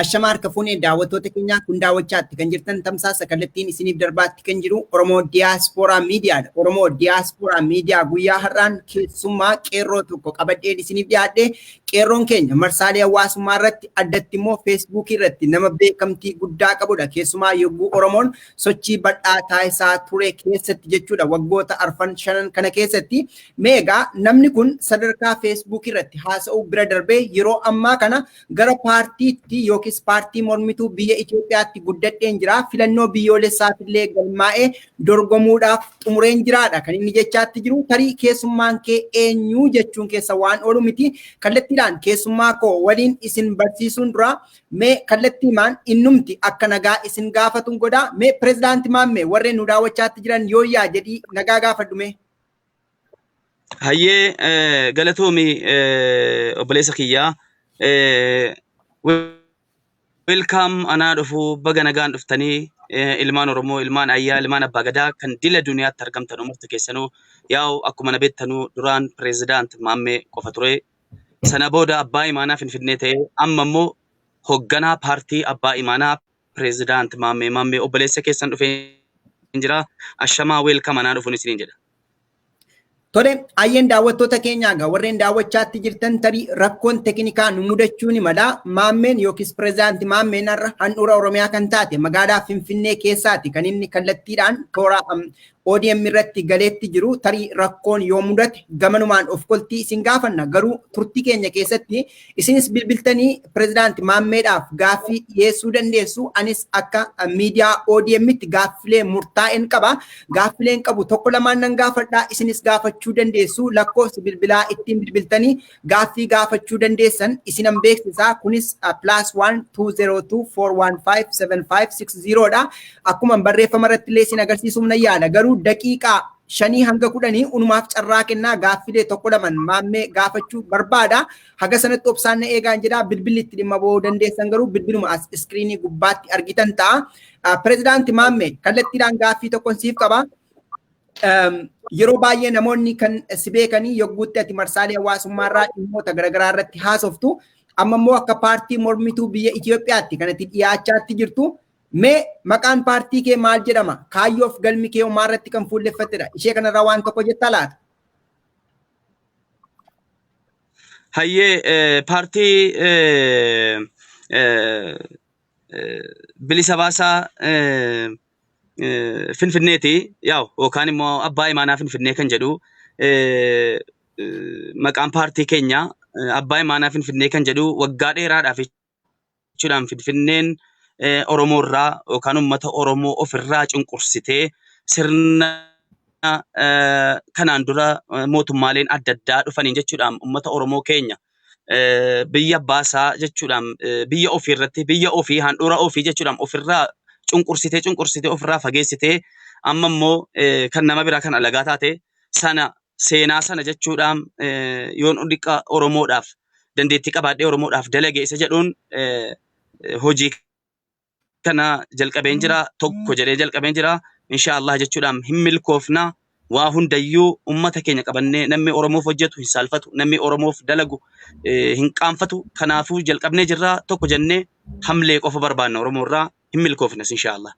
Ashamaar kafuunee daawwattoota keenyaa kun daawwachaatti kan jirtan tamsaasa kallattiin isiniif darbaatti kan jiru Oromoo Diyaaspooraa Miidiyaadha. Oromoo Diyaaspooraa Miidiyaa guyyaa har'aan keessummaa qeerroo tokko qabadheen isiniif dhiyaadhe qeerroon keenya marsaalee hawaasummaa irratti addatti immoo feesbuukii irratti nama beekamtii guddaa qabudha. Keessumaa yogguu Oromoon sochii bal'aa taasisaa ture keessatti jechuudha waggoota arfan shanan kana keessatti meegaa namni kun sadarkaa feesbuukii irratti haasa'uu bira darbee yeroo ammaa kana gara paartiitti yookiin paartii mormituu biyya Itoophiyaatti guddadheen jira. Filannoo biyyoolessaaf illee galmaa'ee dorgomuudhaaf xumureen jiraadha. Kan inni jechaatti jiru tarii keessummaan kee eenyu jechuun keessa waan oolu miti. Kallattiidhaan keessummaa koo waliin isin barsiisuun dura mee kallattiimaan innumti akka nagaa isin gaafatu godha. Mee pirezidaanti Maammee warreen nu daawwachaatti jiran yooyyaa jedhii nagaa gaafadhume. Hayyee galatoomi obboleessa kiyyaa. Welcome anaa dhufu baga nagaan dhuftanii ilmaan Oromoo, ilmaan Ayyaa, ilmaan Abbaa Gadaa kan dila duniyaatti argamtan ummata keessanuu yaa'u akkuma na beektanuu duraan pireezidaant Maammee qofa ture. Sana booda abbaa imaanaa Finfinnee ta'ee amma immoo hoogganaa paartii abbaa imaanaa pireezidaant Maammee obboleessa keessan dhufee jira. Ashamaa welcome anaa dhufuun isiniin jedha. Tole ayyeen daawwattoota keenyaa egaa warreen daawwachaatti jirtan tarii rakkoon teeknikaa nu mudachuu ni mala. Maammeen yookiis pireezidaanti Maammeen har'a handhuura Oromiyaa kan taate magaalaa Finfinnee keessaati kan inni kallattiidhaan toora ODM irratti galeetti jiru. Tarii rakkoon yoo mudate gamanumaan of koltii isin gaafanna. Garuu turtii keenya keessatti isinis bilbiltanii pireezidaanti Maammeedhaaf gaaffii dhiyeessuu dandeessu. Anis akka miidiyaa ODMitti gaaffilee murtaa'een qaba. Gaaffileen qabu tokko lamaan nan gaafadhaa isinis gaafachuu dandeessu. Lakkoofsi bilbilaa ittiin bilbiltanii gaaffii gaafachuu dandeessan isinan beeksisaa. Kunis +1 202 415 7560 dha. Akkuma barreeffama irratti illee isin agarsiisuuf nan yaala. Garuu daqiiqaa 5 hanga 10 unumaaf carraa kennaa gaaffilee tokko lamaan Maammee gaafachuu barbaada. Haga sanatti obsaan na eegaan jedha. Bilbilli itti dhimma ba'uu dandeessan garuu bilbiluma as iskiriinii gubbaatti argitan ta'a. Pireezidaanti Maammee kallattiidhaan gaaffii tokkon siif qaba. Yeroo baay'ee namoonni kan si beekanii yogguutti ati marsaalee hawaasummaarraa dhimmoota garaagaraa irratti haasoftu. Amma immoo akka paartii mormituu biyya Itoophiyaatti kan ati dhiyaachaatti jirtu. Mee maqaan paartii kee maal jedhama? Kaayyoof galmi kee maarratti kan fuulleffattedha? Ishee kanarraa waan tokko jettaa laata? Hayyee paartii bilisa baasaa Finfinneeti yaa'u yookaan immoo abbaa imaanaa Finfinnee kan jedhu maqaan paartii keenya abbaa imaanaa Finfinnee kan jedhu waggaa dheeraadhaaf jechuudhaan Finfinneen Oromoo irraa yookaan uummata Oromoo ofirraa cunqursitee sirna kanaan dura mootummaaleen adda addaa dhufaniin jechuudhaan uummata Oromoo keenya biyya baasaa jechuudhaan biyya ofii irratti biyya ofii handhuura ofii jechuudhaan ofirraa cunqursitee ofirraa fageessitee amma immoo kan nama biraa kan alagaa taate sana seenaa sana jechuudhaan yoon dhiqa Oromoodhaaf dandeettii qabaadhee Oromoodhaaf dalage isa jedhuun hojii kana jalqabeen jira tokko jedhee jalqabeen jira inshaallah jechuudhaan hin milkoofna waa hundayyuu ummata keenya qabannee namni Oromoof hojjetu hin saalfatu namni Oromoof dalagu hin qaanfatu kanaafuu jalqabnee jirra tokko jennee hamlee qofa barbaanna Oromoo irraa hin milkoofnes inshaallah.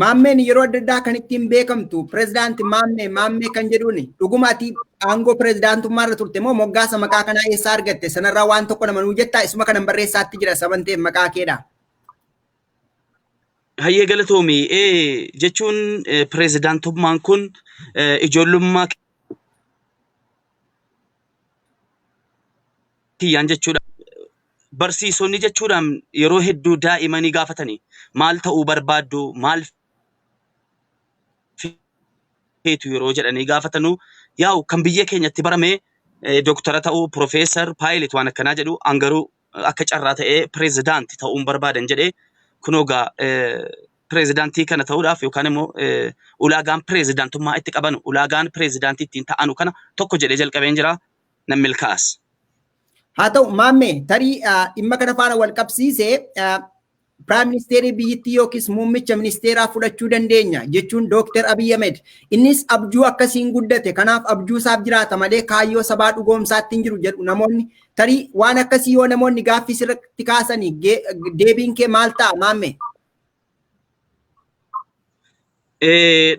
Maammeen yeroo adda addaa kan ittiin beekamtu pireezidaanti Maammee kan jedhuun dhuguma ati aangoo pireezidaantummaa irra turte moo moggaasa maqaa kanaa eessaa argatte sanarraa waan tokko nama nuu jettaa isuma kanan barreessaatti jira sabanteef maqaa keedha. Hayyee galatoomi jechuun pireezidaantummaan kun ijoollummaa kiyyaan jechuudha. Barsiisonni jechuudhaan yeroo hedduu daa'imanii gaafatanii maal ta'uu barbaaddu maal feetu yeroo jedhanii gaafatanu yaa'u kan biyya keenyatti barame doktora ta'uu piroofeesar paayilet waan akkanaa jedhu angaruu akka carraa ta'ee pireezidaanti ta'uun barbaadan jedhee kunoga pireezidaantii kana ta'uudhaaf yookaan immoo ulaagaan pireezidaantummaa itti qaban ulaagaan pireezidaantii ittiin ta'anu kana tokko jedhee jalqabeen jira nan milkaa'as. Haa ta'u Maammee tarii dhimma kana faana wal qabsiisee Prime Minister biyyattii yookiis muummicha ministeeraa fudhachuu dandeenya jechuun Dr. Abiy Ahmed. Innis abjuu akkasiin guddate kanaaf abjuu isaaf jiraata malee kaayyoo sabaa dhugoomsaatti hin jiru jedhu namoonni. Tarii waan akkasii yoo namoonni gaaffii sirriitti kaasanii deebiin kee maal ta'a maamme?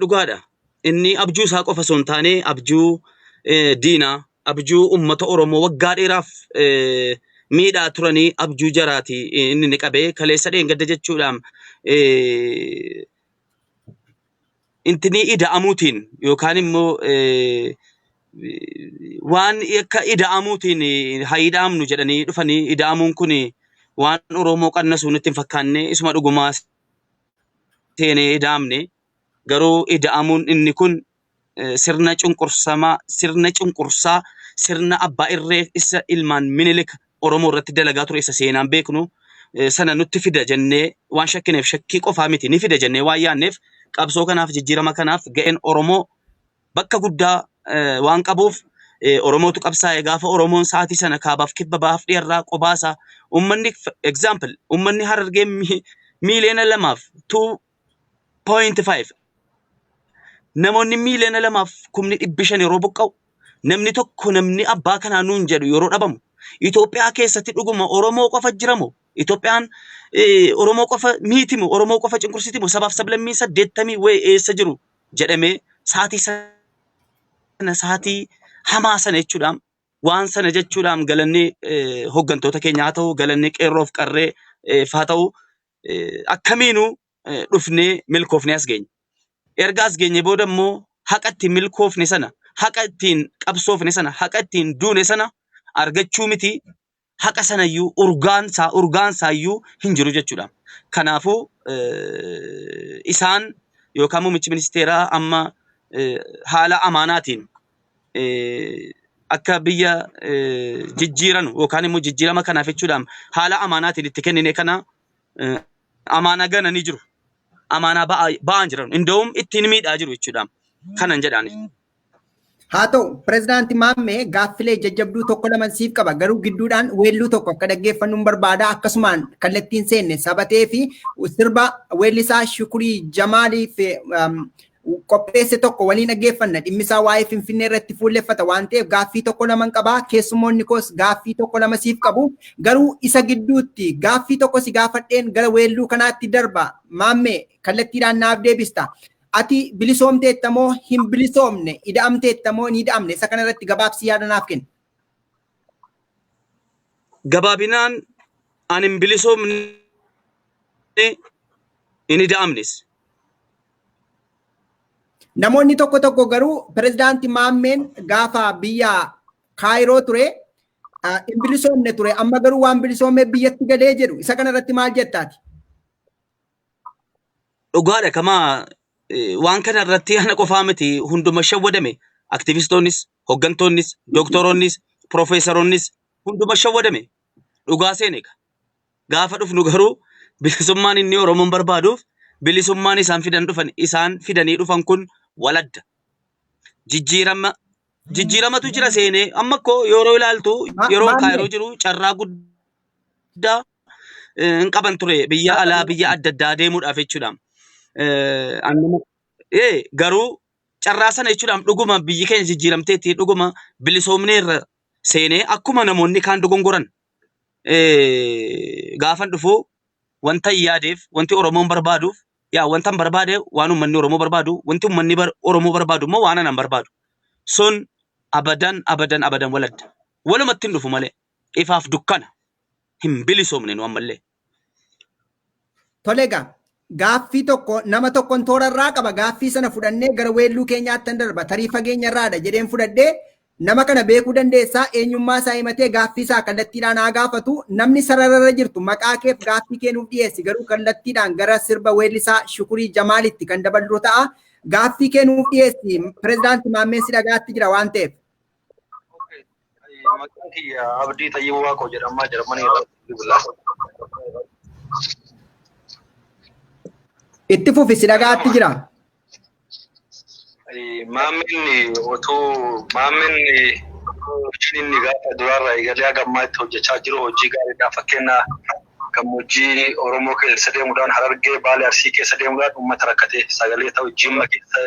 Dhugaadha. Inni abjuu isaa qofa osoo hin taane abjuu diinaa, abjuu uummata Oromoo waggaa dheeraaf miidhaa turanii abjuu jaraati inni ni qabee kaleessa dheengadda jechuudhaan intini ida'amuutiin yookaan immoo waan akka ida'amuutiin hayidhaamnu jedhanii dhufanii ida'amuun kun waan Oromoo qannasuu nutti hin fakkaanne isuma dhugumaa seenee ida'amne garuu ida'amuun inni kun sirna cunqursaa sirna abbaa irree isa ilmaan Minilik Oromoo irratti dalagaa ture isa seenaan beeknu sana nutti fida jennee waan shakkineef shakkii qofaa miti ni fida jennee waan yaanneef qabsoo kanaaf jijjiirama kanaaf ga'een Oromoo bakka guddaa waan qabuuf Oromootu qabsaa'e gaafa Oromoon sa'aatii sana kaabaaf kibba baaf dhiyarraa qobaasa ummanni example ummanni Harargee miiliyoona 2.5 namoonni miiliyoona 2,500 yeroo buqqa'u namni tokko namni abbaa kanaa nuun jedhu yeroo dhabamu Itoophiyaa keessatti dhuguma Oromoo qofa jiramo Itoophiyaan Oromoo qofa miitimu Oromoo qofa cunqursitimu sabaaf sablammii 80 way eessa jiru jedhamee sa'aatii sana sa'aatii hamaa sana jechuudhaan waan sana jechuudhaan galannee hoggantoota keenyaa ta'u galannee qeerroof qarree faa ta'u akkamiinuu dhufnee milkoofnee as geenye. Erga as geenye booda immoo haqa ittiin milkoofne sana haqa ittiin qabsoofne sana haqa ittiin duune sana argachuu miti haqa sanayyuu urgaansaayyuu hin jiru jechuudha. Kanaafuu isaan yookaan muummichi ministeeraa amma haala amaanaatiin akka biyya jijjiiran yookaan immoo jijjiirama kanaaf jechuudhaan haala amaanaatiin itti kennine kana amaanaa gananii jiru. Amaanaa ba'aan jiran inda'uum ittiin miidhaa jiru jechuudha. Kanan jedhaani. Haa ta'u pirezidaanti Maammee gaaffilee jajjabduu tokko lama siif qaba garuu gidduudhaan weelluu tokko akka dhaggeeffannuun barbaada akkasumaan kallattiin seenne sabatee fi sirba weellisaa Shukurii Jamaaliif qopheesse tokko waliin dhaggeeffanna dhimmisaa waa'ee Finfinnee irratti fuulleffata waan ta'eef gaaffii tokko lama qabaa keessummoonni koos gaaffii tokko lama siif qabu garuu isa gidduutti gaaffii tokko si gaafadheen gara weelluu kanaatti darba Maammee kallattiidhaan naaf deebista. Ati bilisoomteettamoo hin bilisoomne ida'amteettamoo hin ida'amne isa kana irratti gabaabsi yaada naaf kenni. Gabaabinaan ani hin bilisoomne hin ida'amnes. Namoonni tokko garuu pirezidaanti Maammeen gaafa biyya Kaayiroo ture hin bilisoomne ture amma garuu waan bilisoomee biyyatti galee jedhu isa kana irratti maal jettaati? Dhugaadha kamaa waan kana irratti ana qofaa miti hunduma shawwadame aktivistoonnis hoggantoonnis doktoroonnis profeesaroonnis hunduma shawwadame dhugaa seeneeka gaafa dhufnu garuu bilisummaan inni Oromoon barbaaduuf bilisummaan isaan fidanii dhufan kun waladda jijjiiramatu jira seenee amma ko yeroo ilaaltu yeroo Kaayiroo jiru carraa guddaa hin qaban ture biyya alaa biyya adda addaa deemuudhaaf jechuudha. Garuu carraa sana jechuudhaan dhuguma biyyi keenya jijjiiramteetti dhuguma bilisoomneerra seenee akkuma namoonni kaan dogongoran gaafan dhufu wanta yaadeef wanti Oromoon barbaaduuf yaa wanta barbaade waan uummanni Oromoo barbaadu wanti uummanni Oromoo barbaadu immoo waan anan barbaadu sun abadan waladda walumatti hin dhufu malee ifaaf dukkana hin bilisoomne nu ammallee. Tolega. Gaaffii tokko nama tokkoon toora irraa qaba gaaffii sana fudhannee gara weelluu keenyaatti hin darba tarii fageenya irraadha jedheen fudhadhee nama kana beekuu dandeessaa eenyummaa isaa himatee gaaffii isaa kallattiidhaan haa gaafatu namni sararra jirtu maqaa keef gaaffii kennuuf dhiyeessi garuu kallattiidhaan gara sirba weellisaa Shukurii Jamaalitti kan daballu ta'a gaaffii kennuuf dhiyeessi pirezidaanti Maammeen si dhagaatti jira waan ta'eef. Maqaan kiyya Abdii Tayyibuu Waaqoo jedhamaa Jarmanii irraa. Itti fufi si dhagaatti jira. Maammeen inni gaafa duraarraa eegalee hagammaa itti hojjechaa jiru hojii gaariidha. Fakkeenyaa gammoojjii Oromoo keessa deemuudhaan Harargee Baalee Arsii keessa deemuudhaan uummata rakkatee sagalee ta'u Jimma keessa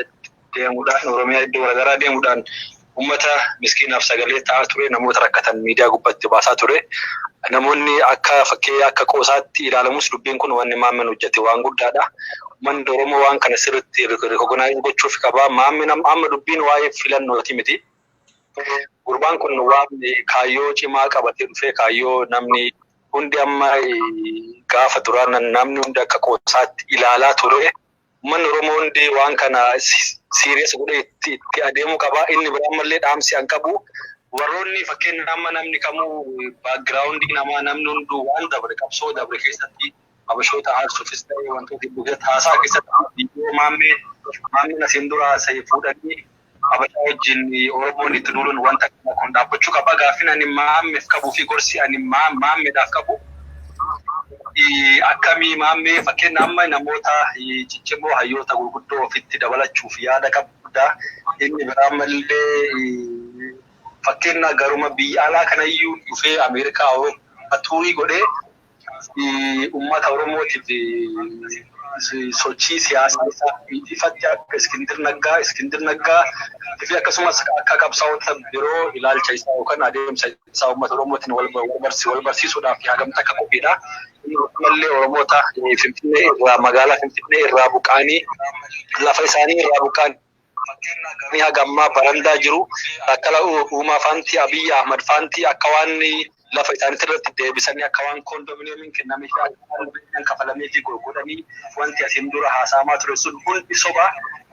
deemuudhaan Oromiyaa iddoo garaagaraa deemuudhaan uummata miskiinaaf sagalee ta'aa ture namoota rakkatan miidiyaa gubbaatti baasaa ture. Namoonni akka fakkii akka qoosaatti ilaalamus dubbiin kun wanni Maammeen hojjete waan guddaadha. Uummanni Oromoo waan kana sirriitti rikogonaayiz gochuuf qaba. Maammeen amma dubbiin waa'ee filannooti miti. Gurbaan kun waan kaayyoo cimaa qabatee dhufee kaayyoo namni hundi amma gaafa duraan namni hundi akka qoosaatti ilaalaa ture. Uummanni Oromoo hundi waan kana siiriyees godhee itti adeemuu qaba. Inni biraan mallee dhaamsi an qabu. Warroonni fakkeenya nama namni kamuu baakgiraawundii namaa namni hunduu waan dabre qabsoo dabre keessatti abashoota haarsuufis ta'ee wantoota bu'uura taasaa keessatti biyyoo maammeen asiin dura sa'ee fuudhanii abashaa wajjin Oromoon itti duuluun wanta kun dhaabbachuu qaba. Gaaffiin ani maammeef qabuu fi gorsi ani maammeedhaaf qabu. Akkamii maammee fakkeenya amma namoota ciccimoo hayyoota gurguddoo ofitti dabalachuuf yaada qabda. Inni biraan mallee fakkeenya garuma biyya alaa kanayyuu dhufee Ameerikaa Awurooppaa tuurii godhee uummata Oromootiif sochii siyaasaa isaa ifatti akka Iskindir Naggaa fi akkasumas akka qabsaa'ota biroo ilaalcha isaa yookaan adeemsa isaa uummata Oromootiin wal barsiisuudhaaf yaagamta akka qophiidha. Mallee Oromoota Finfinnee irraa magaalaa Finfinnee irraa buqqaanii lafa isaanii irraa buqqaanii ni hagammaa barandaa jiru akkala uumaa faanti Abiyyi Ahmad faanti akka waan lafa isaaniitti irratti deebisanii akka waan kondominiyeemiin kennamee fi akka kafalamee fi gurguranii wanti asiin dura haasa'amaa ture sun hundi soba.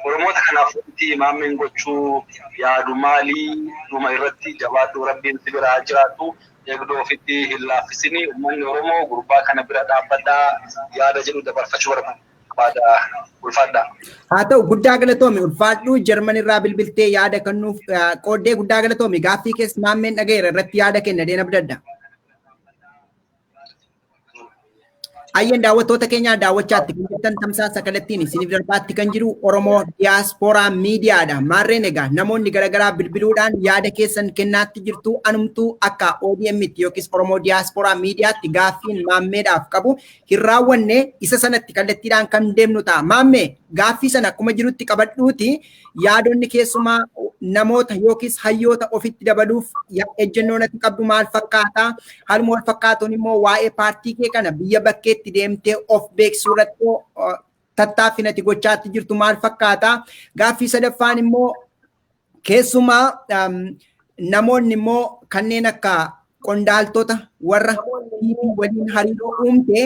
Oromoota kanaaf wanti maammeen gochuu yaadu maalii dhuma irratti jabaadhu rabbiin si bira jiraatu eegdoo ofitti hin laaffisini. Uummanni Oromoo gurbaa kana bira dhaabbadhaa yaada jedhu dabarfachuu barbaada. Haa ta'u guddaa galatoomi ulfaadhu Jarman irraa bilbiltee yaada kennuuf qooddee guddaa galatoomi gaaffii keessa maammeen dhagayeera irratti yaada kenna deena bidadda. Ayyan daawwattoota keenyaa daawwachaatti kan jirtan tamsaasa kallattiin isiniif darbaatti kan jiru Oromoo Diyaaspooraa Miidiyaadha. Maarreen egaa namoonni garaagaraa bilbiluudhaan yaada keessan kennaatti jirtu anumtuu akka ODM'tti yookiis Oromoo Diyaaspooraa Miidiyaatti gaaffiin maammeedhaaf qabu hin raawwanne isa sanatti kallattiidhaan kan deemnu ta'a. Maammee gaaffii sana akkuma jirutti qabadhuuti yaadonni keessumaa namoota yookiis hayyoota ofitti dabaluuf ejjennoo natti qabdu maal fakkaata? Haaluma wal fakkaatuun immoo waa'ee paartii kee kana biyya bakkeetti deemtee of beeksisuu irratti tattaaffii ati gochaatti jirtu maal fakkaata? Gaaffii sadaffaan immoo keessumaa namoonni immoo kanneen akka qondaaltota warra PP waliin hariiroo uumte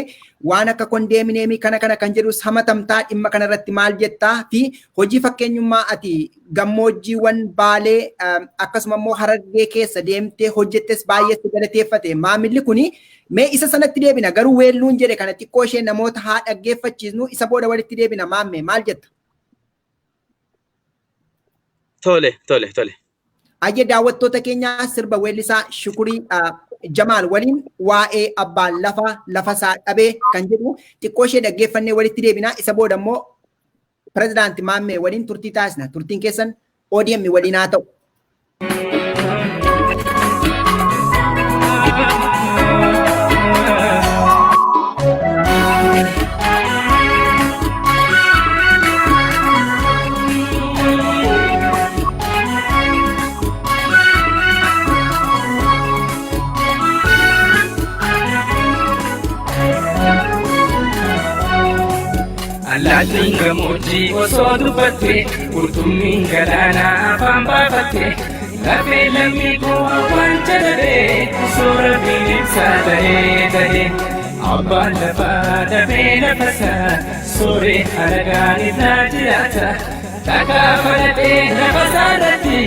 waan akka kondeemineemii kana kan jedhus hamatamtaa dhimma kanarratti maal jettaa fi hojii fakkeenyummaa ati gammoojjiiwwan Baalee akkasuma immoo Harargee keessa deemtee hojjettes baay'ee si galateeffate. Maamilli kuni mee isa sanatti deebina garuu weelluun jedhe kana xiqqoo ishee namoota haa dhaggeeffachiisnu isa booda walitti deebina. Maammee maal jetta? Tole. Ayya daawwattoota keenyaa sirba weellisaa Shukurii Jamaal waliin waa'ee abbaan lafa isaa dhabee kan jedhu xiqqoo ishee dhaggeeffannee walitti deebina. Isa booda immoo pirezidaanti Maammee waliin turtii taasisna. Turtiin keessan ODM waliin haa ta'u. Allaattiin gammoojjii osoo dubbatte qurxummiin galaanaa afaan baafatte lafee lammii koo waan jedhadhee suura bineensaa ta'ee abbaan lafaa dhabee lafasaa sooree halagaan irraa jiraata dhagaa fudhatee lafasaa irratti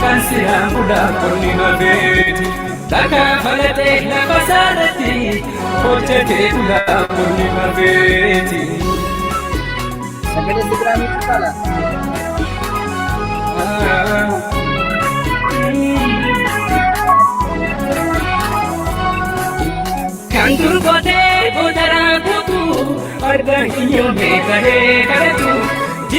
kan siraan bulaa qonni mafeeti dhagaa fudhatee lafasaa irratti hojjetee bulaa qonni mafeeti. Sagalee Sigraamii Kufaala. Kan durgootee boodaraan guutuu argaa hiyyoomee bahee kadhatu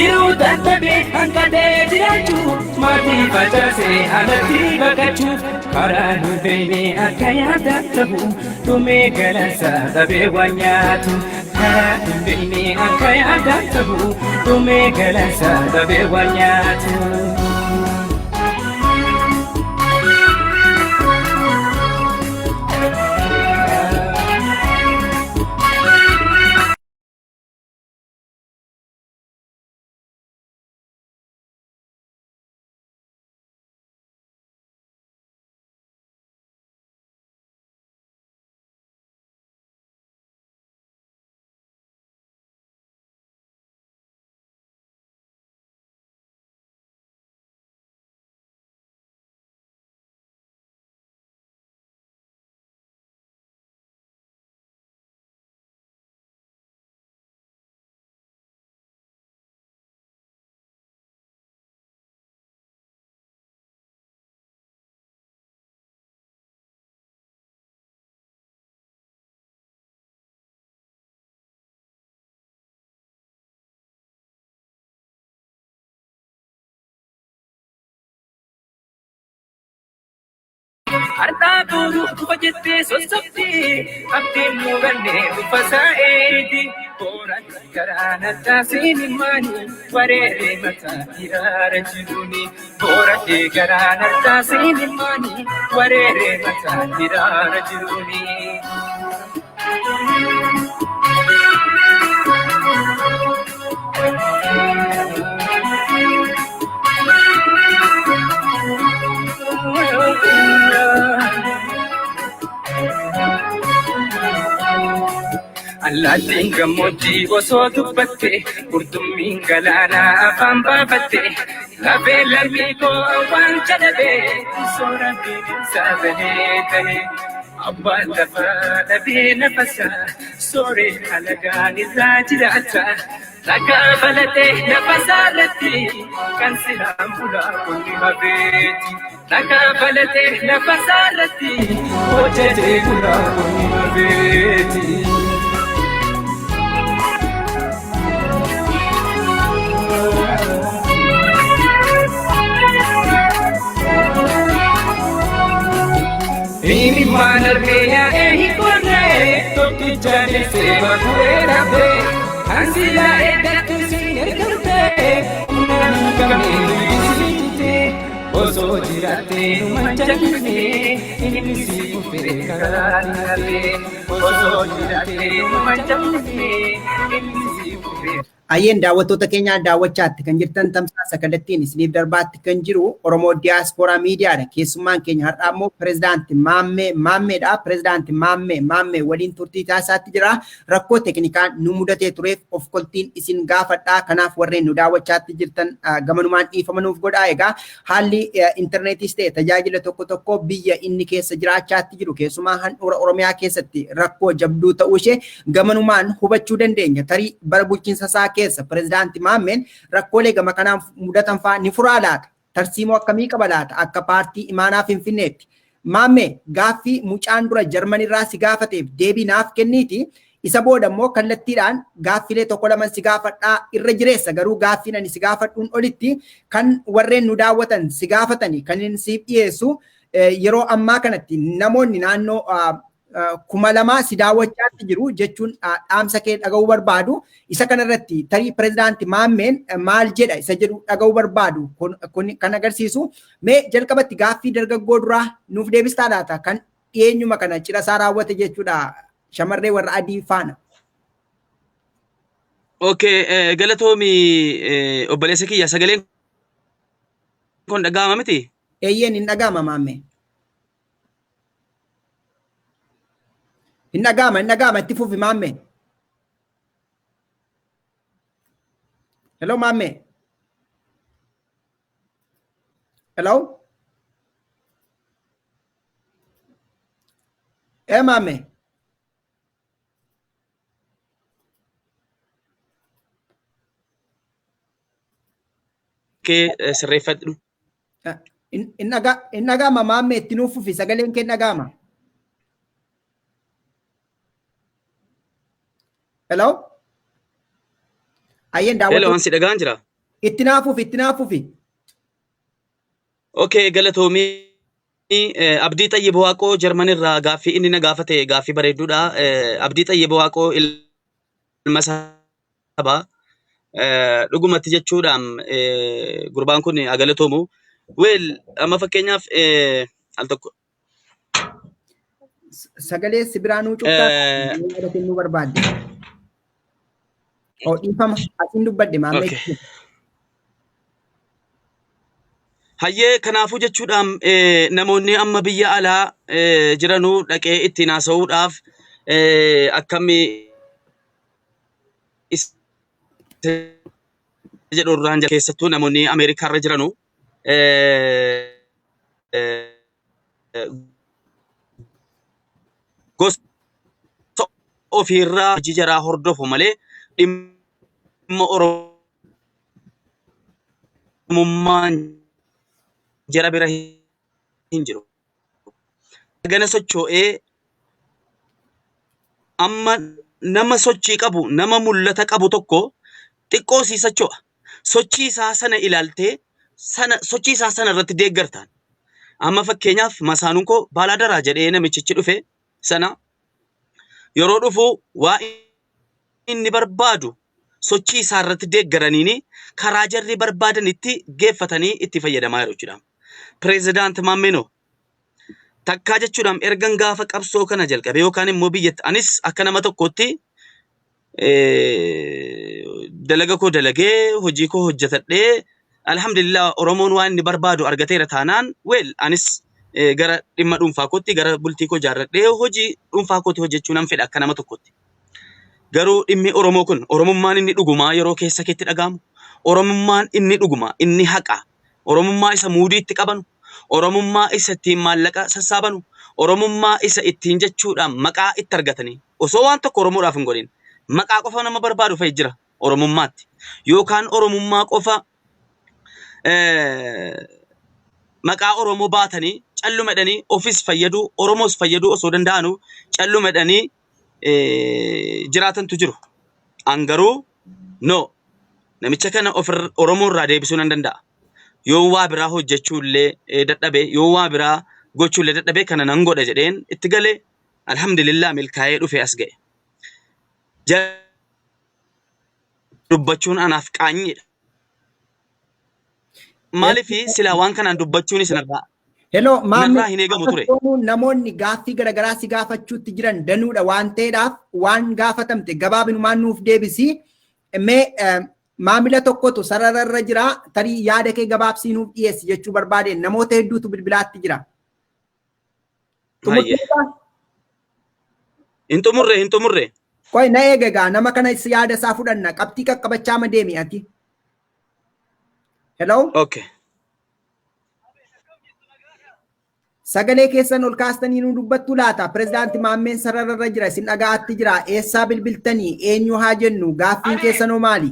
jiru dadhabe hanqatee jiraachuu maatii facaasee alatti baqachuu karaa nu beeyne akka yaada ta'u dhumee galansa dhabee waan nyaatu karaa nu beeyne akka yaada ta'u dhumee galansa dhabee waan nyaatu. Harta buru kufajettee sossobdee abdiin murannee uffasaa'eeti booraan garaa naddaasiin himaanii wareeree mataa hiraara jiruuni booraan garaa naddaasiin himaanii wareeree mataa hiraara jiruuni. Allaattiin gammoojjii osoo dubbatte qurxummiin galaanaa afaan baafatte lafee lammii koo waan jedhabee soora bineelsaa bahee ta'e abbaan lafaa dhabee nafasaa sooree halagaan irraa jiraata dhagaa balatee nafasaa irratti kan silaan bulaa kunni hafeeti dhagaa balatee nafasaa irratti hojjetee bulaa kunni hafeeti. Ini mana kaya corre, toki jane se va fuera pe, ansila tu sin el cante, una kami visite, oso jirate manjane, ini si pupere karane, oso jirate manjane, ini si pupere. Ayyeen daawwattoota keenyaa daawwachaatti kan jirtan tamsaasa kallattiin isiniif darbaatti kan jiru Oromoo Diyaaspooraa Miidiyaadha. Keessummaan keenya har'aa immoo Pireezidaantii Maammeedha. Pireezidaantii Maammee waliin turtii taasisaatti jira. Rakkoo teeknikaan nu mudatee tureef of koltiin isin gaafadhaa. Kanaaf warreen nu daawwachaatti jirtan gamanumaan dhiifamanuuf godhaa. Egaa haalli intarneetiis ta'e tajaajila tokko tokko biyya inni keessa jiraachaatti jiru keessumaa handhuura Oromiyaa keessatti rakkoo jabduu ta'uu ishee gamanumaan hubachuu dandeenya. Tarii bara bulchiinsa isaa keessa Pireezidaantii Maammeen rakkoolee gama kanaan mudatan fa'aa ni furaa laata? Tarsiimoo akkamii qaba laata? Akka paartii imaanaa Finfinneetti. Maammee gaaffii mucaan dura Jarmanirraa si gaafateef deebii naaf kenniiti. Isa booda immoo kallattiidhaan gaaffilee tokko lama si gaafadhaa irra jireessa garuu gaaffiin ani si gaafadhuun olitti kan warreen nu daawwatan si gaafatanii kan inni siif dhiyeessu yeroo ammaa kanatti namoonni naannoo 2,000 si daawwachaatti jiru jechuun dhaamsa kee dhaga'uu barbaadu. Isa kanarratti tarii Pireezidaantii Maammeen maal jedha isa jedhu dhaga'uu barbaadu kun kan agarsiisu. Mee jalqabatti gaaffii dargaggoo duraa nuuf deebistaa laata kan dhiyeenyuma kana cidha isaa raawwate jechuudha shamarree warra adii faana. Okay, galatoomii obboleessa kiyya sagaleen kun dhaga'ama miti? Eeyyeen hin dhaga'ama Maammee. Hin dhaga'ama itti fufi Maammee. Hello Maammee. Hello. Maammee. Kee sirreeffadhu. Hin dhaga'ama Maammee itti nuuf fufi sagaleen kee dhaga'ama. Hello? Ayyeen Hello, ansi dhagaan jira. ittinaafuufi. Okay, galatoomii Abdii Xayyib Waaqoo Jarmanirraa gaaffii inni na gaafate gaaffii bareedduudha. Abdii Xayyib Waaqoo ilma sabaa dhugumatti jechuudhaan gurbaan kun galatoomu. Weel amma fakkeenyaaf al tokko sagalee sibiraanuu cuqqaa kennuu barbaadde. Dhiifama asiin dubbadde maammee. Hayyee kanaafuu jechuudhaan namoonni amma biyya alaa jiranuu dhaqee ittiin haasa'uudhaaf akkamii jedhurraan keessattuu namoonni Ameerikaarra jiranuu gosa ofiirraa hojii jaraa hordofu malee dhimma Oromummaan jara bira hin jiru. Gana socho'ee amma nama sochii qabu, nama mul'ata qabu tokko xiqqoo sii socho'a. Sochii isaa sana ilaaltee sochii isaa sana irratti deeggartaan. Amma fakkeenyaaf masaanuun koo Baalaadaraa jedhee namichichi dhufe sana yeroo dhufu waa inni barbaadu sochii isaa irratti deeggaraniini karaa jarri barbaadan itti geeffatanii itti fayyadamaa jiru jechuudha. President Mammeno takkaa jechuudhaan ergan gaafa qabsoo kana jalqabe yookaan immoo biyyatti anis akka nama tokkotti dalaga koo dalagee hojii koo hojjetadhee alhamdulillah Oromoon waan inni barbaadu argateera taanaan weel anis gara dhimma dhuunfaa kootti gara bultii koo jaarradhee hojii dhuunfaa kootti hojjechuu nan fedha akka nama tokkotti. Garuu dhimmi Oromoo kun Oromummaan inni dhugumaa yeroo keessa keetti dhagahamu Oromummaan inni dhugumaa inni haqa Oromummaa isa muudii itti qabanu Oromummaa isa ittiin maallaqa sassaabanu Oromummaa isa ittiin jechuudhaan maqaa itti argatanii osoo waan tokko Oromoodhaaf hin godhin maqaa qofa nama barbaadu fa'i jira Oromummaatti yookaan Oromummaa qofa maqaa Oromoo baatanii callumedhanii ofis fayyaduu Oromoos fayyaduu osoo danda'anu callumedhanii jiraatantu jiru. Angaruu no namicha kana Oromoo irraa deebisuu nan danda'a. Yoo waa biraa hojjechuullee dadhabe yoo waa biraa gochuullee dadhabe kana nan godha jedheen itti galee alhamdulillah milkaa'ee dhufe as ga'e. Dubbachuun anaaf qaanyiidha. Maaliifi silaa waan kanaan dubbachuun isinirraa Hello, narraa hin eegamu ture. Namoonni gaaffii garaagaraa si gaafachuutti jiran danuudha waan ta'eedhaaf waan gaafatamte gabaabinumaan nuuf deebisi. Mee maamila tokkotu sarararra jira tarii yaada kee gabaabsii nuuf dhiyeessi jechuu barbaadeen namoota hedduutu bilbilaatti jira. Hin xumurre. Qoy na eegagaa nama kana yaada isaa fudhanna qabxii qaqqabachaa ma deemi ati. Hello? Okay. Sagalee keessan ol kaastanii nu dubbattu laata? Pirezidaanti Maammeen sarararra jira isin dhagaatti jira eessaa bilbiltanii eenyu haa jennu gaaffiin keessanoo maali?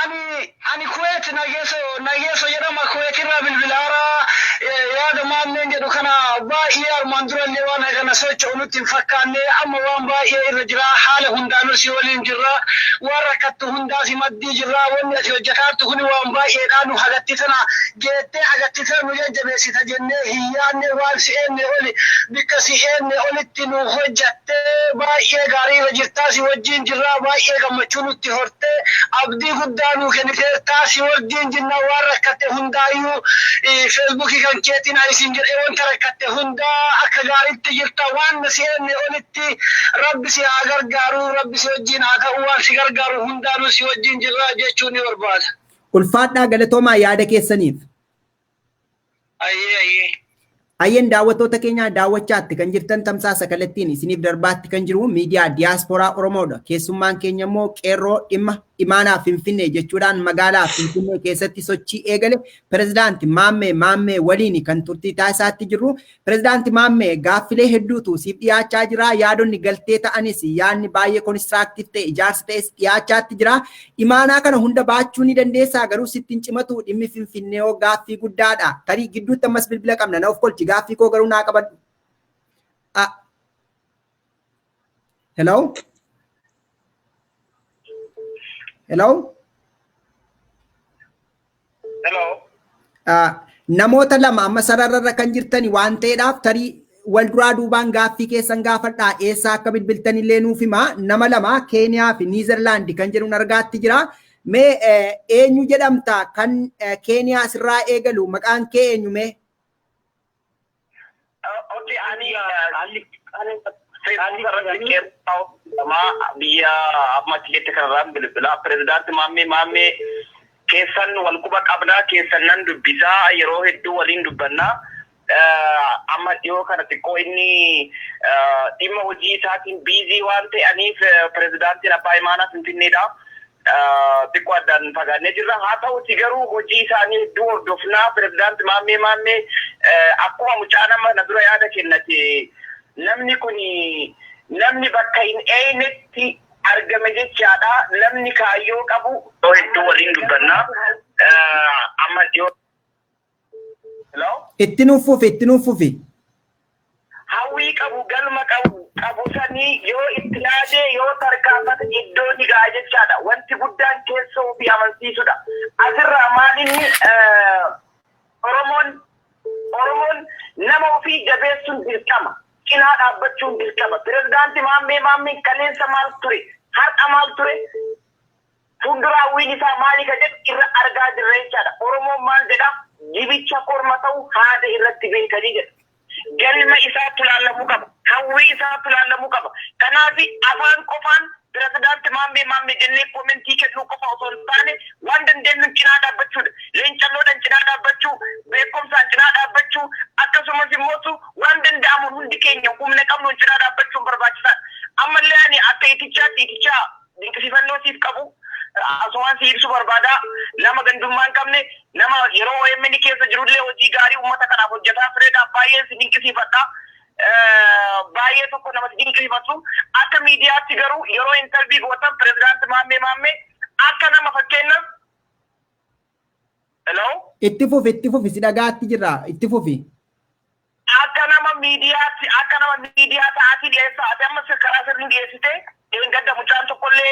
Ani Kuwait nageeso jedhama Kuwaitirraa bilbilaara yaada Maammeen jedhu kana baay'ee armaan durallee waan kana socho'u nutti hin fakkaanne amma waan baay'ee irra jira haala hundaanuu si waliin jirra waan rakkattu hundaa si maddii jirra wanni ati hojjetaattu kuni waan baay'eedhaan nu hagatti tana geettee hagatti tana nu jajjabeessita jennee hiyyaanne waan si eenne oli bikka si eenne olitti nu hojjattee baay'ee gaarii irra jirtaa si wajjin jirra baay'ee gammachuu nutti hortee abdii guddaa nu kennitee taasi wajjin jinna waan rakkatte hundaayyuu feesbuukii kan keetiin isin jedhee wanta rakkatte hundaa akka gaariitti jirta waan si eenne olitti rabbi si haa gargaaru rabbi si wajjin haa ta'u waan si gargaaru hundaanuu si wajjin jirra jechuun ni barbaada. Ulfaadhaa galatoomaa yaada keessaniif. Ayyee. Ayyeen daawwattoota keenya daawwachaatti kan jirtan tamsaasa kallattiin isiniif darbaatti kan jiru miidiyaa diyaasporaa Oromoodha. Keessummaan keenya immoo qeerroo dhimma imaanaa Finfinnee jechuudhaan magaalaa Finfinnee keessatti sochii eegale pirezidaanti Maammee waliin kan turtii taasisaatti jirru. Pirezidaanti Maammee gaaffilee hedduutu siif dhiyaachaa jira. Yaadonni galtee ta'anis yaadni baay'ee konistiraaktiif ta'e ijaarsa ta'es dhiyaachaatti jira. Imaanaa kana hunda baachuu ni dandeessaa garuu sittiin cimatu dhimmi Finfinnee gaaffii guddaadha. Tarii gidduutti ammas bilbila qabna na of kolchi gaaffii koo garuu naa qabadhu. Hello? Hello? namoota lama amma sararra kan jirtani waan ta'eedhaaf tarii wal duraa duubaan gaaffii keessan gaafadhaa eessaa akka bilbiltan illee nuuf himaa nama lama Keeniyaa fi Niizerlaandi kan jedhuun argaatti jira. Mee eenyu jedhamta kan Keeniyaa sirraa eegalu maqaan kee eenyu mee? Okey, biyya amma tigeette kanarraan bilbila pirezidaanti Maammee keessan wal quba qabnaa keessan nan dubbisaa yeroo hedduu waliin dubbannaa amma dhiyoo kana xiqqoo inni dhimma hojii isaatiin biizii waan ta'aniif pirezidaantiin abbaa imaanaa Finfinneedha. Xiqqoo addaan fagaannee jirra. Haa ta'uti garuu hojii isaanii hedduu hordofnaa pirezidaanti Maammee akkuma mucaa nama na dura yaada kennate namni kun namni bakka hin eenyetti argame jechaadha. Namni kaayyoo qabu hedduu waliin dubbannaa amma dhiyoo. Hello? Itti nuufufi. Hawwii qabu galma qabu sanii yoo itti yaade yoo tarkaanfata iddoo ni ga'a jechaadha. Wanti guddaan keessoo fi amansiisudha. Asirraa maalinni Oromoon nama ofii jabeessuun dirqama. Cinaa dhaabbachuun dirqama. Pirezidaanti Maammee kaleessa maal ture? Har'a maal ture? Fuuldura hawwiin isaa maali ka jedhu irra argaa jirra jechaadha. Oromoon maal jedha? Jibicha korma ta'u haada irratti beekanii jedha. Galma isaatti ilaalamuu qaba. Hawwii isaatti ilaalamuu qaba. Kanaaf afaan qofaan pirezidaanti Maammee jennee koomentii kennuu qofa osoo hin taane waan dandeenyu cinaa dhaabbachuudha. Leencalloodhaan cinaa dhaabbachuu, beekumsaan cinaa dhaabbachuu, akkasumas immoo waan danda'amu hundi keenya humna qabnuun cinaa dhaabbachuun barbaachisaadha. Ammallee ani akka itichaa dinqisiifannoo siif qabu. Asumaan si ibsu barbaada nama gandummaa hin qabne nama yeroo OMN keessa jirullee hojii gaarii uummata kanaaf hojjetaa turedha. Baay'ee si dinqisiifadha. Baay'ee tokko namatti dinqisiifatu. Akka miidiyaatti garuu yeroo intarvii gootan pirezidaanti Maammee akka nama fakkeenyaaf. Hello? Itti fufi si dhagaatti jirra. Itti fufi. Akka nama miidiyaa ta'atii dhiyeessaa. Ati amma karaa sirrii dhiyeessitee. Gadda mucaan tokkollee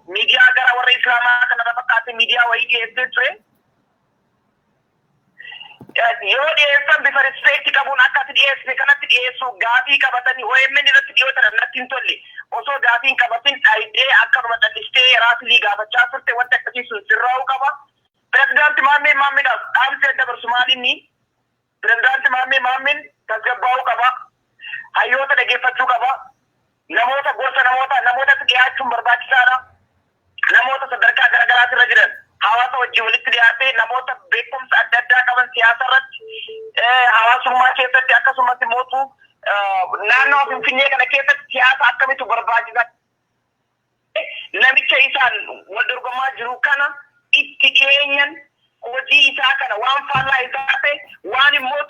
miidiyaa gara warra Islaamaa kanarra fakkaate miidiyaa wayii dhiyeessee ture. Yoo dhiyeessan bifa rispeekti qabuun akkasi dhiyeessine kanatti dhiyeessuu gaafii qabatanii OMN irratti dhiyootan natti hin tolle. Osoo gaafii hin qabatin dhaayidee akkanuma dhalistee raasilii gaafachaa turte wanti akkasii sun sirraa'uu qaba. Pirezidaanti Maammeedhaaf dhaamsee dabarsu maalinni pirezidaanti Maammeen tasgabbaa'uu qaba. Hayyoota dhageeffachuu qaba. Namoota namootatti dhiyaachuun barbaachisaadha. Namoota sadarkaa garaagaraas irra jiran hawaasa wajjin walitti dhiyaatee namoota beekumsa adda addaa qaban siyaasa irratti hawaasummaa keessatti akkasumas immoo naannoo Finfinnee kana keessatti siyaasa akkamitti barbaachisa. Namicha isaan wal dorgomaa jiru kana itti dhiyeenyan hojii isaa kana waan faallaa isaa ta'e waan immoo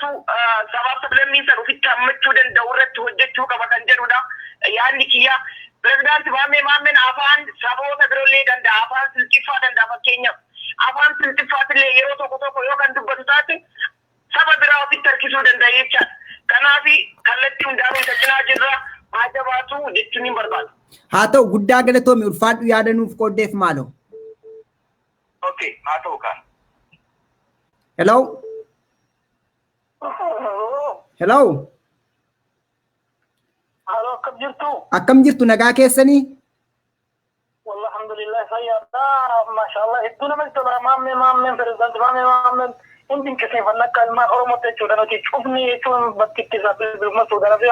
sabaaf sablammii isa ofitti hammachuu danda'u irratti hojjechuu qaba kan jedhudha. Yaanni kiyya pirezidaanti Maammeen afaan saboota biroollee danda'a. Afaan silxiffaa danda'a fakkeenyaaf. Afaan silxiffaatillee yeroo tokko yoo kan dubbatu taate saba biraa ofitti harkisuu danda'a jechaadha. Kanaaf kallattii hundaanuu isa cinaa jirra haa jabaatu jechuun hin barbaadu. Haa ta'u guddaa galatoomi ulfaadhu yaada nuuf qooddeef maaloo. Okay, haa ta'u kaan. Hello? Hello? Halo, akkam jirtu nagaa keessanii? Wallah alhamdulillah sayyada mashallah hedduu namatti tola Maammeen pirezidaanti Maammeen hundi kisiifannaa akka ilmaan Oromootti jechuudha nuti cufni jechuun bakki itti isaa bilbiluma Suudaana fi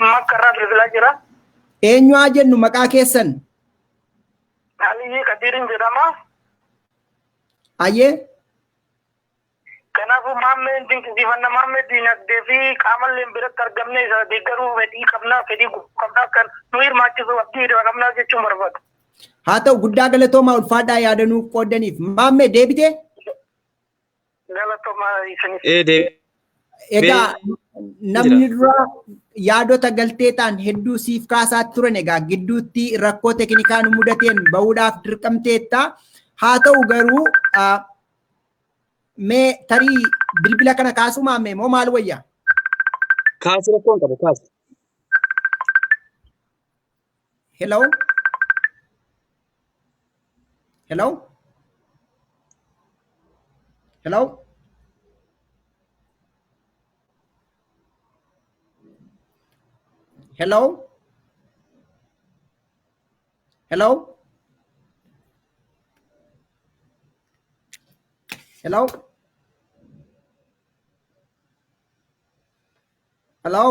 Makka irraa bilbilaa jira. Eenyu haa jennu maqaa keessan? Aliyyii Qadiiriin jedhama. Ayyee? Kanaafuu Maammeen dinqisiifannaa Maammee diinagdee fi qaamallee biratti argamne isa deeggaruu fedhii qabnaa kan nu hirmaachisu abdii qabnaa jechuun barbaadu. Haa ta'u guddaa galatoomaa ulfaadhaa yaada nuuf qooddaniif. Maammee deebitee? Galatoomaa isanis. Egaa namni dura yaadota galteetaan hedduu siif kaasaa turan egaa gidduutti rakkoo teknikaa nu mudateen bahuudhaaf dirqamteetta. Haa ta'u garuu mee tarii bilbila kana kaasuu Maammee moo maal wayyaa? Kaasi rakkoon qabu kaasi. Hello? Hello? Hello? Hello? Hello? Hello? Hello?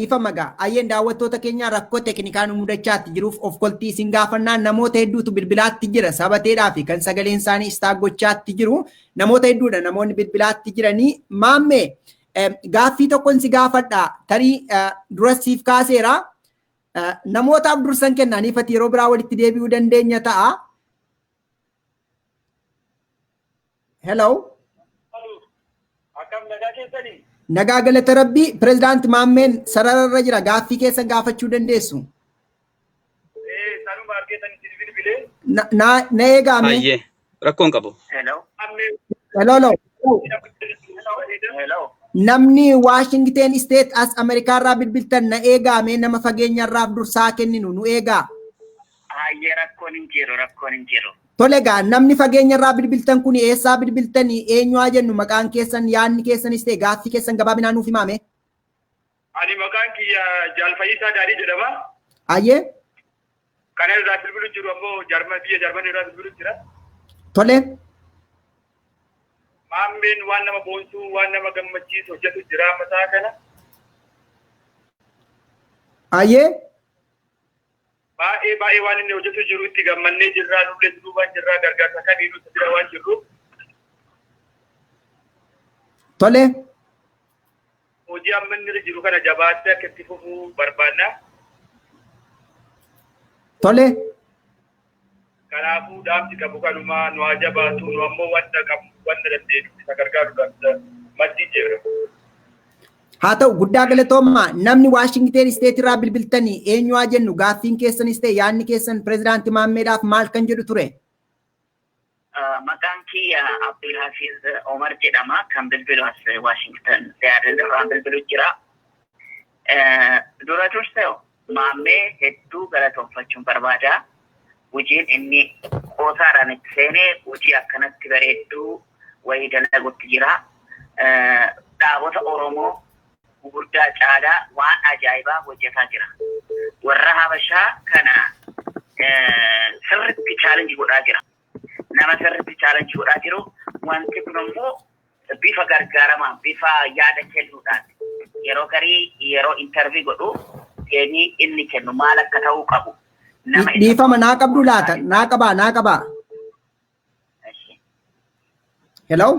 Ifa magaa ayyeen daawwattoota keenya rakkoo teknikaa nu mudachaatti jiruuf of koltii isin gaafannaan namoota hedduutu bilbilaatti jira sabateedhaa fi kan sagaleen isaanii istaaggochaatti jiru namoota hedduudha namoonni bilbilaatti jiranii maammee gaaffii tokkon si gaafadha tarii durasiif kaaseera namootaaf dursan kennaaniifati yeroo biraa walitti deebi'uu dandeenya ta'a. Hello. Akkam nagaa keessanii? Nagaa galata rabbii pirezidaanti Maammeen sarararra jira gaaffii keessa gaafachuu dandeessu. Sanuma argeetanii isin bilbilee? Na eegaame. Ayyee rakkoon qabu. Hello. Hello. Hello. Namni Washington State as Ameerikaarraa bilbiltan na eegaame nama fageenyarraaf dursaa kenninu nu eegaa. Ayyee rakkoon hin jiru. Tole gaa namni fageenyarraa bilbiltan kun eessaa bilbiltanii eenyu haa jennu maqaan keessan yaadni keessanis ta'e gaaffii keessan gabaabinaan nuuf himaame. Ani maqaan kiyya Jaalfayyisaa Daarii jedhama. Ayyee. Kana irraa bilbilu jiru ammoo biyya Jarmanii irraa bilbilu jira. Tole. Maammeen waan nama boonsuu waan nama gammachiisu hojjetu jira mataa kana. Ayyee. Baay'ee waan inni hojjetu jiru itti gammannee jirraa nullee duubaan jirraa gargaarsa kamiinuu jira waan jirru. Tole. Hojii amma inni jiru kana jabaatee akka itti fufuu barbaanna. Tole. Kanaafuu dhaamsi qabu kanumaa nu haa jabaatu nu ammoo wanta qabu wanta dandeessu isa gargaaruudhaaf maddii jira. Haa ta'u guddaa galatoomaa namni Washington State irraa bilbiltanii eenyu haa jennu gaaffiin keessanis ta'e yaadni keessan pirezidaanti Maammeedhaaf maal kan jedhu ture? Maqaan kiyya Abdulhafiz Omar jedhama kan bilbilu as Washington irraa bilbilu jira. Dura dursee Maammee hedduu galatoomfachuun barbaada. Hojiin inni qoosaadhaan itti seenee hojii akkanatti bareedduu wayii dalagutti jira. Dhaabota Oromoo gurguddaa caalaa waan ajaa'ibaa hojjetaa jira. Warra Habashaa kana sirriitti chaalenjii godhaa jira. Nama sirriitti chaalenjii godhaa jiru wanti kun immoo bifa gargaaramaan bifa yaada kennuudhaan yeroo garii yeroo intarvii godhu inni kennu maal akka ta'uu qabu. Dhiifama naa qabdu laata naa qabaa. Hello.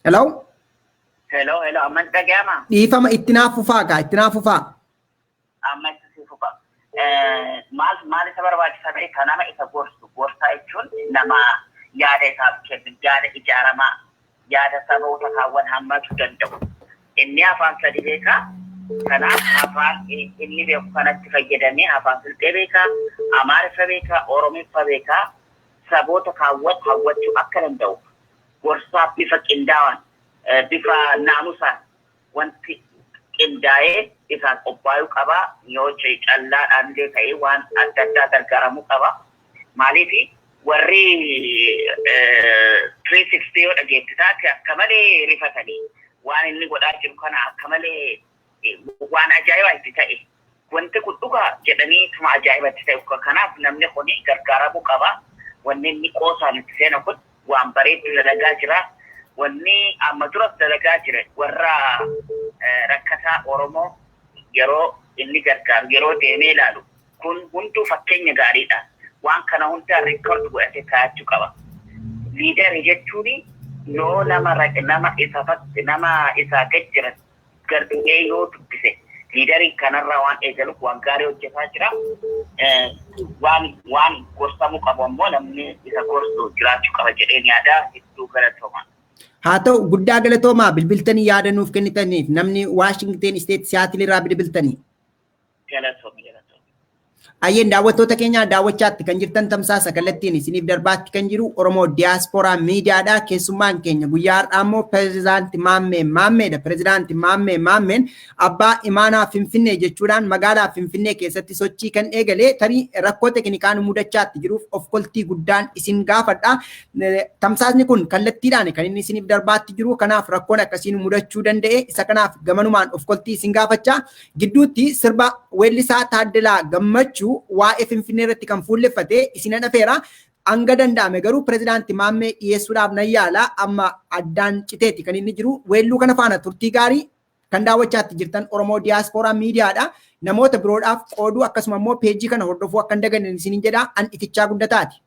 Hello, amman dhaga'ama? Dhiifama itti naaf fufaa. Amma itti fufa. Maal isa barbaachisa beekaa nama isa gorsu. Gorsaa jechuun nama yaada isaaf kennu, yaada ijaaramaa, yaada saboota kaawwan hammatu danda'u. Inni afaan sadi beekaa. Kanaaf afaan inni beeku kanatti fayyadamee afaan Silxee beekaa, Amaariffa beekaa, Oromiffa beekaa, saboota kaawwan hawwachuu akka danda'u. Gorsaa bifa qindaa'aan, bifa naamusaan wanti qindaa'ee isaan qophaa'uu qaba. Yoo callaadhaan illee ta'ee waan adda addaa gargaaramuu qaba. Maaliif warri 360 yoo dhageessisaa akka malee rifatanii waan inni godhaa jiru kana akka malee waan ajaa'ibaa itti ta'e wanti kun dhugaa jedhanii tuma ajaa'ibatti ta'e kanaaf namni kun gargaaramuu qaba. Wanni inni qoosaan itti seenu kun waan bareedu dalagaa jira. Wanni amma duras dalagaa jira warra rakkataa Oromoo yeroo inni gargaaru yeroo deemee ilaalu kun hunduu fakkeenya gaariidha. Waan kana hundaa reekoordi godhatee kaa'achuu qaba. Liidarii jechuun yoo nama isaa gad jiran garbee yoo dubbise liidarii kanarraa waan eegaluuf waan gaarii hojjetaa jira. Waan gorsamuu qabu ammoo namni isa gorsu jiraachuu qaba jedheen yaada hedduu galatoomaa. Haa ta'u guddaa galatoomaa bilbiltanii yaada nuuf kennitaniif namni Washington State Seattle irraa bilbiltanii. Ayyeen daawwattoota keenya daawwachaatti kan jirtan tamsaasa kallattiin isiniif darbaatti kan jiru Oromoo Diaspora Miidiyaadha. Keessummaan keenya guyyaa har'aa immoo Pireezidaantii Maammeedha. Pireezidaantii Maammeen abbaa imaanaa Finfinnee jechuudhaan magaalaa Finfinnee keessatti sochii kan eegalee tarii rakkoo teknikaan mudachaatti jiruuf of koltii guddaan isin gaafadha. Tamsaasni kun kallattiidhaan kan inni isiniif darbaatti jiru. Kanaaf rakkoon akkasiin mudachuu danda'e. Isa kanaaf gamanumaan of koltii isin gaafachaa. Gidduutti sirba weellisaa Taaddalaa Gammachuu waa'ee Finfinnee irratti kan fuulleffate isinan afeera. Hanga danda'ame garuu Pireezidaantii Maammee dhiyeessuudhaaf nan yaala. Amma addaan citeeti kan inni jiru. Weelluu kana faana turtii gaarii kan daawwachaatti jirtan Oromoo Diaspora Miidiyaadha. Namoota biroodhaaf qooduu akkasuma immoo peejii kana hordofuu akka hin dagannen isinin jedha. An itichaa guddataati.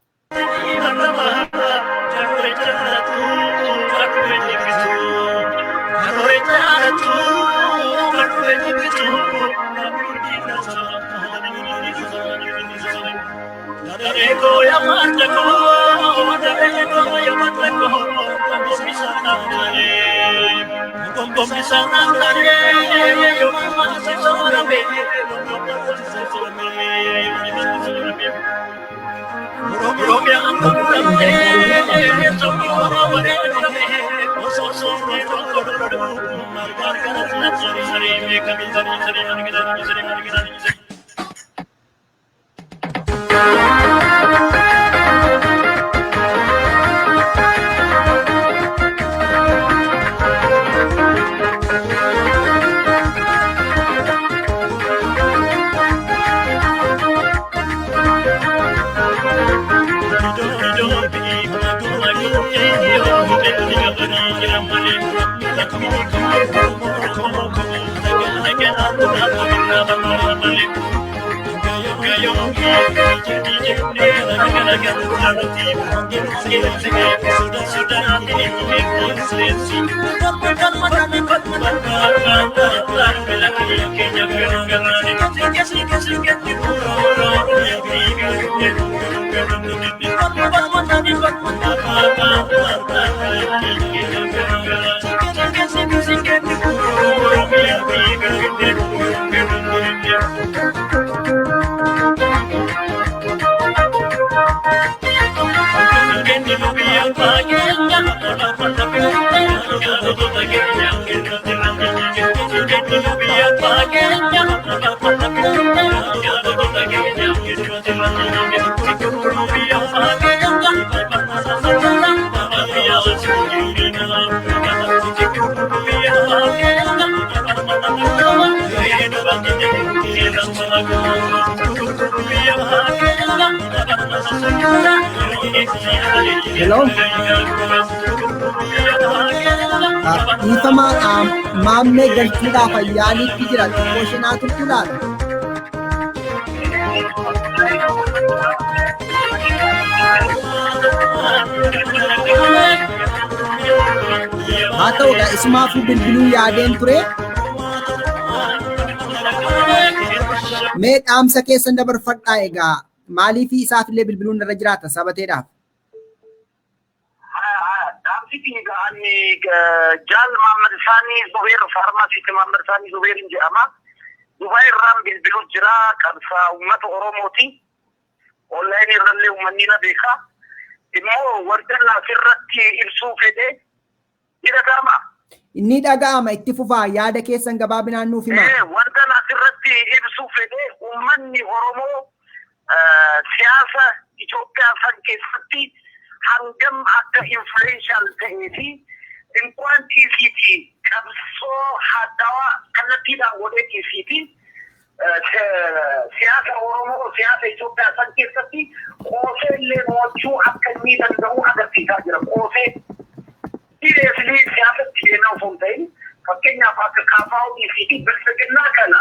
Hello. Ifama Maammee galchuudhaaf ayyaaniitti jira xiqqoo shinaa turtuudhaan. Haa ta'uudha isumaafuu bilbiluu yaadeen ture. Mee dhaamsa keessan dabarfadhaa egaa maaliif isaaf illee bilbiluun irra jiraata sabateedhaaf? Dhaamsi ani Jaal Mahammad Sani Zubair Farmasiitti Mahammad Sani Zubair jedhama. Dubaay irraan bilbiluu jira qabsaa uummata Oromooti. Online irrallee uummanni na beeka. Immoo wanta asirratti ibsuu fedhe ni dhaga'ama. Inni dhaga'ama itti fufaa yaada keessan gabaabinaan nuuf himaa. Wanta asirratti ibsuu fedhe uummanni Oromoo siyaasa Itoophiyaa san keessatti hangam akka influential ta'ee fi inquan TCT qabsoo haadawaa kallattiidhaan godhee TCT siyaasa Oromoo siyaasa Itoophiyaa san keessatti qoosee illee mo'achuu akka inni danda'u agarsiisaa jira. Qoosee dhiyeessanii siyaasatti deemaa osoo hin ta'in fakkeenyaaf akka KFO TCT bilchiginnaa kana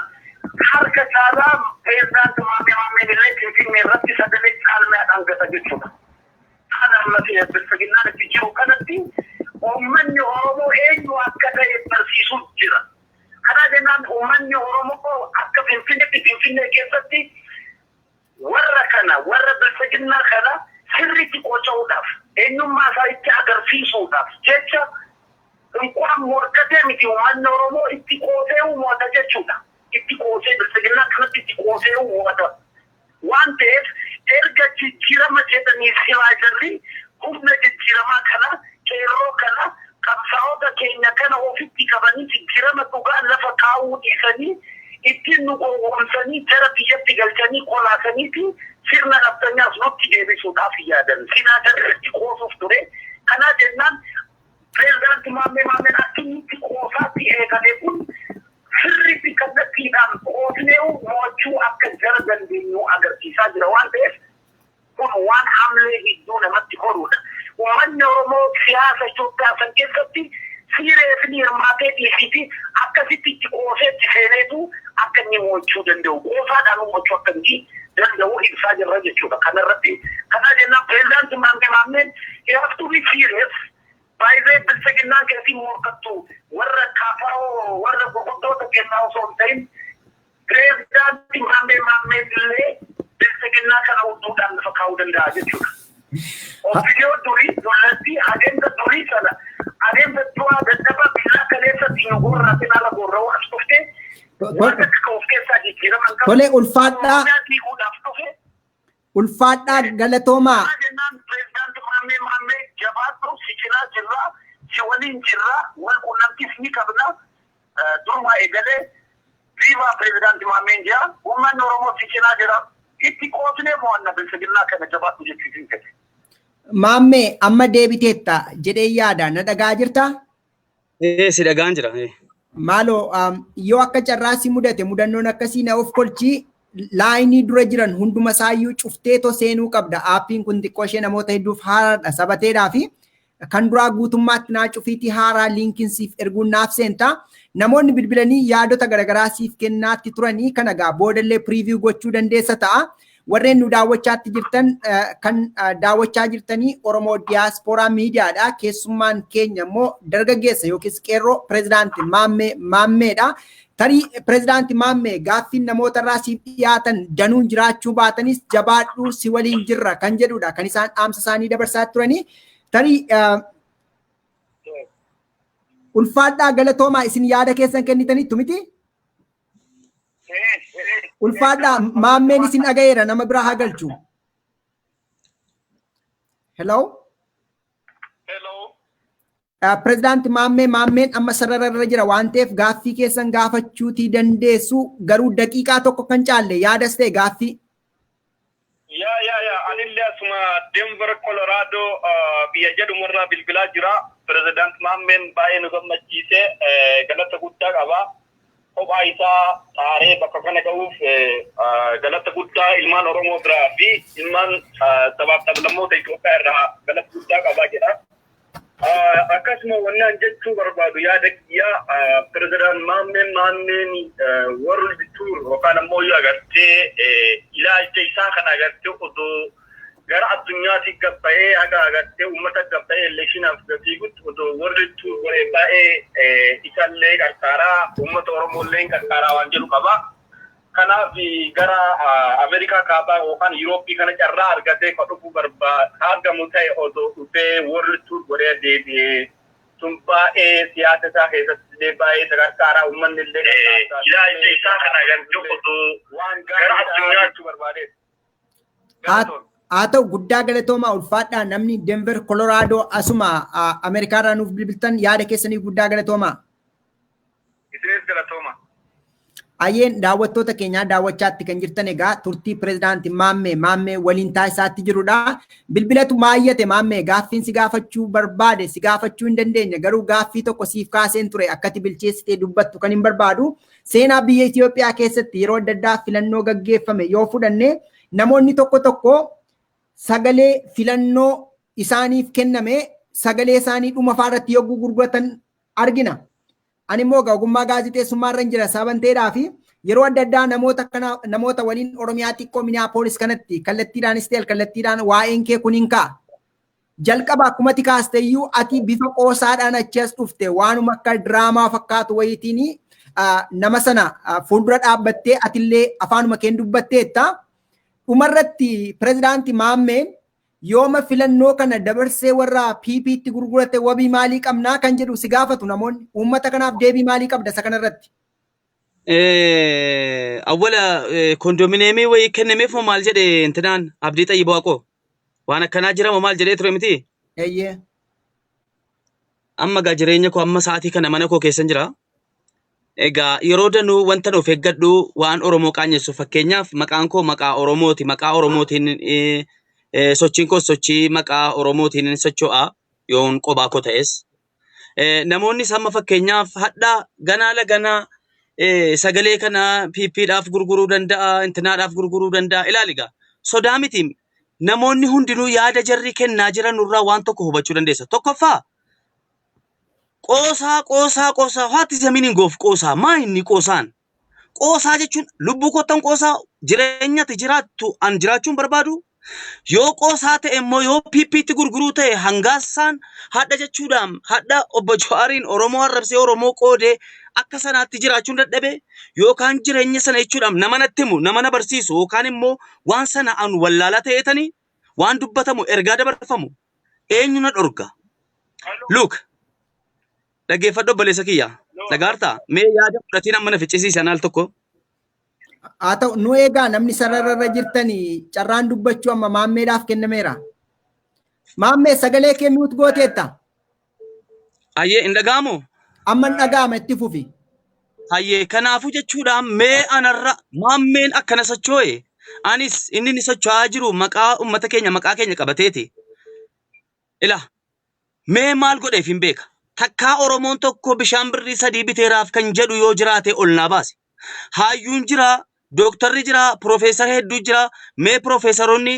harka caalaa pireezidaantii Maammeen illee Finfinnee irratti sagalee caalmaadhaan gata jechuudha. Kana ammas bilchiginnaan itti jiru kanatti uummanni Oromoo eenyu akka ta'e barsiisuu jira. Kana jennaan uummanni Oromoo akka Finfinnee keessatti warra bilchiginnaa kana sirriitti qoca'uudhaaf eenyummaa isaa itti agarsiisuudhaaf jecha inquan morkatee miti uummanni Oromoo itti qoosee uumata jechuudha. Itti qoosee bilchiginnaa kanatti itti qoosee uumata. waan ta'eef erga jijjiirama jedhanii simaa jirri humna jijjiiramaa kana qeerroo kana qabsaa'ota keenya kana ofitti qabanii jijjiirama dhugaa lafa kaa'uu dhiisanii ittiin nu gowwoomsanii jara biyyatti galchanii qolaasanii fi sirna naftanyaas nutti deebisuudhaaf yaadan. Sinaa darbetti qoosuuf ture. Kanaa jennaan pireezidaantii Maammeen akkamitti qoosaatti eegale kun sirriitti kallattiidhaan qoosnee mo'achuu akka jara dandeenyu agarsiisaa jira waan ta'eef kun waan hamlee hedduu namatti horudha. Uummanni Oromoo siyaasa Itoophiyaa san keessatti siree fi hirmaatee dhiisii akkasitti itti qooseetti seeneetu akka inni mo'achuu danda'u. Qoosaadhaan mo'achuu akka inni danda'u ibsaa jirra jechuudha. Kanarratti kanaa jennaan pireezidaantii Maammeen you have to be serious. Baay'ee bilchaginaa keessi morkattu warra kaafa'oo warra gurguddoota kennaa osoo hin ta'in pireezidaantii Maammeen illee bilchaginaa kana hunduudhaan lafa kaa'uu danda'a jechuudha. Ofiyyoo durii dullatti adeemsa durii sana adeemsa du'aa dadhabaa biyya kaleessatti nu gorraa finaala gorraa waan dhuftee waan akka of keessaa jijjiiraman qabu. Tole ulfaadhaa galatoomaa. Pireezidaantii Maammeen jabaatu si cinaa jirra si waliin jirra wal quunnamtiis ni qabna duruma eegalee viivaa pireezidaantii Maammeen jira uummanni Oromoo si cinaa jira itti qoosnee mo'anna bilchaginaa kana jabaatu jechuutiin ta'e. Maammee amma deebiteetta jedhee yaada na dhagaa jirtaa? Si dhagaan jira. Maaloo yoo akka carraa si mudate mudannoon akkasii na of kolchii laayinii dura jiran hunduma isaayyuu cufteetoo seenuu qabda. Aappiin kun xiqqoo ishee namoota hedduuf haaraadha sabateedhaa fi kan duraa guutummaatti naa cufiitii haaraa liinkiin siif erguun naaf seenta. Namoonni bilbilanii yaadota garaagaraa siif kennaatti turanii kan egaa boodallee piriiviyuu gochuu dandeessa ta'a. Warreen nu daawwachaatti jirtan kan daawwachaa jirtanii Oromoo Diyaaspooraa Miidiyaadha. Keessummaan keenya immoo dargaggeessa yookiis qeerroo pireezidaantii Maammeedha. Tarii pireezidaantii Maammee gaaffiin namoota irraa siif dhiyaatan danuun jiraachuu baatanis jabaadhuu si waliin jirra kan jedhudha kan isaan dhaamsa isaanii dabarsaa turanii. Tarii ulfaadhaa galatoomaa isin yaada keessan kennitaniittu miti? Ulfaadhaa Maammeen isin dhagayeera nama biraa haa galchu. Hello? Pireezidaantii Maammeen amma sarararra jira waan ta'eef gaaffii keessan gaafachuutii dandeessu garuu daqiiqaa tokko kan caalle yaadas ta'e gaaffii. Anillee asuma Denver Colorado biyya jedhamu bilbilaa jira. Pireezidaantii Maammeen baay'ee nu gammachiise galata guddaa qaba. Kophaa isaa taaree bakka kana ga'uuf galata guddaa ilmaan Oromoo biraa fi ilmaan sabaaf sablammoota Itoophiyaa irraa galata guddaa qabaa jedha. Akkasuma wannaan jechuu barbaadu yaada kiyyaa pireezidaant Maammeen World Tour yookaan ammoo agartee ilaalcha isaa kana agartee odoo gara addunyaatti gabba'ee haga agartee uummata gabba'ee eleeshinaaf fiigutti odoo World Tour godhee baay'ee isallee qarqaaraa uummata Oromollee qarqaaraa waan jedhu qaba. Kanaaf gara Ameerikaa kaabaa yookaan Yurooppii kana carraa argatee kan dhufuu argamu ta'e odoo dhufee World Tour godhee deebi'ee sun baay'ee siyaasa isaa keessatti baay'ee qarqaaraa uummanni illee ilaalcha isaa kana agartee odoo waan gara addunyaatti barbaade. Haa ta'u guddaa galatoomaa ulfaadhaa namni Denver Colorado asuma Ameerikaarraa nuuf bilbiltan yaada keessanii guddaa galatoomaa. Isinis galatoomaa. Ayyeen daawwattoota keenyaa daawwachaatti kan jirtan egaa turtii pireezidaantii Maammee waliin taasisaatti jirudha. Bilbilatu maayyate Maammee gaaffiin si gaafachuu barbaade si gaafachuu hin dandeenye garuu gaaffii tokko siif kaaseen ture akkati bilcheessitee dubbattu kan hin barbaadu. Seenaa biyya Itoophiyaa keessatti yeroo adda addaa filannoo gaggeeffame yoo fudhanne namoonni tokko sagalee filannoo isaaniif kenname sagalee isaanii dhuma faarratti yogguu gurguratan argina. Ani immoo ogummaa gaazexeessummaa irra jira sabanteedhaa fi yeroo adda addaa namoota waliin Oromiyaa xiqqoo Minneapolis kanatti kallattiidhaanis ta'e kallattiidhaan waa'een kee kun hin ka'a. Jalqaba akkuma kaasteyyuu ati bifa qoosaadhaan achi as dhufte waanuma akka diraamaa fakkaatu wayitiin nama sana fuuldura dhaabbattee atillee afaanuma keen dubbatteetta. Dhumarratti pireezidaantii Maammeen yooma filannoo kana dabarsee warra PP'tti gurgurate wabii maalii qabnaa kan jedhu si gaafatu namoonni uummata kanaaf deebii maalii qabda isa kanarratti? أولا كوندومينيمي ويكنمي فو مال جدي انتنان أبدي طيب واقو وانا كنا جرا مال جدي ترمتي Eeyyee. أما جرينيا كو أما ساعتي كنا منكو كيسن جرا إيجا يرودنو وانتنو فيجدو وان أورومو كانيسو فكينياف مكانكو مكا أوروموتي sochiinko sochii maqaa Oromootiin socho'a yoon qobaa koo ta'es namoonni samma fakkeenyaaf hadhaa ganaa ganaa sagalee kana PP'dhaaf gurguruu danda'a intinaadhaaf gurguruu danda'a ilaaliga sodaa miti namoonni hundinuu yaada jarri kennaa jiran nurraa waan tokko hubachuu dandeessa tokkoffaa qoosaa what is the meaning of qoosaa maa inni qoosaan qoosaa jechuun lubbuu kottan qoosaa jireenyatti jiraattu an jiraachuun barbaadu yoo qoosaa ta'e immoo yoo PP'tti gurguruu ta'e hangaasaan hadha jechuudhaan hadha obbo Jawaariin Oromoo arrabsee Oromoo qoodee akka sanaatti jiraachuun dadhabe yookaan jireenya sana jechuudhaan nama natti himu nama na barsiisu yookaan immoo waan sana an wallaalaa ta'eetanii waan dubbatamu ergaa dabarfamu eenyu na dhorga look dhaggeeffadhu obboleessa kiyya dhagaartaa mee yaada fudhatiin amma na ficcisiisan al tokko Haa ta'u nu eegaa namni sararra jirtanii carraan dubbachuu amma maammeedhaaf kennameera. Maammee sagalee kennuut gooteetta. Hayyee hin dhaga'amu? Amma hin dhaga'ama itti fufi. Hayyee kanaafuu jechuudhaan mee anarra maammeen akkana sochoo'e anis inni ni socho'aa jiru maqaa uummata keenya maqaa keenya qabateeti. Ila mee maal godheef hin beeka. Takkaa Oromoon tokko bishaan birrii 3 biteeraaf kan jedhu yoo jiraate ol naa baase. Hayyuun jira, dooktarri jira, piroofeesar hedduu jira, mee piroofeesaroonni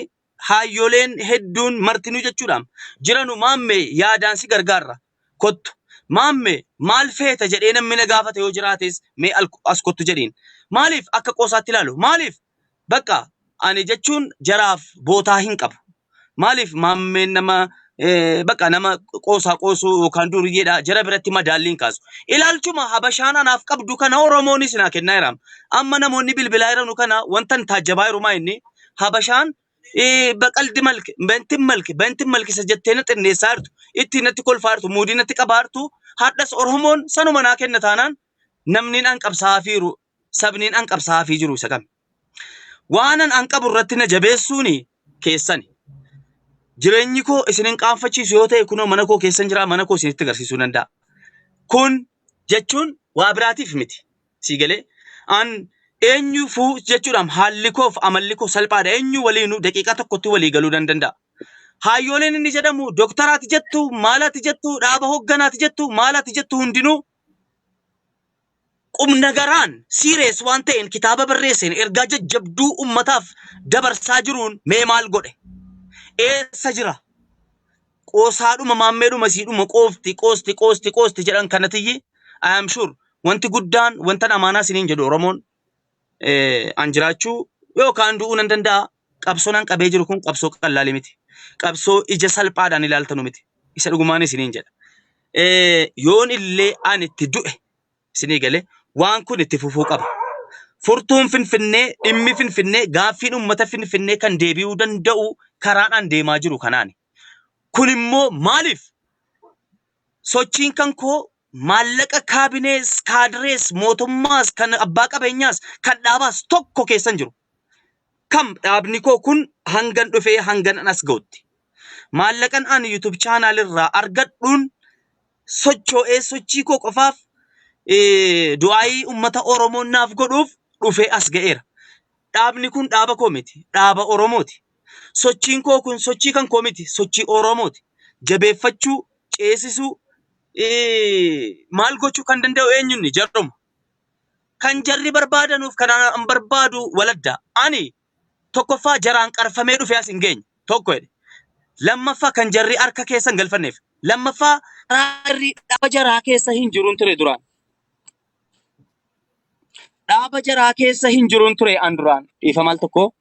hayyooleen hedduun martinuu jechuudhaan jiranu maammee yaadaan si gargaarra kottu. Maammee maal feeta jedhee namni na gaafate yoo jiraates mee as kottu jedhiin. Maaliif akka qoosaatti ilaalu? Maaliif bakka ani jechuun jaraaf bootaa hin qabu. Maaliif maammeen nama bakka nama qoosaa qoosuu yookaan duriyyeedha jara biratti madaalliin kaasu. Ilaalchuma habashaan anaaf qabdu kana Oromoonis naa kennaa jiram. Amma namoonni bilbilaa jiranu kana wantan taajjabaa jirumaa inni habashaan baqaldi malke bentin malke isa jettee na xinneessaa jirtu ittiin natti kolfaa jirtu muudii natti qabaa jirtu hadhas Oromoon sanuma naa kenna taanaan namniin an qabsaafiiru sabniin an qabsaafii jiru isa kami. Waanan an qabu irratti na jabeessuuni keessani. Jireenyi koo isinin qaanfachiisu yoo ta'e kunoo mana koo keessan jira mana koo isinitti agarsiisuu danda'a. Kun jechuun waa biraatiif miti. Siigalee an eenyufuu jechuudhaan haalli koof amalli koo salphaadha eenyu waliinuu daqiiqaa tokkotti walii galuu danda'a. Hayyooleen inni jedhamu dooktaraati jettu maalaati jettu dhaaba hogganaati jettu maalaati jettu hundinuu qubnagaraan siirees waan ta'een kitaaba barreesseen ergaa jajjabduu ummataaf dabarsaa jiruun mee maal godhe? Eessa jira? Qoosaadhuma maammeedhuma siidhuma qoosti jedhan kanatiyyi I am sure wanti guddaan wantan amaanaa siniin jedhu Oromoon an jiraachuu yookaan du'uu nan danda'a. Qabsoon an qabee jiru kun qabsoo qallaalee miti. Qabsoo ija salphaadhaan ilaaltanu miti. Isa dhugumaan isiniin jedha. Yoon illee an itti du'e isinii galee waan kun itti fufuu qaba. Furtuun Finfinnee dhimmi Finfinnee gaaffiin uummata Finfinnee kan deebi'uu danda'u karaadhaan deemaa jiru kanaani. Kun immoo maaliif? Sochiin kan koo maallaqa kaabinees kaadirees mootummaas kan abbaa qabeenyaas kan dhaabaas tokko keessan jiru. Kam dhaabni koo kun hangan dhufee hangan as ga'utti. Maallaqan ani YouTube channel irraa argadhuun socho'ee sochii koo qofaaf du'aayii uummata Oromoo naaf godhuuf dhufee as ga'eera. Dhaabni kun dhaaba koo miti, dhaaba Oromooti. Sochiin koo kun sochii kan koo miti, sochii Oromooti. Jabeeffachuu, ceesisuu, maal gochuu kan danda'u eenyunni jarruma. Kan jarri barbaadanuuf kan an barbaadu waladda. Ani tokkoffaa jaraan qarfamee dhufee as hin geenye tokko jedhe. Lammaffaa kan jarri harka keessa hin galfanneef. Lammaffaa raarri dhaaba jaraa keessa hin jiruun ture duraan. Dhaaba jaraa keessa hin jiruun ture an duraan. Dhiifa maal tokko?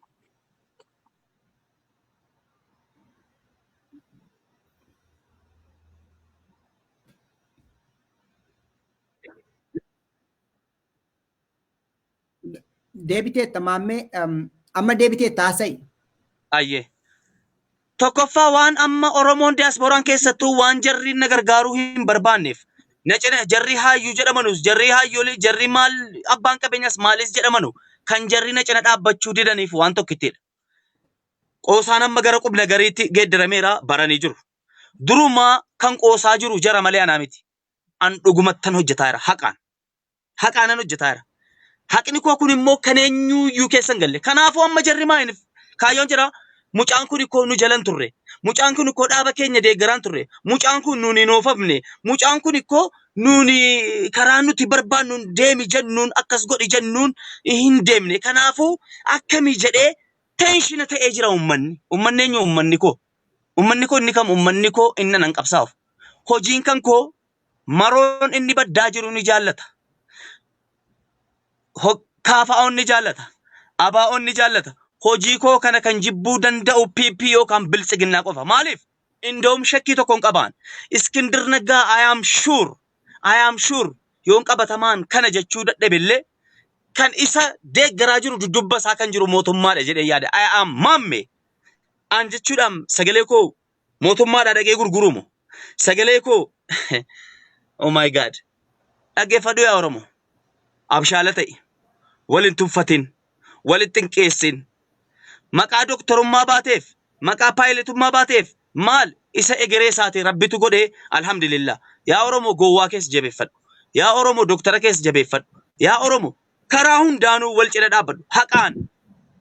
Deebiteetta maammee amma deebiteetta haasa'i. Ayyee. Tokkoffaa waan amma Oromoon diyaaspooraan keessattuu waan jarri na gargaaruu hin barbaanneef Nacina jarri hayyuu jedhamanus jarri hayyoolee jarri maal abbaan qabeenyas maalis jedhamanu kan jarri nacina dhaabbachuu didaniif waan tokkitteedha. Qoosaan amma gara qubna gariitti geeddarameera baranii jiru. Durumaa kan qoosaa jiru jara malee anaa miti. An dhugumattan hojjetaa jira haqaan. Haqaanan hojjetaa jira. Haqni koo kun immoo kan eenyuyyuu keessa hin galle. Kanaafuu amma jarri maayiniif kaayyoon jira. Mucaan kun ikkoo nu jalan turre. Mucaan kun ikkoo dhaaba keenya deeggaraan turre. Mucaan kun nuuni noofamne. Mucaan kun ikkoo nuuni karaa nuti barbaannu deemi jennuun akkas godhi jennuun hin deemne. Kanaafuu akkamii jedhee tenshina ta'ee jira uummanni. Uummanni eenyu uummanni koo? Uummanni koo inni kam uummanni koo inni nan qabsaa'u. Hojiin kan koo maroon inni baddaa jiru ni jaallata. Kaafaa'oon ni jaallata. Abaa'oon ni jaallata. Hojii koo kana kan jibbuu danda'u PP yookaan biltsiginnaa qofa. Maaliif? Indoom shakkii tokko hin qabaan. Iskindir Naggaa I am sure yoon qabatamaan kana jechuu dadhabillee kan isa deeggaraa jiru dudubba isaa kan jiru mootummaadha jedhee yaada. I am mamme. An jechuudhaan sagalee koo mootummaadha dhagee gurgurumo. Sagalee koo oh my god. Dhaggeeffadhu yaa Oromoo. Abshaala ta'i. Walin tuffatin. Walitti hin qeessin. Maqaa doktorummaa baateef, maqaa paayiletummaa baateef maal isa egeree isaati rabbitu godhee alhamdulillah. Yaa Oromoo gowwaa keessa jabeeffadhu. Yaa Oromoo doktara keessa jabeeffadhu. Yaa Oromoo karaa hundaanuu wal cina dhaabbadhu. Haqaan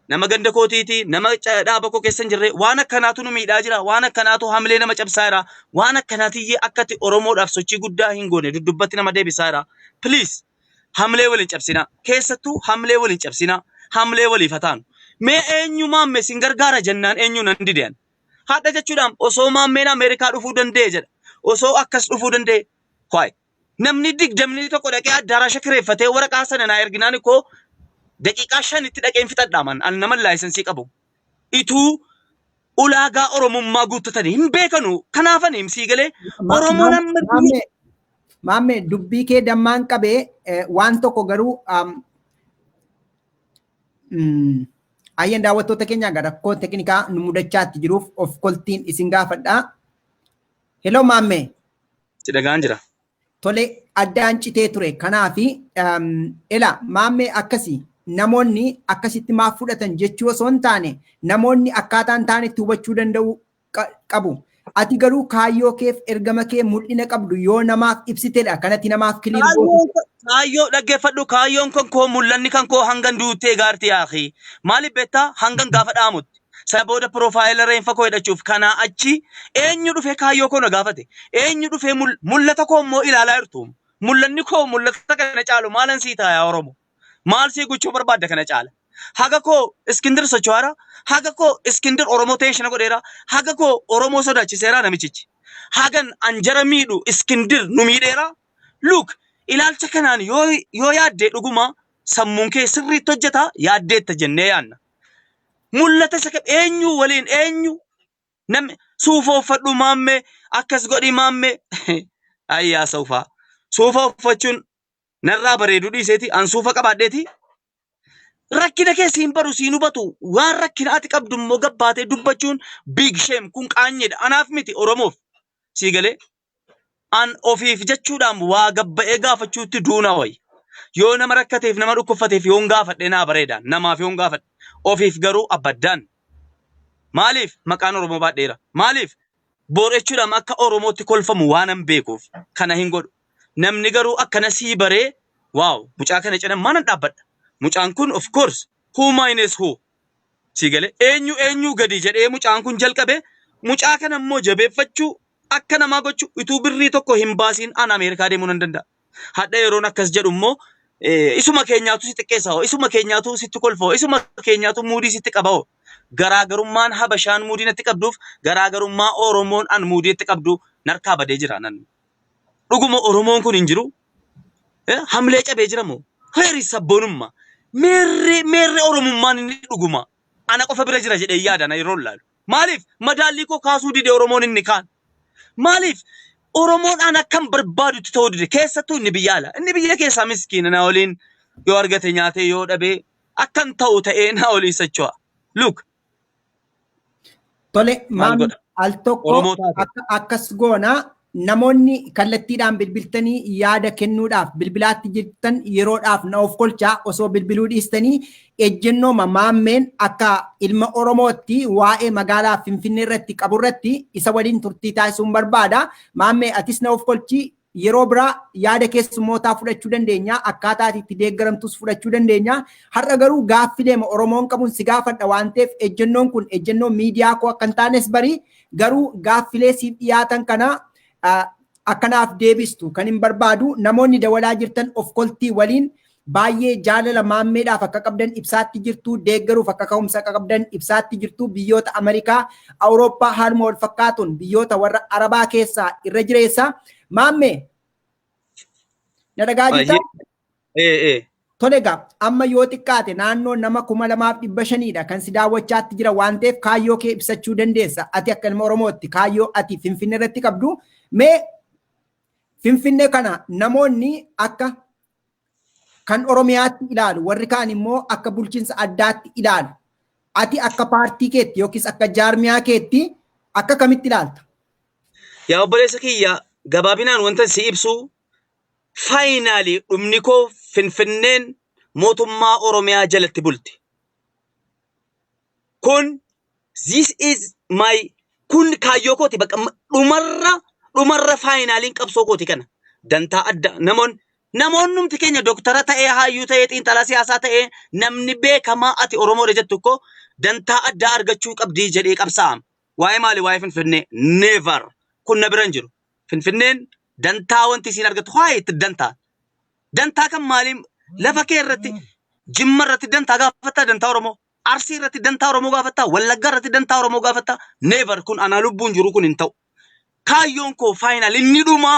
nama ganda kootiiti, nama dhaaba koo keessa hin jirre waan akkanaatu nu miidhaa jira. Waan akkanaatu hamlee nama cabsaa jira. Waan akkanaatiyyee akkati Oromoodhaaf sochii guddaa hin goone dudubbatti nama deebisaa jira. Please hamlee waliin cabsinaa. Keessattuu hamlee waliin cabsinaa. Hamlee waliif hataanu. Mee eenyu maamme sin gargaara jennaan eenyu nan didan. Haadha jechuudhaan osoo maammeen Ameerikaa dhufuu danda'e jedha. Osoo akkas dhufuu danda'e. Kwaay. Namni digdamni tokko dhaqee addaaraasha kireeffatee waraqaa sana naa erginaan koo daqiiqaa 5 itti dhaqeen fixadhaaman an nama laayisensii qabu. Ituu ulaagaa Oromummaa guuttatanii hin beekanu. Kanaafanii himsii galee Oromoon amma maamme dubbii kee dammaan qabee waan tokko garuu ayyan daawwattoota keenya rakkoo teknikaa nu mudachaatti jiruuf of koltiin isin gaafadha. Hello maamme. Si dhagaan jira. Tole addaan citee ture kanaafi ela maamme akkasii namoonni akkasitti maaf fudhatan jechuu osoo hin taane namoonni akkaataan taanetti hubachuu danda'u qabu. Ati garuu kaayyoo keef ergama kee mul'ina qabdu yoo namaaf ibsitedha kanatti namaaf kiliin Kaayyoo dhaggeeffadhu kaayyoon kan koo mul'anni kan koo hangan duutee gaartii yaahi. Maaliif beektaa hangan gaafa dhaamutti. Sana booda piroofaayila reenfa koo hidhachuuf kanaa achi eenyu dhufee kaayyoo koo na gaafate. Eenyu dhufee mul'ata koo immoo ilaalaa jirtu. Mul'anni koo mul'ata kana caalu maalan sii ta'a yaa Oromoo. Maal sii gochuu barbaadda kana caala. Haga koo Iskindir socho'aara. Haga koo Iskindir Oromoo teeshina godheera. Haga koo Oromoo sodaachiseera namichichi. Hagan anjara miidhu Iskindir nu miidheera. Look. Ilaalcha kanaan yoo yaaddee dhuguma sammuun kee sirriitti hojjeta yaaddeetta jennee yaanna. Mul'ata isa eenyu waliin eenyu namni suufa uffadhu maamme akkas godhi maamme ayyaa suufaa. Suufa uffachuun narraa bareedu dhiiseeti an suufa qabaadheeti. Rakkina keessi hin baru siin hubatu waan rakkina ati qabdu immoo gabbaatee dubbachuun big shame kun qaanyeedha. Anaaf miti Oromoof sii galee. An ofiif jechuudhaan waa gabba'ee gaafachuutti duuna wayi. Yoo nama rakkateef nama dhukkubfateef yoon gaafadhe naa bareedaan namaaf yoon gaafadhe ofiif garuu abaddaan. Maaliif maqaan Oromoo baadheera? Maaliif boorechuudhaan akka Oromootti kolfamu waan an beekuuf kana hin godhu. Namni garuu akkana sii baree waaw mucaa kana cina maanan dhaabbadha. Mucaan kun of course who minus who sii galee eenyu gadi jedhee mucaan kun jalqabe mucaa kana immoo jabeeffachuu akka namaa gochuu ituu birrii tokko hin baasiin an Ameerikaa deemuu nan danda'a. Hadha yeroon akkas jedhu immoo isuma keenyaatu si xiqqeessa isuma keenyaatu sitti kolfa isuma keenyaatu muudii sitti qaba. Garaagarummaan Habashaan muudii natti qabduuf garaagarummaa Oromoon an muudii natti qabdu narkaa badee jira nan. Dhuguma Oromoon kun hin jiru. Hamlee cabee jira moo? Heeri sabboonummaa. Meerre Oromummaan inni dhuguma. Ana qofa bira jira jedhee yaada na yeroo laalu. Maaliif madaallii koo kaasuu dide Oromoon inni kaan? Maaliif Oromoon an akkam barbaadutti ta'uu dide keessattuu inni biyya ala. Inni biyya keessaa miskiina na waliin yoo argate nyaatee yoo dhabee akkan ta'u ta'ee na olii socho'a. Look. Tole maal al tokko akkas goona namoonni kallattiidhaan bilbiltanii yaada kennuudhaaf bilbilaatti jirtan yeroodhaaf na of kolchaa osoo bilbiluu dhiistanii ejjennoo maammeen akka ilma Oromootti waa'ee magaalaa Finfinnee irratti qabu irratti isa waliin turtii taasisuun barbaada. Maammee atis na of kolchi yeroo biraa yaada keessummootaa fudhachuu dandeenya akkaataa itti deeggaramtus fudhachuu dandeenya. Har'a garuu gaaffilee Oromoon qabuun si gaafadha waan ta'eef ejjennoon kun ejjennoo miidiyaa koo akka hin taanes barii garuu gaaffilee siif dhiyaatan kana akkanaaf deebistu kan hin barbaadu namoonni dawalaa jirtan of koltii waliin baay'ee jaalala maammeedhaaf akka qabdan ibsaatti jirtu deeggaruuf akka ka'umsa qabdan ibsaatti jirtu biyyoota Ameerikaa Awurooppaa haaluma wal fakkaatuun biyyoota warra Arabaa keessaa irra jireessa maammee na dhagaa jirta tole gaa amma yoo xiqqaate naannoo nama 2500 kan si daawwachaatti jira waan ta'eef kaayyoo kee ibsachuu dandeessa ati akka ilma Oromootti kaayyoo ati Finfinnee irratti qabdu mee Finfinnee kana namoonni akka kan Oromiyaatti ilaalu warri kaan immoo akka bulchiinsa addaatti ilaalu ati akka paartii keetti yookiis akka jaarmiyaa keetti akka kamitti ilaalta? Yaa obboleessa kiyya gabaabinaan wanta si ibsu faayinaalii dhumni koo Finfinneen mootummaa Oromiyaa jalatti bulti. Kun this is my kun kaayyoo kooti bakka dhumarra faayinaaliin qabsoo kooti kana dantaa adda namoonnumti keenya doktara ta'ee hayyuu ta'ee xiinxalaa siyaasaa ta'ee namni beekamaa ati Oromoodha jettu ko dantaa addaa argachuu qabdii jedhee qabsaa'ama. Waa'ee maali waa'ee Finfinnee never kun na biran jiru. Finfinneen dantaa wanti isiin argattu waa'ee itti dantaa kan maaliin lafa kee irratti Jimma irratti dantaa gaafatta dantaa Oromoo Arsii irratti dantaa Oromoo gaafatta Wallagga irratti dantaa Oromoo gaafatta never kun ana lubbuun jiru kun hin ta'u. Kaayyoon koo faayinaal inni dhuma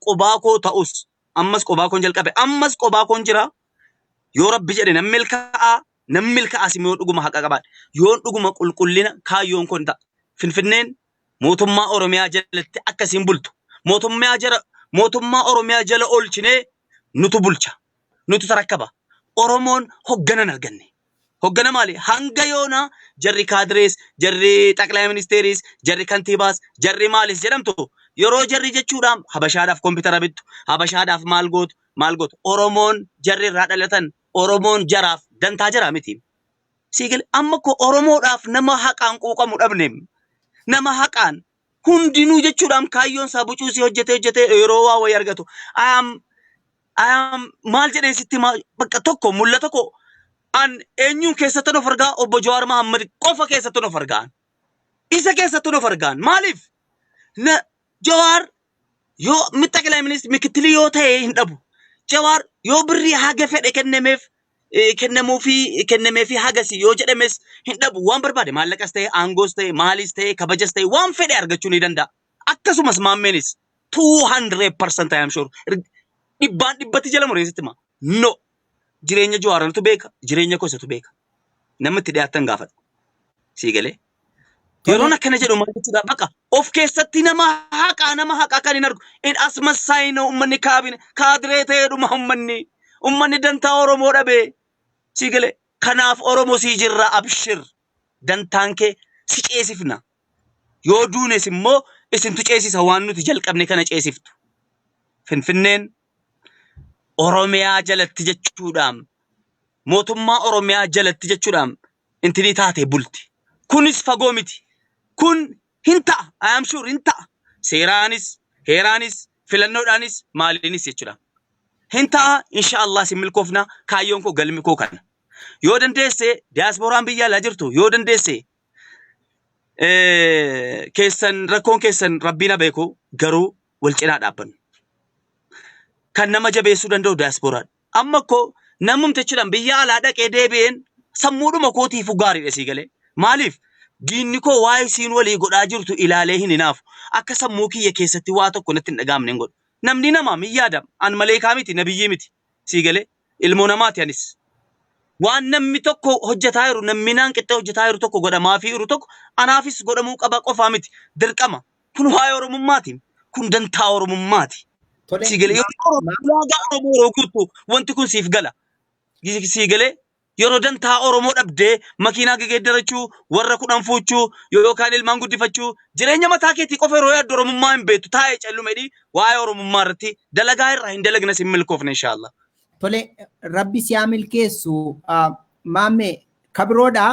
qobaa koo ta'us ammas qobaa koon jalqabe ammas qobaa koon jira yoo Rabbi jedhe nam milkaa'aa simee dhuguma haqa qabaadhe yoo dhuguma qulqullina kaayyoon koon ta'a. Finfinneen mootummaa Oromiyaa jalatti akkasiin bultu mootummaa Oromiyaa jala oolchinee nutu bulcha nutu tarakkaba Oromoon hogganan arganne hoggana maali hanga yoona jarri kaadirees jarri xaqlaa ministeeris jarri kantiibaas jarri maalis jedhamtu yeroo jarri jechuudhaan habashaadhaaf kompiitara bittu habashaadhaaf maal gootu Oromoon jarri irraa dhalatan Oromoon jaraaf dantaa jara miti siigil amma ko Oromoodhaaf nama haqaan quuqamu dhabne nama haqaan hundinuu jechuudhaan kaayyoon isaa bucuusii hojjetee yeroo waa wayii argatu maal jedhee sitti bakka tokko mul'ata ko an eenyuun keessatti of argaa obbo Jawaar Mahammad qofa keessatti of argaan isa keessatti of argaan maaliif na Jawaar yoo mittaqilaa ministi mikittili yoo ta'e hin dhabu Jawaar yoo birrii haga fedhe kennameefi hagasi yoo jedhames hin dhabu waan barbaade maallaqas ta'e aangoos ta'e maalis ta'e kabajas ta'e waan fedhe argachuu ni danda'a akkasumas maammeenis 200% I am sure dhibbatti jala mureessitti ma no jireenya Jawaarantu beeka jireenya kosatu beeka namni itti dhiyaatan gaafata siigalee yeroon akkana jedhu maal jechuudha baqa of keessatti nama haqaa kan hin argu in asmassaayina ummanni kaadiree ta'eedhuma ummanni dantaa Oromoo dhabe siigalee kanaaf Oromoo sii jirra abshir dantaan kee si ceesifna yoo duunes immoo isintu ceesisa waan nuti jalqabne kana ceesiftu Finfinneen Oromiyaa jalatti jechuudhaan mootummaa Oromiyaa jalatti jechuudhaan intini taate bulti. Kunis fagoo miti. Kun hin ta'a. I am sure hin ta'a. Seeraanis, heeraanis, filannoodhaanis maaliinis jechuudha. Hin ta'a inshaallah si milkoofna kaayyoon koo galmi koo kana. Yoo dandeesse diyaaspooraan biyya alaa jirtu yoo dandeesse rakkoon keessan rabbiin beeku garuu wal cinaa dhaabbannu. Kan nama jabeessuu danda'u diyaaspooraan. Amma ko namumti jechuudhaan biyya alaa dhaqee deebi'een sammuudhuma kootiifu gaariidha sii galee. Maaliif diinni koo waa'ee isiin walii godhaa jirtu ilaalee hin hinaafu. Akka sammuu kiyya keessatti waa tokko natti hin dhagaamne hin godhu. Namni namaa min yaadam an maleekaa miti nabiyyii miti sii galee ilmoo namaati anis. Waan namni tokko hojjetaa jiru namni naan qixxee hojjetaa jiru tokko godhamaa fi jiru tokko anaafis godhamuu qaba qofaa miti dirqama. Kun waa'ee Oromummaati. Kun dantaa Oromummaati. Siigalee Oromoo guutuu wanti kun siif gala. Siigalee yeroo dantaa Oromoo dhabdee makiinaa geeddarachuu warra kudhan fuuchuu yookaan ilmaan guddifachuu jireenya mataa keetii qofa yeroo yaaddu Oromummaa hin beektu taa'ee callumedhi waa'ee Oromummaa irratti dalagaa irraa hin dalagnas hin milkoofne inshallah. Tole rabbi si haa milkeessu maamme kabiroodha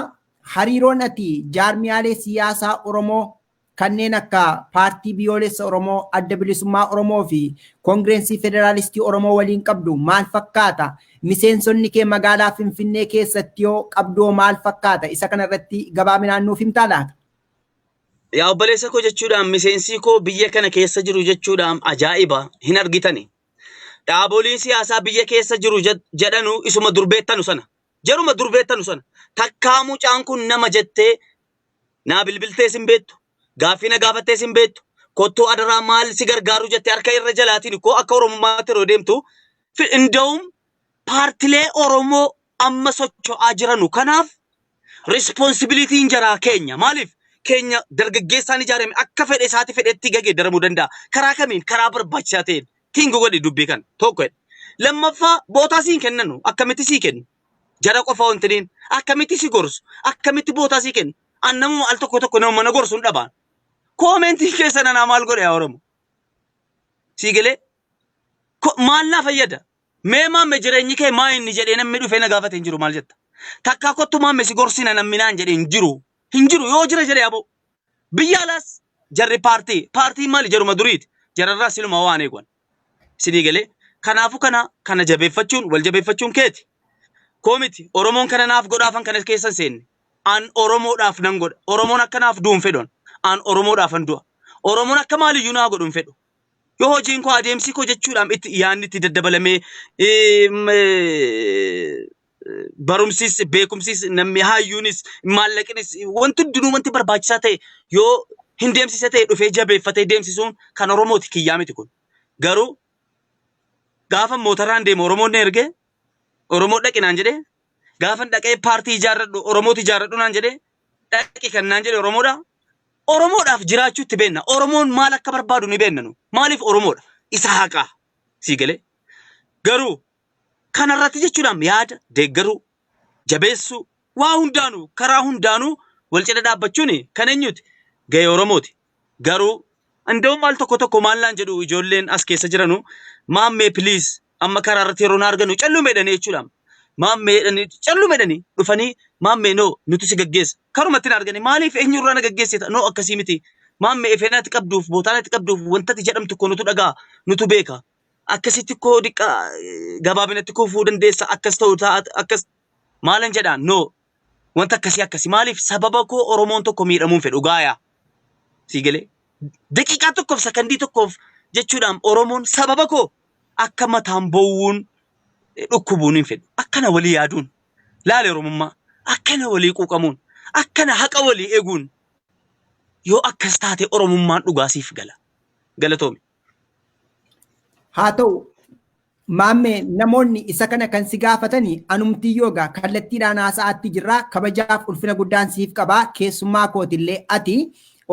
hariiroon ati jaarmiyaalee siyaasaa Oromoo kanneen akka paartii biyyoolessa Oromoo adda bilisummaa Oromoo fi koongireensii federaalistii Oromoo waliin qabdu maal fakkaata? Miseensonni kee magaalaa Finfinnee keessatti yoo qabdoo maal fakkaata? Isa kana irratti gabaabinaan nuuf himtaa laata? Yaa obboleessa koo jechuudhaan miseensi koo biyya kana keessa jiru jechuudhaan ajaa'iba hin argitani. Dhaaboliin siyaasaa biyya keessa jiru jedhanu isuma durbeettanu sana. Jaruma durbeettanu sana. Takkaa mucaan kun nama jettee naa bilbiltee sin beektu. Gaaffii na gaafattee sin beektu. Kottuu adaraa maal si gargaaru jettee harka irra jalaatiin koo akka Oromummaatti yeroo deemtu. Inda'uun paartilee Oromoo amma socho'aa jiranu. Kanaaf responsibilitiin jaraa keenya. Maaliif? Keenya dargaggeessaan ijaarame akka fedhe isaati fedhetti geeddaramuu danda'a. Karaa kamiin? Karaa barbaachisaa ta'een. Tingu godhi dubbii kan tokko. Lammaffaa bootaa siin kennanu akkamitti sii kennu? Jara qofa wantiniin akkamitti si gorsu? Akkamitti bootaa sii kennu? Annamuma al tokko nama mana gorsu hin dhabaan. Koomentii keessa nanaa maal godhe yaa Oromoo? Sii galee? Maal naa fayyada? Mee maamme jireenyi kee maa inni jedhee namni dhufee na gaafate hin jiru maal jetta? Takkaa kottu maamme si gorsina namminaan jedhee hin jiru. Hin jiru yoo jira jedhee aboo. Biyya alaas jarri paartii maali jaruma duriiti. Jararraa siluma waan eegan. Sidii galee kanaafu kana jabeeffachuun wal jabeeffachuun keeti. Koomiti Oromoon kana naaf godhaafan kana keessan seenne. An Oromoodhaaf nan godha. Oromoon akka naaf du'uun fedhon. An Oromoodhaaf an du'a. Oromoon akka maaliyyuu naa godhuun fedhu. Yoo hojiin koo adeemsi koo jechuudhaan itti yaadni itti daddabalamee barumsis beekumsis namni hayyuunis maallaqinis wanti hundinuu wanti barbaachisaa ta'e yoo hin deemsise ta'e dhufee jabeeffatee deemsisuun kan Oromooti kiyyaa miti kun. Garuu gaafa mootaraan deemu Oromoon ergee Oromoo dhaqinaan jedhee gaafa dhaqee paartii ijaarradhu Oromooti ijaarradhu naan jedhee dhaqi kan naan jedhee Oromoodha. Oromoodhaaf jiraachuutti beenna. Oromoon maal akka barbaadu ni beenna nu. Maaliif Oromoodha? Isa haqaa. Sii galee. Garuu kanarratti jechuudhaan yaada deeggaruu jabeessuu waa hundaanuu karaa hundaanuu wal cina dhaabbachuun kan eenyuti? Gahee Oromooti. Garuu indoo maal tokko maallaan jedhu ijoolleen as keessa jiranu maammee please amma karaa irratti yeroo na arganu callumeedhanii jechuudhaan. Maammeedhanii callumeedhanii dhufanii maammee noo nuti si gaggeessa. Karumatti na arganii maaliif eenyurraa na gaggeessita? Noo akkasii miti. Maammee efeenaatti qabduuf bootaanatti qabduuf wantati jedhamtu koo nutu dhagaa nutu beeka. Akkasitti koo dhiqaa gabaabinatti koo fuu dandeessa akkas ta'u akkas maalan jedhaan noo wanta akkasii maaliif sababa koo Oromoon tokko miidhamuun fedhu gaayaa. Sii galee daqiiqaa tokkoof sakandii tokkoof jechuudhaan Oromoon sababa koo akka mataan bowwuun dhukkubuun hin fedhu. Akkana walii yaaduun laale Oromummaa akkana walii quuqamuun akkana haqa walii eeguun yoo akkas taate Oromummaan dhugaasiif gala. Galatoomi. Haa ta'u maammee namoonni isa kana kan si gaafatanii anumtii yoogaa kallattiidhaan haasa'aatti jirraa kabajaaf ulfina guddaan siif qabaa keessummaa kootillee ati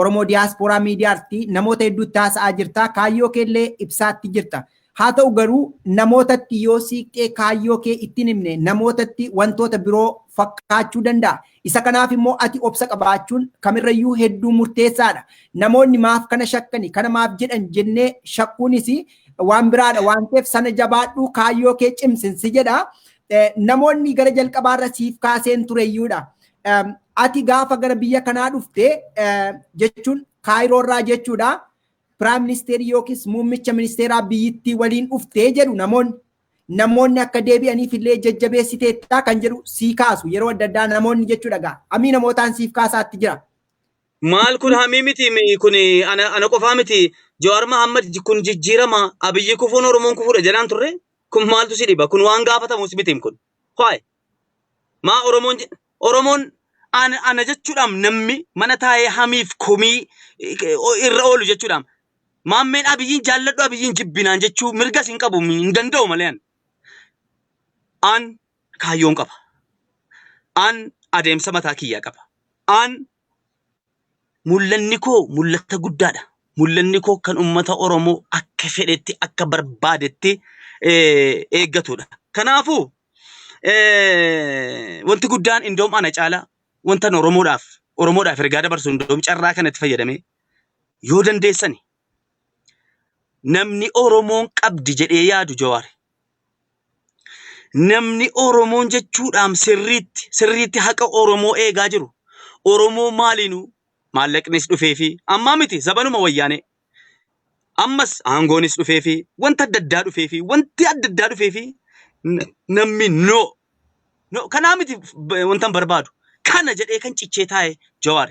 Oromoo Diyaaspooraa Miidiyaatti namoota hedduutti haasa'aa jirta kaayyoo keellee ibsaatti jirta. Haa ta'u garuu namootatti yoo siiqxee kaayyoo kee ittiin himne namootatti wantoota biroo fakkaachuu danda'a. Isa kanaaf immoo ati obsa qabaachuun kamirrayyuu hedduu murteessaadha. Namoonni maaf kana shakkani kana maaf jedhan jennee shakkuunis waan biraadha waan ta'eef sana jabaadhuu kaayyoo kee cimsinsi jedha. Namoonni gara jalqabaarra siif kaaseen tureyyuudha. Ati gaafa gara biyya kanaa dhufte jechuun Kaayiroorraa jechuudha. Prime Minister yookiis muummicha ministeeraa biyyittii waliin dhuftee jedhu namoonni akka deebi'aniif illee jajjabeessiteettaa kan jedhu sii kaasu yeroo adda addaa namoonni jechuudha gaa. Amii namootaan siif kaasaatti jira. Maal kun hamii miti kun ana qofaa miti. Jawaar Mohaammed kun jijjiirama Abiyyi kufuun Oromoon kufuudha jedhaan turre kun maaltu si dhiba kun waan gaafatamus miti kun. Hoy maa Oromoon ana jechuudhaan namni mana taa'ee hamiif komii irra oolu jechuudhaan. Maammeen Abiyyiin jaalladhu Abiyyiin jibbinaan jechuu mirga hin qabu hin danda'u malee an kaayyoon qaba. An adeemsa mataa kiyyaa qaba. An mul'anni koo mul'ata guddaadha. Mul'anni koo kan uummata Oromoo akka fedhetti akka barbaadetti eeggatudha. Kanaafuu wanti guddaan indoom ana caala wanta Oromoodhaaf ergaa dabarsu indoom carraa kanatti fayyadame yoo dandeessani namni Oromoon qabdi jedhee yaadu Jawaar. Namni Oromoon jechuudhaan sirriitti haqa Oromoo eegaa jiru. Oromoo maaliinuu maallaqnis dhufee fi ammaa miti zabanuma wayyaanee. Ammas aangoonis dhufee fi wanta adda addaa dhufee fi namni no kanaa miti wantan barbaadu. Kana jedhee kan cichee taa'e Jawaar.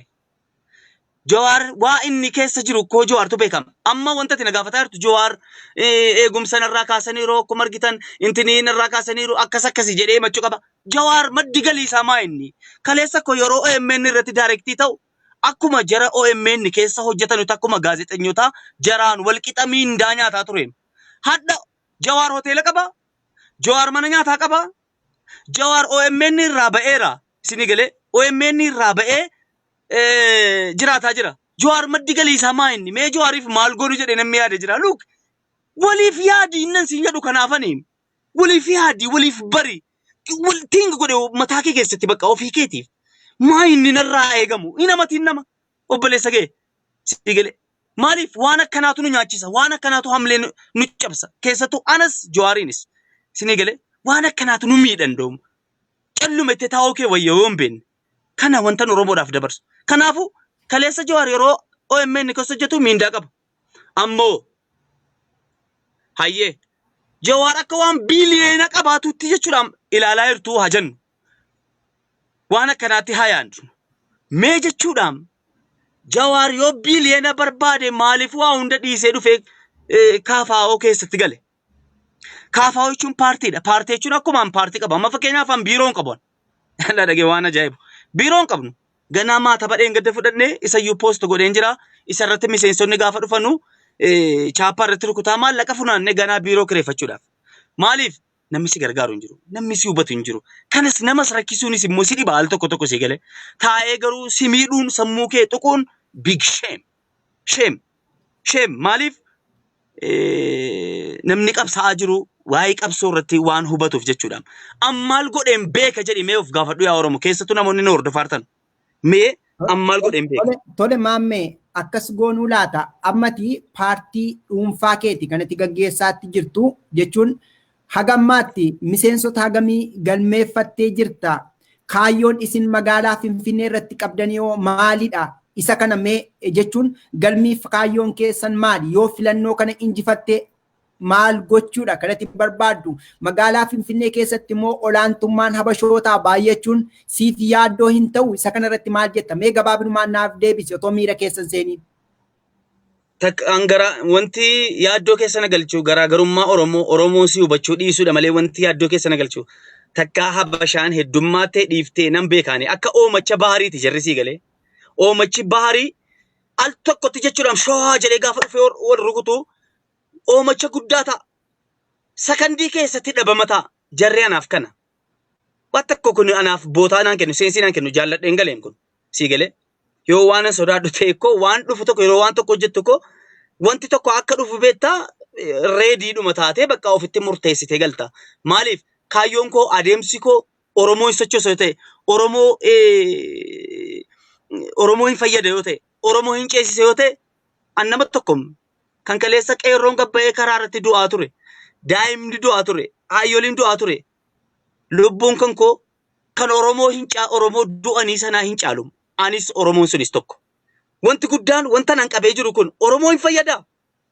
Jawaar waa inni keessa jiru koo Jawaartu beekama. Amma wanta ati na gaafataa jirtu Jawaar eegumsa narraa kaasaniiru akkuma argitan intinii narraa kaasaniiru akkasii jedhee machuu qaba. Jawaar maddi galii isaa maa inni? Kaleessa koo yeroo OMN irratti daayirektii ta'u akkuma jara OMN keessa hojjetanutti akkuma gaazexeessitoota jaraan walqixa miindaa nyaataa ture. Hadda Jawaar hoteela qaba. Jawaar mana nyaataa qaba. Jawaar OMN irraa ba'eera. Isinii galee OMN irraa ba'ee jiraataa jira. Jawaar maddi galii isaa maa inni? Mee Jawaariif maal goonu jedhee namni yaade jira. Luuk waliif yaadi innan siin jedhu kanaafanii. Waliif yaadi waliif bari. Tinga godhe mataa kee keessatti bakka ofii keetiif. Maa inni narraa eegamu? Inamatiin nama obboleessa ga'e sii galee. Maaliif waan akkanaatu nu nyaachisa? Waan akkanaatu hamlee nu cabsa. Keessattuu anas Jawaariinis sii galee waan akkanaatu nu miidhandoomu. Callume itti taa'uu kee wayya yoo hin beekne. Kana wanta Oromoodhaaf dabarsu. Kanaafuu kaleessa Jawaar yeroo OMN keessa hojjetu miindaa qaba. Ammoo hayyee Jawaar akka waan biiliyeena qabaatutti jechuudhaan ilaalaa jirtu haa jennu. Waan akkanaatti haa yaadnu. Mee jechuudhaan Jawaar yoo biiliyeena barbaade maaliif waa hunda dhiisee dhufee KFO keessatti gale? KFO jechuun paartiidha. Paartii jechuun akkuma paartii qaba. Amma fakkeenyaaf biiroo hin qabu. Dhagee waan ajaa'ibu. Biiroo hin qabnu. Ganaa maata badheen gadda fudhannee isayyuu poost godheen jira. Isarratti miseensonni gaafa dhufanu chaappaa irratti rukutaa maallaqa funaannee ganaa biiroo kireeffachuudhaaf. Maaliif? Namni si gargaaru hin jiru. Namni si hubatu hin jiru. Kanas namas rakkisuunis immoo si dhiba al tokko si galee. Taa'ee garuu si miidhuun sammuu kee tuquun big shame. Shame. Maaliif? Namni qabsaa'aa jiru waa'ee qabsoo irratti waan hubatuuf jechuudha. Ammaal godheen beeka jedhi mee of gaafadhu yaa Oromoo keessattuu namoonni na hordofartan. Mee ammaal godheen beeka. Tole maammee akkas goonuu laata ammati paartii dhuunfaa keeti kanatti gaggeessaatti jirtu jechuun hagammaatti miseensota hagamii galmeeffattee jirta. Kaayyoon isin magaalaa Finfinnee irratti qabdanii maalidha? Isa kana mee jechuun galmiif kaayyoon keessan maali? Yoo filannoo kana injifattee maal gochuudha kanatti barbaaddu? Magaalaa Finfinnee keessatti immoo olaantummaan habashootaa baay'achuun siif yaaddoo hin ta'u? Isa kana irratti maal jetta? Mee gabaabinumaan naaf deebisi otoo miira keessan seeniin. Wanti yaaddoo keessa na galchu garaagarummaa Oromoo si hubachuu dhiisuudha malee wanti yaaddoo keessa na galchu takkaa habashaan heddummaatee dhiiftee nan beekaane akka oomacha bahariiti jarri sii galee. Oomachi baharii al tokkotti jechuudhaan shoohaa jedhee gaafa dhufee wal rukutu oomacha guddaa ta'a. Sakandii keessatti dhabama ta'a. Jarri anaaf kana. Waan tokko kun anaaf bootaa naan kennu seensi naan kennu jaalladheen galeen kun sii galee. Yoo waan sodaadhu ta'e koo waan dhufu tokko yeroo waan tokko hojjettu koo wanti tokko akka dhufu beektaa reediidhuma taatee bakka ofitti murteessitee galta. Maaliif kaayyoon koo adeemsi koo Oromoo hin sochoosu yoo ta'e Oromoo hin fayyada yoo ta'e Oromoo hin ceesise yoo ta'e an nama tokko kan kaleessa qeerroon gabba'ee karaa irratti du'aa ture. Daa'imni du'aa ture. Hayyooliin du'aa ture. Lubbuun kan koo kan Oromoo du'anii sanaa hin caalu. Anis Oromoon sunis tokko. Wanti guddaan wanta nan qabee jiru kun Oromoo hin fayyada.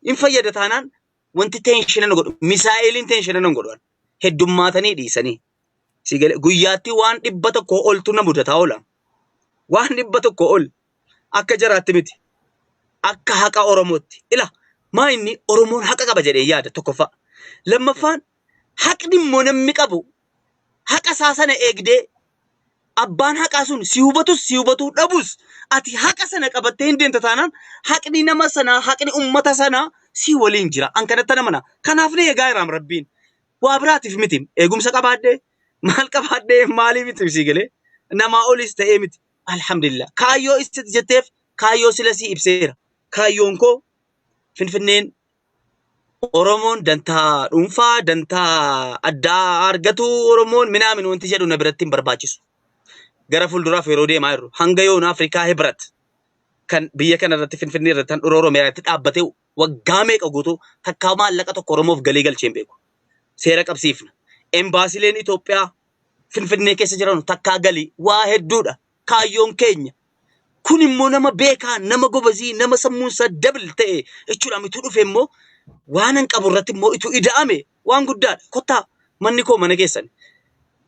Hin fayyada taanaan wanti teenshina nu godhu. Misaa'eliin teenshina nu godhu. Heddummaatanii dhiisanii. Guyyaatti waan 100 oltu na mudataa oola. Waan 100 ol akka jaraatti miti. Akka haqa Oromootti. Ila maa inni Oromoon haqa qaba jedhee yaada tokkoffaa. Lammaffaan haqni immoo namni qabu haqa isaa sana eegdee abbaan haqaa sun si hubatuu dhabus ati haqa sana qabattee hin deemta taanaan haqni nama sanaa haqni ummata sanaa si waliin jira. An kanatti namana. Kanaaf ni eegaa jiraam Rabbiin. Waa biraatiif miti. Eegumsa qabaadhee maal qabaadhee maalii miti si galee namaa olis ta'ee miti. Alhamdulillah. Kaayyoo isitti jetteef kaayyoo sila si ibseera. Kaayyoon koo Finfinneen Oromoon dantaa dhuunfaa dantaa addaa argatu Oromoon minaamin wanti jedhu na biratti hin barbaachisu. Gara fuulduraaf yeroo deemaa jirru hanga yoona Afrikaa Hibrat kan biyya kana irratti Finfinnee irratti kan Oromiyaa irratti dhaabbatee waggaa meeqa guutuu takkaa maallaqa tokko Oromoof galii galchee hin beeku. Seera qabsiifna. Embaasileen Itoophiyaa Finfinnee keessa jiran takkaa galii waa hedduudha. Kaayyoon keenya. Kun immoo nama beekaa, nama gobazii, nama sammuunsa dabil ta'e jechuudha mituu dhufe immoo waan hin qabu irratti immoo ituu ida'ame waan guddaadha. Kottaa manni koo mana keessan.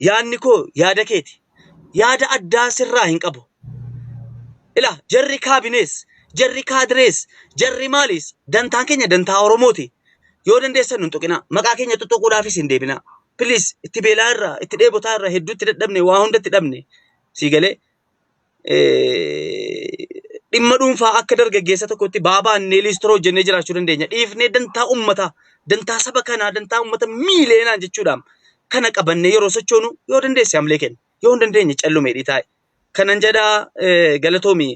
Yaadni koo yaada keeti. Yaada addaa sirraa hin qabu. Ila jarri kaabinees, jarri kaadirees, jarri maaliis dantaan keenya dantaa Oromooti. Yoo dandeessan nun tuqina maqaa keenya tuttuquudhaafis hin deebina. Please itti beelaa irraa, itti dheebotaa irraa hedduutti dadhabne waa hundatti dhabne. Si galee dhimma dhuunfaa akka dargaggeessa tokkotti baabaannee liistiroo hojjennee jiraachuu dandeenya. Dhiifnee dantaa uummataa, dantaa saba kanaa, dantaa uummata miileenaan jechuudhaan kana qabannee yeroo sochoonu yoo dandeesse hamlee kenna. Yoo hin dandeenye callumee dhiitaa'e. Kanan jedhaa galatoomii.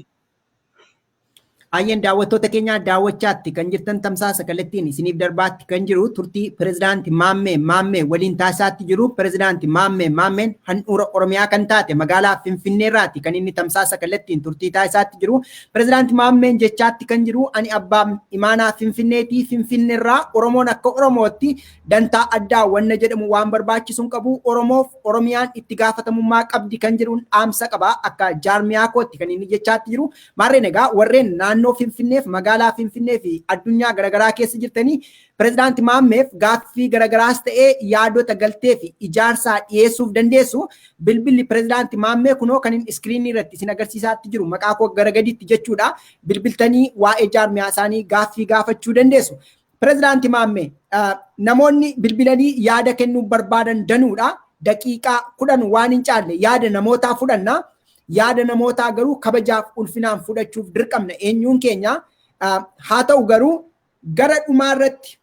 Ayyan daawwattoota keenya daawwachaatti kan jirtan tamsaasa kallattiin isiniif darbaatti kan jiru turtii pirezidaanti Maammee waliin taasisaatti jiru pirezidaanti Maammeen handhuura Oromiyaa kan taate magaalaa Finfinnee irraati kan inni tamsaasa kallattiin turtii taasisaatti jiru pirezidaanti Maammeen jechaatti kan jiru ani abbaa imaanaa Finfinneetii Finfinnee irraa Oromoon akka Oromootti dantaa addaa wanna jedhamu waan barbaachisuun qabu Oromoof Oromiyaan itti gaafatamummaa qabdi kan jedhuun dhaamsa qaba akka jaarmiyaa kootti kan inni jechaatti jiru maarreen egaa warreen naannoo Finfinneef magaalaa Finfinnee fi addunyaa garaagaraa keessa jirtanii pirezidaanti Maammeef gaaffii garaagaraas ta'ee yaadota galtee fi ijaarsaa dhiyeessuuf dandeessu bilbilli pirezidaanti Maammee kunoo kan inni iskiriinii irratti isin agarsiisaatti jiru maqaa koo gara gaditti jechuudha bilbiltanii waa'ee jaarmiyaa isaanii gaaffii gaafachuu dandeessu. Pirezidaanti Maammee namoonni bilbilanii yaada kennuu barbaadan danuudha daqiiqaa 10 waan hin caalle yaada namootaa fudhanna. Yaada namootaa garuu kabajaaf ulfinaan fudhachuuf dirqamna eenyuun keenya haa ta'u garuu gara dhumaa irratti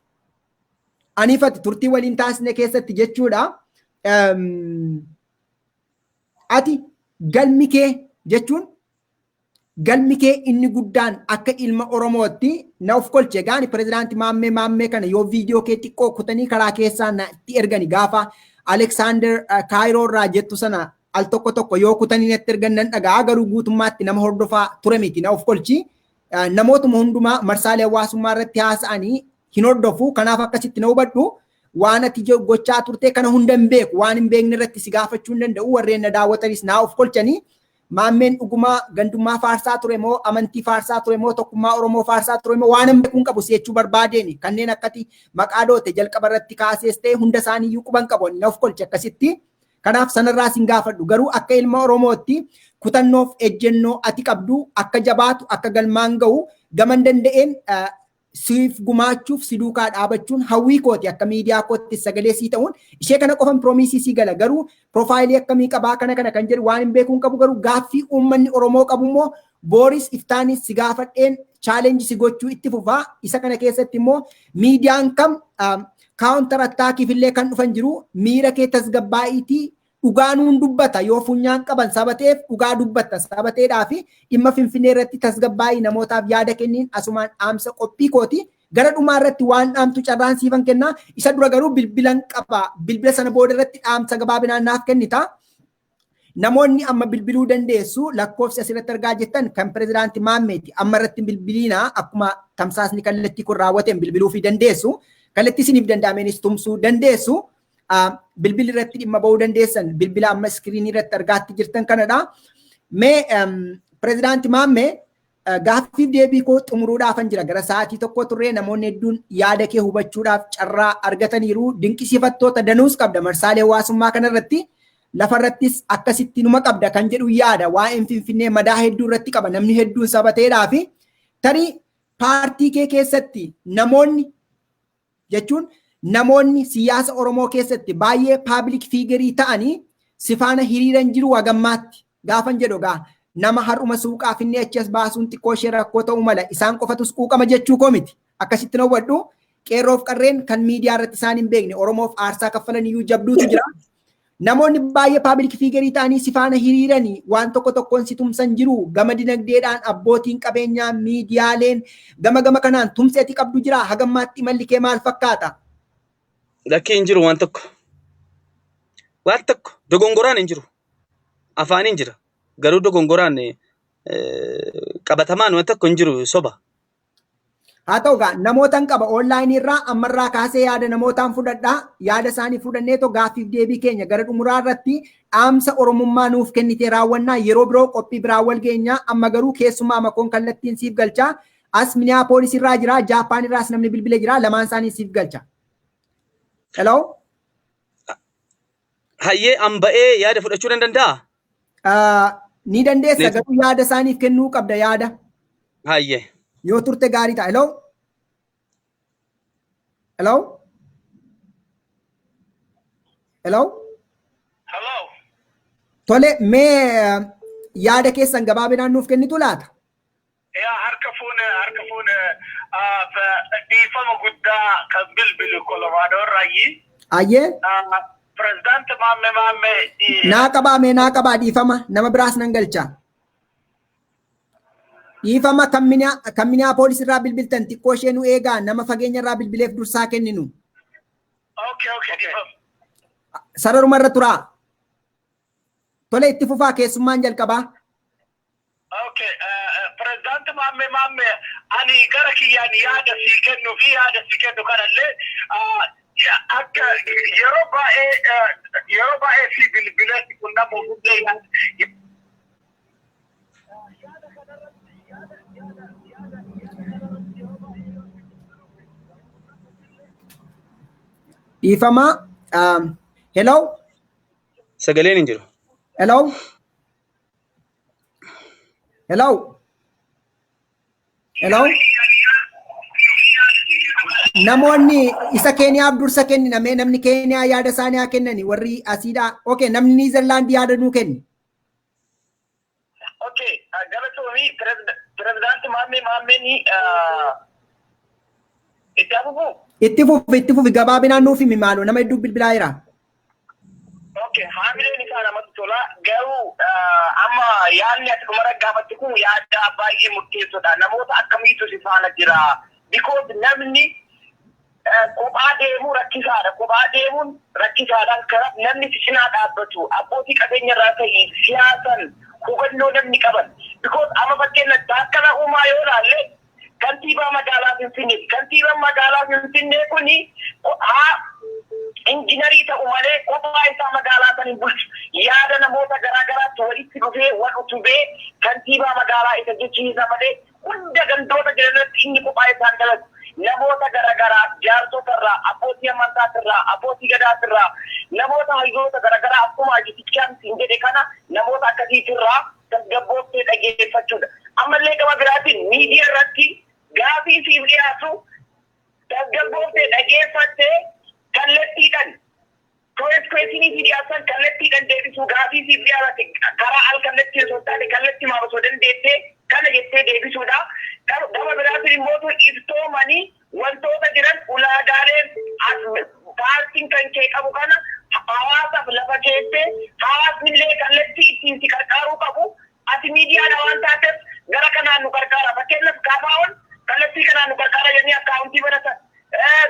aniifati turtii waliin taasisne keessatti jechuudha ati galmi kee jechuun galmi kee inni guddaan akka ilma Oromootti na of kolche gaani pirezidaanti Maammee kana yoo viidiyoo kee xiqqoo kutanii karaa keessaa na itti ergani gaafa Alexander Kaayiroo irraa jettu sana al tokko yoo kutanii natti ergan nan dhagaa garuu guutummaatti nama hordofaa ture miti na of kolchi namootuma hundumaa marsaalee hawaasummaa irratti haasa'anii hin hordofu kanaaf akkasitti na hubadhu waan ati gochaa turte kana hunda hin beeku waan hin beekne irratti si gaafachuu hin danda'u warreen na daawwatanis na of kolchanii Maammeen dhugumaa gandummaa faarsaa ture moo amantii faarsaa ture moo tokkummaa Oromoo faarsaa ture moo waan hin beekuun qabu si'echuu barbaadeeni kanneen akkati maqaa doote jalqaba irratti kaasees ta'e hunda isaanii iyyuu quban qabu na of kolche akkasitti. Kanaaf sanarraa sin gaafadhu garuu akka ilma Oromootti kutannoof ejjennoo ati qabdu akka jabaatu akka galmaan ga'u gaman danda'een siif gumaachuuf si duukaa dhaabachuun hawwii kooti akka miidiyaa kootti sagalee sii ta'uun ishee kana qofan piroomiisii sii gala garuu piroofaayilii akkamii qabaa kana kan jedhu waan hin beekuun qabu garuu gaaffii uummanni Oromoo qabu immoo booris iftaanis si gaafadheen chaalenjii si gochuu itti fufaa isa kana keessatti immoo miidiyaan kam kaawuntar attaakiif illee kan dhufan jiru miira kee tasgabbaa'iitii dhugaanuun dubbata yoo funyaan qaban sabateef dhugaa dubbata sabateedhaa fi dhimma Finfinnee irratti tasgabbaa'ii namootaaf yaada kenniin asumaan dhaamsa qophii kooti gara dhumaa irratti waan dhaamtu carraan siifan kennaa isa dura garuu bilbilan qaba bilbila sana booda irratti dhaamsa gabaabinaan naaf kennita. Namoonni amma bilbiluu dandeessu lakkoofsi asirratti argaa jettan kan pirezidaanti Maammeeti amma irratti bilbiliinaa akkuma tamsaasni kallattii kun raawwateen bilbiluu fi dandeessu. Kallattii isiniif danda'amenis tumsuu dandeessu. Bilbila irratti dhimma ba'uu dandeessan bilbila amma iskiriinii irratti argaatti jirtan kanadha. Mee pirezidaanti Maammee gaaffiif deebii koo xumuruudhaafan jira gara sa'aatii tokko turree namoonni hedduun yaada kee hubachuudhaaf carraa argataniiru dinqisiifattoota danuus qabda marsaalee hawaasummaa kanarratti lafarrattis akkasitti numa qabda kan jedhu yaada waa'een Finfinnee madaa hedduu irratti qaba namni hedduun sabateedhaa fi tarii paartii kee keessatti namoonni jechuun namoonni siyaasa Oromoo keessatti baay'ee paabliik fiigarii ta'anii sifaana hiriiran jiru wagammaatti gaafan jedhu gaa nama har'uma suuqaa Finfinnee achas baasuun xiqqoo ishee rakkoo ta'uu mala isaan qofatus quuqama jechuu koo miti akkasitti na hubadhu qeerroof qarreen kan miidiyaa irratti isaan hin beekne Oromoof aarsaa kaffalan iyyuu jabduutu jira Namoonni baay'ee paabilik fiigarii ta'anii si faana hiriiranii waan tokko tokkoon si tumsan jiru gama dinagdeedhaan abbootiin qabeenyaa miidiyaaleen gama kanaan tumseeti qabdu jira hagammaatti malli kee maal fakkaata? Lakkii hin jiru waan tokko dogongoraan hin jiru afaaniin jira garuu dogongoraan qabatamaan waan tokko hin jiru soba. Haa ta'u gaa namootaan qaba online irraa ammarraa kaasee yaada namootaan fudhadhaa yaada isaanii fudhannee too gaaffiif deebii keenya gara xumuraa irratti dhaamsa oromummaa nuuf kennite raawwannaa yeroo biroo qophii biraa wal geenyaa amma garuu keessumaa makoon kallattiin siif galchaa as Minneapolis irraa jira Jaapaan irraas namni bilbile jira lamaan isaanii siif galcha. Hello. Hayyee amba'ee yaada fudhachuu danda'a? Ni dandeessa garuu yaada isaaniif kennuu qabda yaada. Hayyee. Yoo turte gaarii ta'a. Hello. Hello. Hello. Hello. Tole mee yaada keessan gabaabinaan nuuf kennitu laata? Yaa harka fuune dhiifama guddaa kan bilbilu Kolorado irraayi. Ayyee. Pirezidaanti Maammee. Naa qabaa dhiifama nama biraas nan galcha. Dhiifama kan Minneapolis irraa bilbiltan xiqqoo ishee nu eegaa nama fageenya irraa bilbileef dursaa kenninu. Okay. Sararuma irra turaa. Tole itti fufaa keessummaan jalqabaa. Okay. Pirezidaanti Maammee ani gara kiyyaan yaada sii kennu fi yaada sii kennu kanallee akka yeroo baay'ee fi bilbileetti kun nama hundee Dhiifama. Hello. Sagaleen hin jiru. Hello. Hello. Hello. Namoonni isa Keeniyaaf dursa kennina mee namni Keeniyaa yaada isaanii haa kennani warri asiidhaa. Okay, namni Niizerlaandii yaada nuu kenni. Okay, galatoomii pirezidaanti Maammeen itti fufi gabaabinaan nuuf himi maaloo nama hedduu bilbilaa jira. Okay, haamileen isaa namatti tola garuu amma yaadni ati dhumara gaafatti kun yaada baay'ee murteessoodha. Namoota akkamiitu si faana jira? Because namni kophaa deemuu rakkisaadha. Kophaa deemuun rakkisaadhaan karaa namni si cinaa dhaabbatu abbootii qabeenya irraa ta'e siyaasan hubannoo namni qaban. Because amma fakkeenyatti akkana uumaa yoo ilaalle kantiibaa magaalaa Finfinnee kuni injiinarii ta'u malee kophaa isaa magaalaa san hin bulchu. Yaada namoota garaagaraatti walitti dhufee wal utubee kantiibaa magaalaa isa jechiisa malee hunda gandoota jiranitti inni kophaa isaan dalatu. Namoota garaagaraa jaarsota irraa, abbootii amantaa irraa, abbootii gadaa irraa, namoota hayyoota garaagaraa akkuma ajitichaan siin jedhe kana namoota akkasiitirraa tasgabbooftee dhageeffachuudha. Ammallee gama biraatiin miidiyaa irratti gaafii fi dhiyaatu tasgabbooftee dhageeffattee kallattiidhaan Kweessinii fi dhiyaatan kallattiidhaan deebisuu gaafii fi dhiyaate karaa al kallattii osoo taate kallattii maaf osoo dandeettee kana jettee deebisuudha. Gama biraatiin immoo iftoomanii wantoota jiran ulaagaaleen paartiin kan kee qabu kana hawaasaaf lafa keessee hawaasni illee kallattii ittiin si gargaaruu qabu. Ati miidiyaadha waan taateef gara kanaan nu gargaara. Fakkeenyaaf kaafaawwan kallattii kanaan nu gargaara jennee akkaawuntii baratan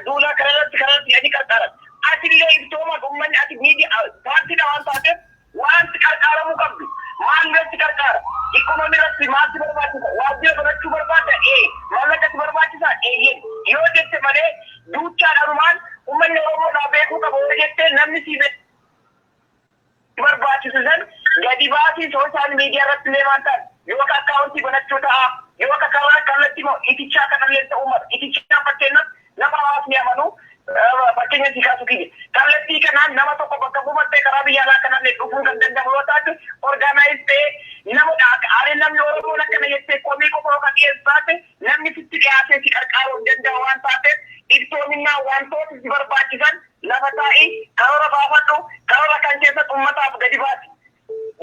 duula kanarratti jedhanii gargaaran. Ati illee iftooma uummanni ati miidiyaa paartiidha waan taateef wanti gargaaramuu qabdu. Maal irratti gargaara? Ikonomii irratti maaltu barbaachisa? Waajjira barachuu barbaadda? Mallaqatti barbaachisa? Yoo jette malee duuchaa dharumaan uummanni Oromoodhaa beekuu qabu yoo jette namni si barbaachisu san gadi baasii sooshaal miidiyaa irratti illee waan ta'an yoo akka akkaawuntii banachuu ta'a yoo akka karaa kallattii moo itichaa kanallee ta'uu mala. Itichaa fakkeenyaaf nama hawaasni amanu fakkeenya si kaasu kiyya. Kallattii kanaan nama tokko bakka buufattee karaa biyya alaa kanallee dhufuun kan danda'amu yoo taate orgaanaayis ta'ee namoota namni Oromoon akkana jettee komii qofa yookaan dhiyeessaate namni sitti dhiyaatee si gargaaruu hin danda'u waan taateef iftoominaa wantoota si barbaachisan lafa taa'ii karoora baafadhu karoora kan keessatti uummataaf gadi baasi.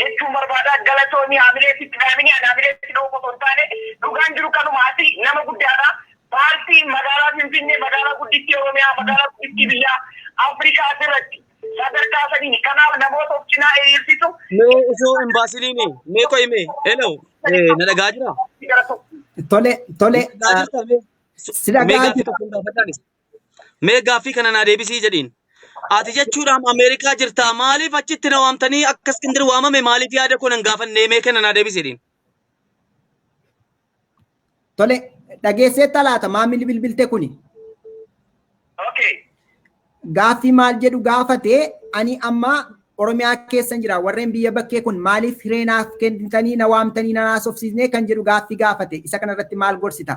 Jechuun barbaadaa galatoomii haamileetitti dhaabanii haamileetitti dhoofu osoo hin taane dhugaan jiru kanumaati nama guddaadha. Paartiin magaalaa Finfinnee magaalaa guddittii Oromiyaa magaalaa guddittii biyya Afrikaa irratti sadarkaa sanii kanaaf namoota of cinaa eeyyisitu. Mee osoo hin baasiliini mee qo'i mee hello na dhagaa jira. Tole sida mee gaaffii kana naa deebisii jedhiin. Ati jechuudhaan Ameerikaa jirtaa maaliif achitti na waamtanii akka Iskindir waamame maaliif yaada kun hin gaafannee mee kana naa deebisii jedhiin. Tole dhageessee talaata maamilli bilbilte kuni. Okay. Gaaffii maal jedhu gaafatee ani amma Oromiyaa keessa jira warreen biyya bakkee kun maaliif hireenaaf kennitanii na waamtanii na naasofsiisnee kan jedhu gaaffii gaafate isa kana irratti maal gorsita?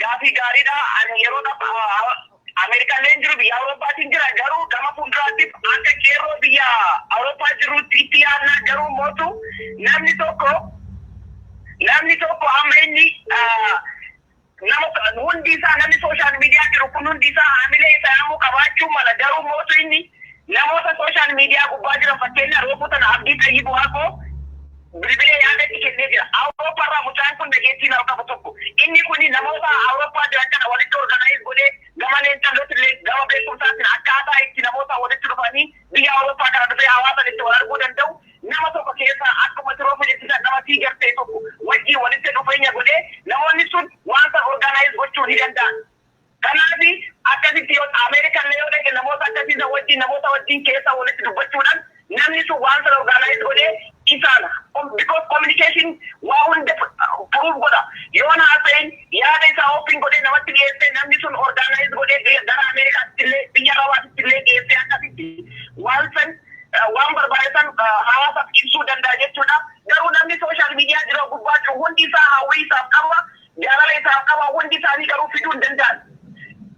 Gaaffii gaariidha. Ani yeroo Ameerikaan leen jiru biyya Awurooppaatiin jira garuu gama fuulduraattiif akka qeerroo biyya Awurooppaa jirutti itti yaadna garuu mootu namni tokko amma inni nama hundi isaa namni sooshaal miidiyaa jiru kun hundi isaa haamilee isaa yommuu qabaachuu mala garuu mootu inni namoota sooshaal miidiyaa gubbaa jiran fakkeenya roobota abdii Xayyibuu Waaqoo bilbilee yaadatti kennee jira. Awurooppaarraa mucaan kun dhageettiin haa qabu tokko. Inni kun namoota Awurooppaa jiran kana walitti organize godhee gama leencaalootillee gama beekumsaatiin akkaataa itti namoota walitti dhufanii biyya Awurooppaa kana dhufee hawaasan itti wal arguu danda'u nama tokko keessa akkuma tiroofa jettisan nama sii gartee tokko wajjin walitti dhufeenya godhee namoonni sun waan san organize gochuu ni danda'an. Kanaaf akkasitti yoo Ameerikaan yoo dhaqe namoota akkasiisa wajjin namoota wajjin keessa walitti dubbachuudhaan namni sun waan san organize godhee isaan because communication waa hunda proof godha yoo haasa'een yaada isaa ofiin godhee namatti dhiyeessee namni sun organize godhee gara Ameerikaatti illee biyya Rawaatitti illee dhiyeessee akkasitti waan san waan barbaachisan hawaasaaf ibsuu danda'a jechuudha. Garuu namni sooshaal miidiyaa jira gubbaa jiru hundi isaa hawwii isaaf qaba jaalala isaaf qaba hundi isaanii garuu fiduu hin danda'an.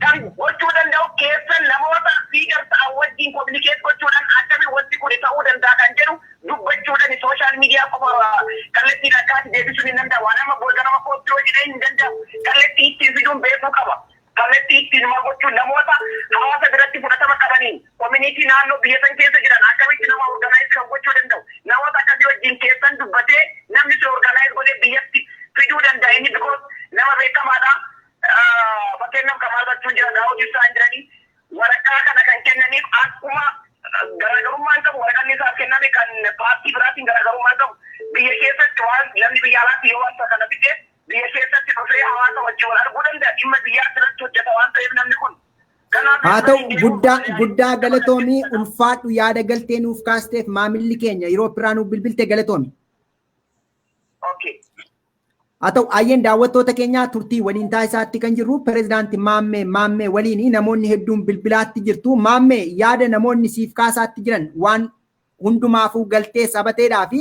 Kan gochuu danda'u keessan namoota fiigar ta'an wajjin kominikeet gochuudhaan akkamiin wanti kun ta'uu danda'a kan jedhu dubbachuudhaan sooshaal miidiyaa qofa kallattiin akkaatti deebisuu hin danda'u. Waan amma booda nama poostii hojii hin danda'u. Kallattii ittiin fiduun beekuu qaba. Kallattii ittiin mal gochuun namoota hawaasa biratti fudhatama qabaniin koominiitii naannoo biyya san keessa jiran akkamitti nama organaayiz kan gochuu danda'u. Namoota akkasii wajjin keessan dubbatee namni sun organaayiz godhee biyyatti fiduu danda'a. Inni bikoos nama beekamaadha. Fakkeenyaaf kamaa gochuun jira daawwatu isaan jiranii waraqaa kana kan kennaniif akkuma garaagarummaan qabu waraqaan isaaf kenname kan paartii biraatiin garaagarummaan qabu biyya keessatti waan namni biyya alaatti yoo wanta kana fide biyya keessatti dhufee hawaasa wajjin wal arguu danda'a dhimma biyyaa irratti hojjeta waan ta'eef namni kun. Haa ta'u guddaa galatoomii ulfaadhu yaada galtee nuuf kaasteef maamilli keenya yeroo biraa nuuf bilbilte galatoomi. Okay. Haa ta'u ayyeen daawwattoota keenyaa turtii waliin taasisaatti kan jirru pirezidaantii Maammee waliin namoonni hedduun bilbilaatti jirtu. Maammee yaada namoonni siif kaasaatti jiran waan hundumaafuu galtee sabateedhaa fi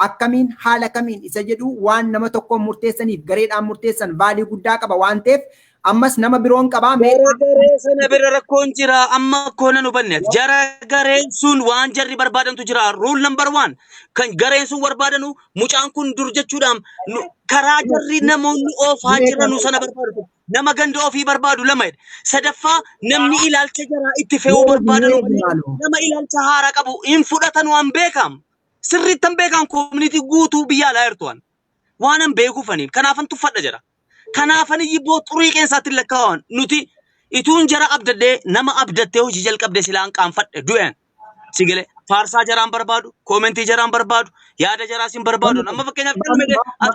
akkamiin haala kamiin isa jedhu waan nama tokkoon murteessaniif gareedhaan murteessan vaalii guddaa qaba waan ta'eef ammas nama biroon qabaa. Garee sana bira rakkoon jira amma koona nu banneef jara gareen sun waan jarri barbaadantu jira rule number 1 kan gareen sun barbaadanu mucaan kun dur jechuudhaan karaa jarri namoonni oofaa jiranu sana barbaadu nama ganda ofii barbaadu lamadha. Sadaffaa namni ilaalcha jaraa itti fe'uu barbaadanu nama ilaalcha haaraa qabu hin fudhatan waan beekam sirriittan beekan community guutuu biyya alaa jirtuwan waan an beekuufaniif kanaafan tuffadha jira. Kanaafan yibboo xurii qeensaatti lakkaa'an nuti ituun jara abdaddee nama abdattee hojii jalqabdee silaan qaanfadhe du'een sigilee faarsaa jaraan barbaadu koomentii jaraan barbaadu yaada jaraas hin barbaadu amma fakkeenyaaf dhumedee as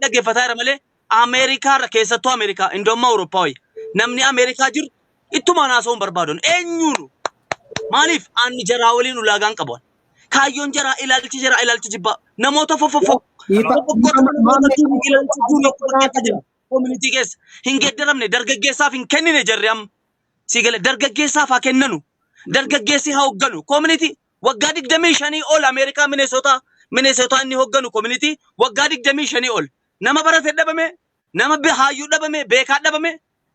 dhaggeeffataa jira malee Ameerikaarra keessattuu Ameerikaa indoomma Awurooppaa wayya namni Ameerikaa jiru ittuma naasoo hin barbaadu eenyuunu maaliif aanni jaraa waliin ulaagaan qaban kaayyoon jaraa ilaalchi jaraa ilaalchi jibbaa namoota fofofoo community keessa hin geddaramne dargaggeessaaf hin kennine jarri amma sigale dargaggeessaaf haa kennanu dargaggeessi haa hogganu community waggaa 25 ol Ameerikaa Minnesota inni hogganu community waggaa 25 ol nama barate dhabame nama haayyuu dhabame beekaa dhabame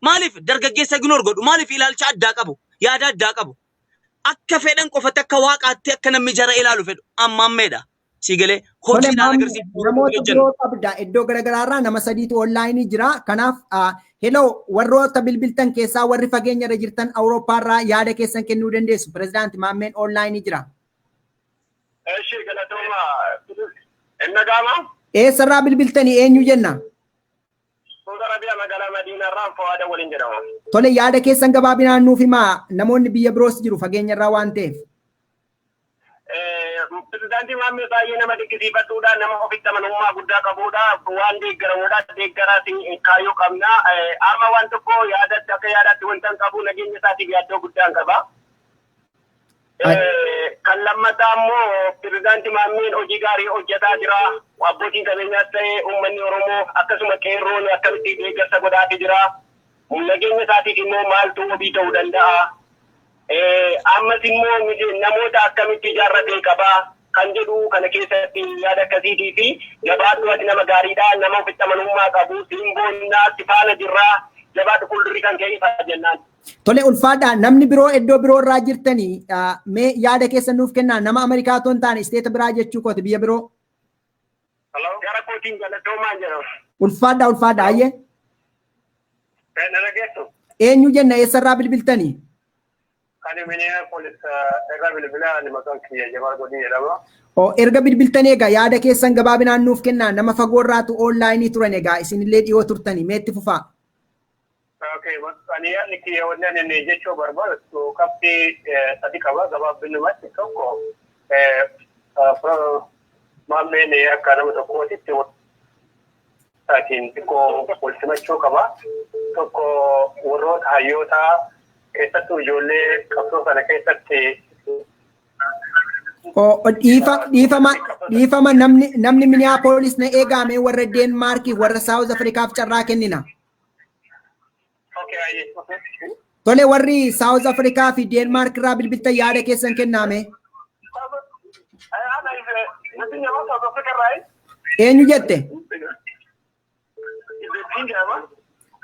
maaliif dargaggeessa ignore godhu maaliif ilaalcha addaa qabu yaada addaa qabu akka fedhan qofatti akka waaqaatti akka namni jara ilaalu fedhu ammeedha. Sigale hojiidhaan agarsiisu namoota biroo qabda iddoo garaagaraarraa nama sadiitu onlaayinii jira kanaaf hello warroota bilbiltan keessaa warri fageenya irra jirtan Awurooppaarraa yaada keessan kennuu dandeessu pirezidaantii Maammeen onlaayinii jira. Eeshi galatooma inni gaama. Eessarraa bilbiltanii eenyu jenna? Saudi Arabia magaalaa Madiinaa irraa Fawaada waliin jedhama. Tole yaada keessan gabaabinaan nuuf himaa namoonni biyya biroos jiru fageenya irraa waan ta'eef. Pirezidaantii Maammee baay'ee nama dinqisiifadhuudha, nama ofitti amanamummaa guddaa qabuudha, waan deeggaramuudha, deeggaraatiin kaayyoo qabna. Amma waan tokko yaadatti akka yaadaatti wanta hin qabu nageenya isaatiif yaaddoo guddaa qaba. Kan lammataa immoo pirezidaantii Maammeen hojii gaarii hojjetaa jira. Abbootiin qabeenyaas ta'ee uummanni Oromoo akkasuma qeerroon akkamitti deeggarsa godhaatee jira. Nageenya isaatiif immoo maaltu wabii ta'uu danda'a. Ammas immoo namoota akkamitti ijaarratee qabaa kan jedhu kana keessatti yaada akkasiitii fi gabaadhu ati nama gaariidha, nama ofitti amanamummaa qabu, simboonnaa itti faana jirraa, jabaadhu fuuldurri kan ka'e ifa jennaan. Tole ulfaadha namni biroo iddoo biroo irraa jirtanii mee yaada keessan nuuf kennaa nama Ameerikaa otoo hin taane isteeta biraa jechuu kooti biyya biroo. Gara kootiin galatoomaa jedhama. Ulfaadha ayyee. Nana geessu. Eenyu jenna eessarraa bilbiltanii? Ani Minneapolis irraa bilbilaa ani maqaan kiyya Jamaal Godin jedhama. Erga bilbiltanii egaa yaada keessan gabaabinaan nuuf kennaa nama fagoo irraatu oonlaayinii turan egaa isinillee dhiyoo turtanii meetti fufaa. Ani yaadni kiyya wannan inni jechuu barbaadu qabxii sadi qaba gabaabinumatti tokko Maammeen akka nama tokkootitti xiqqoo wal simachuu qaba. Tokko warroota hayyootaa keessattuu ijoollee qabsoo sana keessatti dhiifama namni Minneapolis na eegame warra Deenmaarkii warra Saawuz Afrikaaf carraa kennina. Tole warri Saawuz Afrikaa fi Deenmaark irraa bilbiltan yaada keessan kennaame. Eenyu jette?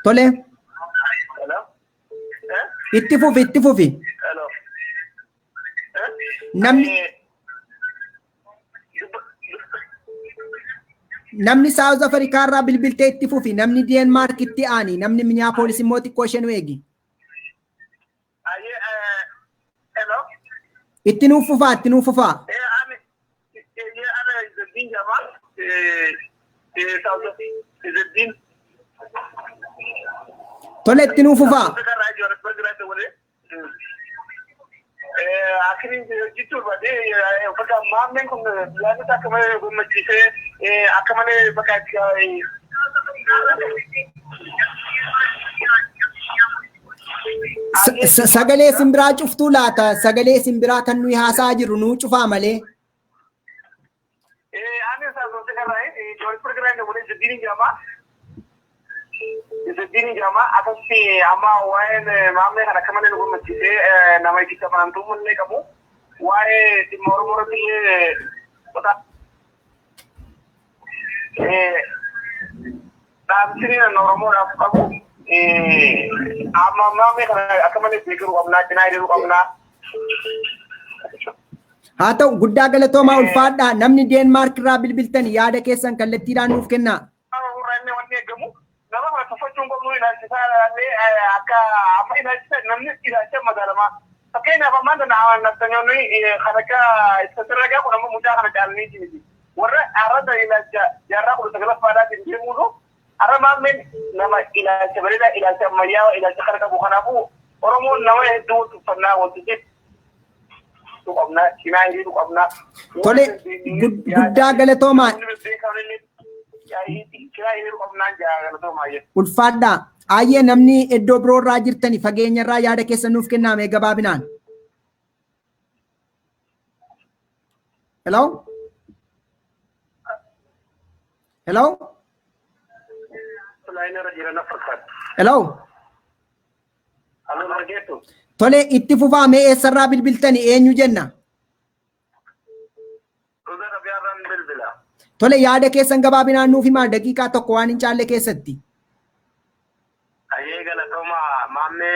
Tole. Itti fufi. Namni Saawuz Afrikaa irraa bilbiltee itti fufi namni Deenmaark itti aani namni Minneapolis immoo xiqqoo ishee nu eegi. Itti nuuf fufaa. Tole itti nuuf fufaa. Akhirin jitu bade bakka Maammeen kun yaadota akka malee gammachiisee akka malee bakka sagalee simbiraa cuftuu laata sagalee simbiraa kan nuyi haasaa jirru nuu cufaa malee. Ani saasota kanaa ijoollee pirogiraamii waliin jiddiin jaamaa. Jiddiin jaamaa akkasumas amma waa'een Maammee kana akka malee nu gammachiisee nama itti amanamtuu mullee qabu. Waa'ee dhimma Oromoo irratti dhaabbiin Oromoodhaaf qabu. Amma Maammee kana akka malee beekuu qabnaa, cinaa hidhuu qabnaa. Haa ta'u guddaa galatoomaa ulfaadhaa namni Deenmaark irraa bilbiltan yaada keessan kallattiidhaan nuuf kennaa. Nama kana tuffachuun qabnu ilaalchisaa akka amma ilaalchisa namni ilaalcha magaalamaa. Fakkeenyaaf ammaan tana naftanyoonni kan akka sasirragaa kun amma mucaa kana caalanii jirti. Warra arrata ilaalcha jaarraa kudha sagalaffaadhaatiin deemuunu arra Maammeen nama ilaalcha bareedaa ilaalcha ammayyaa ilaalcha kana qabu kanaafuu Oromoon nama hedduu tuffannaa wanti qabnaa cinaa hiriiruu qabnaa. Tole guddaa galatoomaa. Ulfaadhaa ayyee namni iddoo biroo irraa jirtani fageenya irraa yaada keessan nuuf kennaa gabaabinaan. Hello? Tole itti fufaa mee eessarraa bilbiltani eenyu jenna? Tole yaada keessan gabaabinaan nuuf himaa daqiiqaa tokko waan hin caalle keessatti. Ayyee galatoomaa Maammee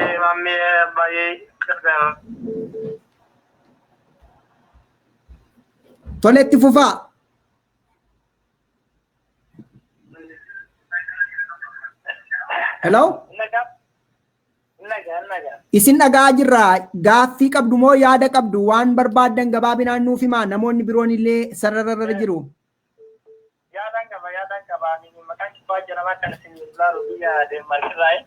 baay'ee gargaara. Tole itti fufaa. Hello? Isin dhagaa jirraa gaaffii qabdu moo yaada qabdu waan barbaaddan gabaabinaan nuuf himaa namoonni biroon illee sarararra jiru. Yaadaan qaba maqaan kibbaa jedhamaa kan isin Sulaa biyya Deemarkirraa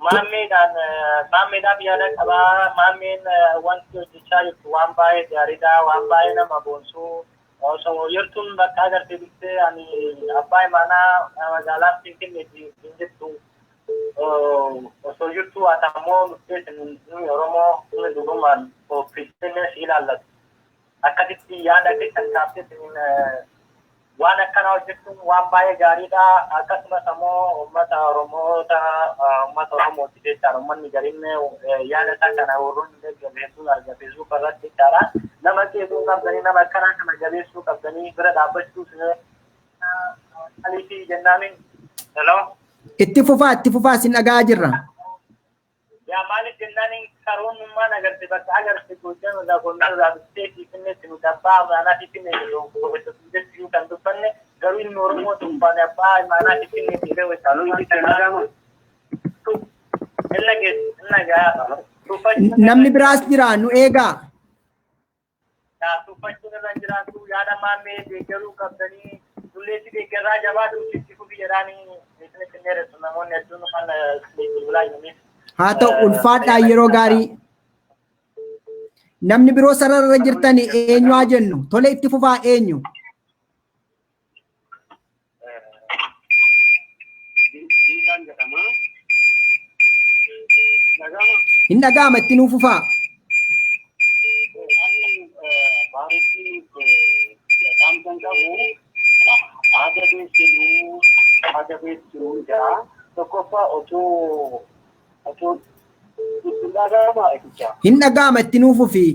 maammeedhaaf yaada qabaa. Maammeen wanti hojjechaa jirtu waan baay'ee gaariidha. Waan baay'ee nama boonsuu. Osoo yertuun bakka agartee bittee ani abbaa imaanaa magaalaa Finfinneetti hin jirtu. Osoo jirtu ati ammoo nuyi Oromoo nuyi dhugumaan Finfinnee si ilaallatu. Akkasitti yaada keessan kaafteetiin waan akkana hojjechuun waan baay'ee gaariidha. Akkasumas ammoo uummata Oromooti jechaadha. Uummanni gariin yaada isaa kana warroonni jabeessuu argateessuu irratti jechaadha. Nama keessuu qabdanii nama akkanaa kana jabeessuu qabdanii bira dhaabbachuus aliifi jennaaniin hello. Itti fufaa sin dhagaa jirra. Yaa maaliif jennaaniin karoonnummaan agarte bakka agarte goojjan irraa qonnaa irraa bittee Finfinneetti nu dabbaa amaanaa Finfinnee kan dubbanne garuu inni Oromoo tuffaan abbaa amaanaa Finfinneetti illee wajjin namni biraas jira nu eegaa. Tuffachuun irra jiraatu yaada maammee deeggaruu qabdanii dulleetti deeggarraa jabaatu sitti fufi jedhaanii isin dheeressu namoonni hedduun kan bilbilaa jiraniif. Haa ta'u ulfaadhaa yeroo gaarii. Namni biroo sararra jirtan eenyu haa jennu? Tole itti fufaa eenyu? Hin dhaga'ama itti nuu fufaa. Hin dhaga'ama itti nuu fufi.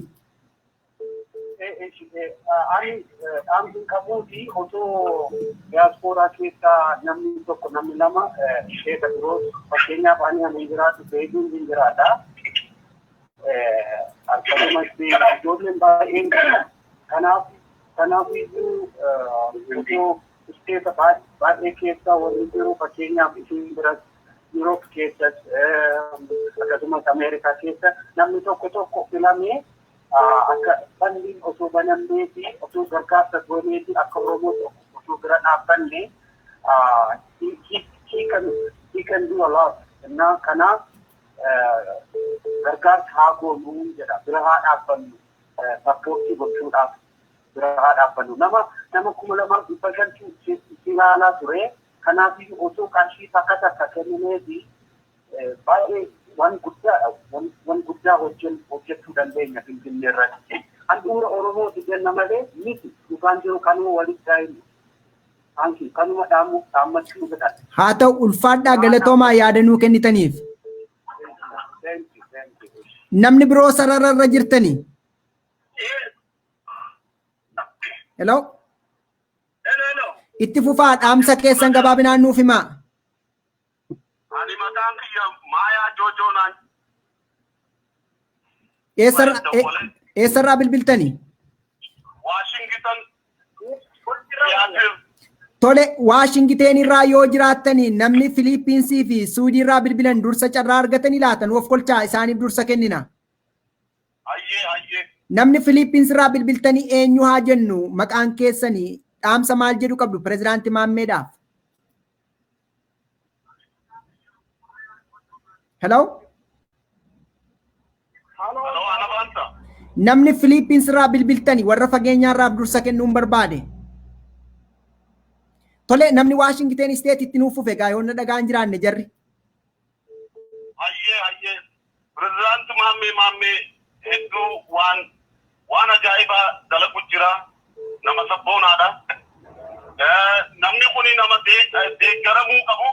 Dhaamsiin qabuuti otoo diyaaspooraa keessaa namni tokko namni lama isheeta biroo fakkeenyaaf ani ani jiraatu beekuun hin jiraata. Akkasumas ijoolleen baay'een kanaaf iyyuu otoo isteeta baay'ee keessaa warri jiru fakkeenyaaf isin bira Yuurooп keessas akkasumas Ameerikaa keessa namni tokko filamee akka bandiin osoo banamnee fi osoo gargaarsa goonee fi akka Oromoo osoo bira dhaabbanne he can do a lot. Kanaaf gargaarsa haa goonuu jedha bira haa dhaabbannu sappoortii gochuudhaaf bira haa dhaabbannu. Nama 2,500 ilaalaa ture. Kanaaf osoo qarshii takka kenninee fi baay'ee waan guddaa hojjechuu dandeenya Finfinnee irratti. Handhuura Oromooti jenna malee miti dhufaan jiru kanuma walitti daa'imu. Kanuma dhaammachuu godhan. Haa ta'u ulfaadhaa galatoomaa yaada nuu kennitaniif. Namni biroo sararra jirtanii? Hello? Itti fufaa dhaamsa keessan gabaabinaan nuuf himaa. Ani maqaan kiyya Maayaa Joojoonaan. Eessarraa bilbiltanii? Waashingitan. Tole Waashingiteen irraa yoo jiraattanii namni Filiippiinsii fi Suudii irraa bilbilan dursa carraa argatanii laatan of kolchaa isaaniif dursa kennina. Hayyee. Namni Filiippiins irraa bilbiltanii eenyu haa jennu maqaan keessanii dhaamsa maal jedhu qabdu pirezidaantii Maammeedhaaf? Hello? Namni Filiippiins irraa bilbiltanii warra fageenyaa irraa dursa kennuun barbaade. Tole namni Waashingiteen isteetitti nuuf fufe gaa yoo na dhagaan jiraanne jarri. Hayyee. Pirezidaantii Maammee hedduu waan ajaa'ibaa dalagu jira. Nama sabboonaadha. Namni kun nama deeggaramuu qabu.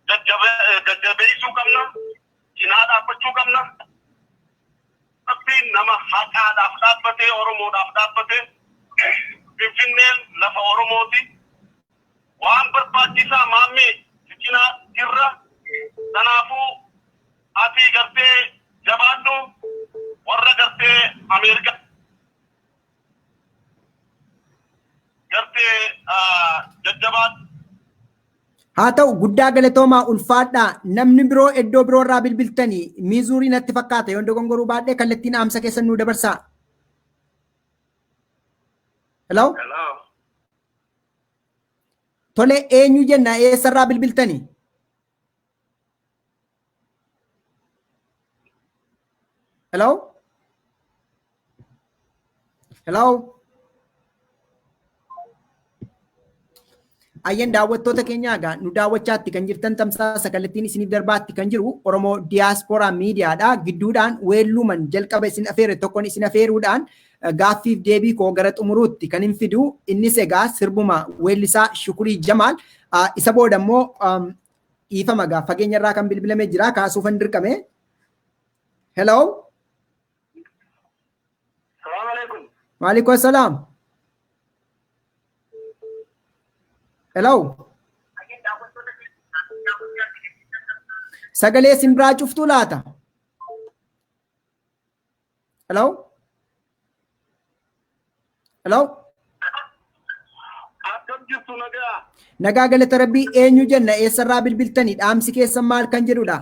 Jajjabeessuu qabna. Cinaa dhaabbachuu qabna. Nama haqaadhaaf dhaabbatee Oromoodhaaf dhaabbatee Finfinneen lafa Oromooti. Waan barbaachisaa Maammee cinaa jirra. Kanaafuu ati gartee jabaadhu warra gartee Ameerikaa gartee jajjabaadhu. Haa ta'u guddaa galatoomaa ulfaadhaa namni biroo iddoo biroo irraa bilbiltanii Miizuurii natti fakkaata yoo dogongoruu baadhee kallattiin dhaamsa keessan nuu dabarsaa. Hello? Tole eenyu jenna eessarraa bilbiltanii? Hello? Hello? Ayyan daawwattoota keenya egaa nu daawwachaatti kan jirtan tamsaasa kallattiin isiniif darbaatti kan jiru Oromoo Diiyaaspooraa Miidiyaadha. Gidduudhaan weelluman jalqaba isin afeere tokkoon isin afeeruudhaan gaaffiif deebii koo gara xumuruutti kan hin fidu. Innis egaa sirbuma weellisaa Shukurii Jamaal isa booda immoo dhiifama egaa fageenya irraa kan bilbilamee jira kaasuufan dirqame. Hello? Salaamu alaikum. Waalaikum salaam. Hello? Sagalee simbiraa cuftuu laata? Hello? Hello? Akkam jirtu nagaa? Nagaa galata rabbii eenyu jenna eessarraa bilbiltanii dhaamsi keessan maal kan jedhudha?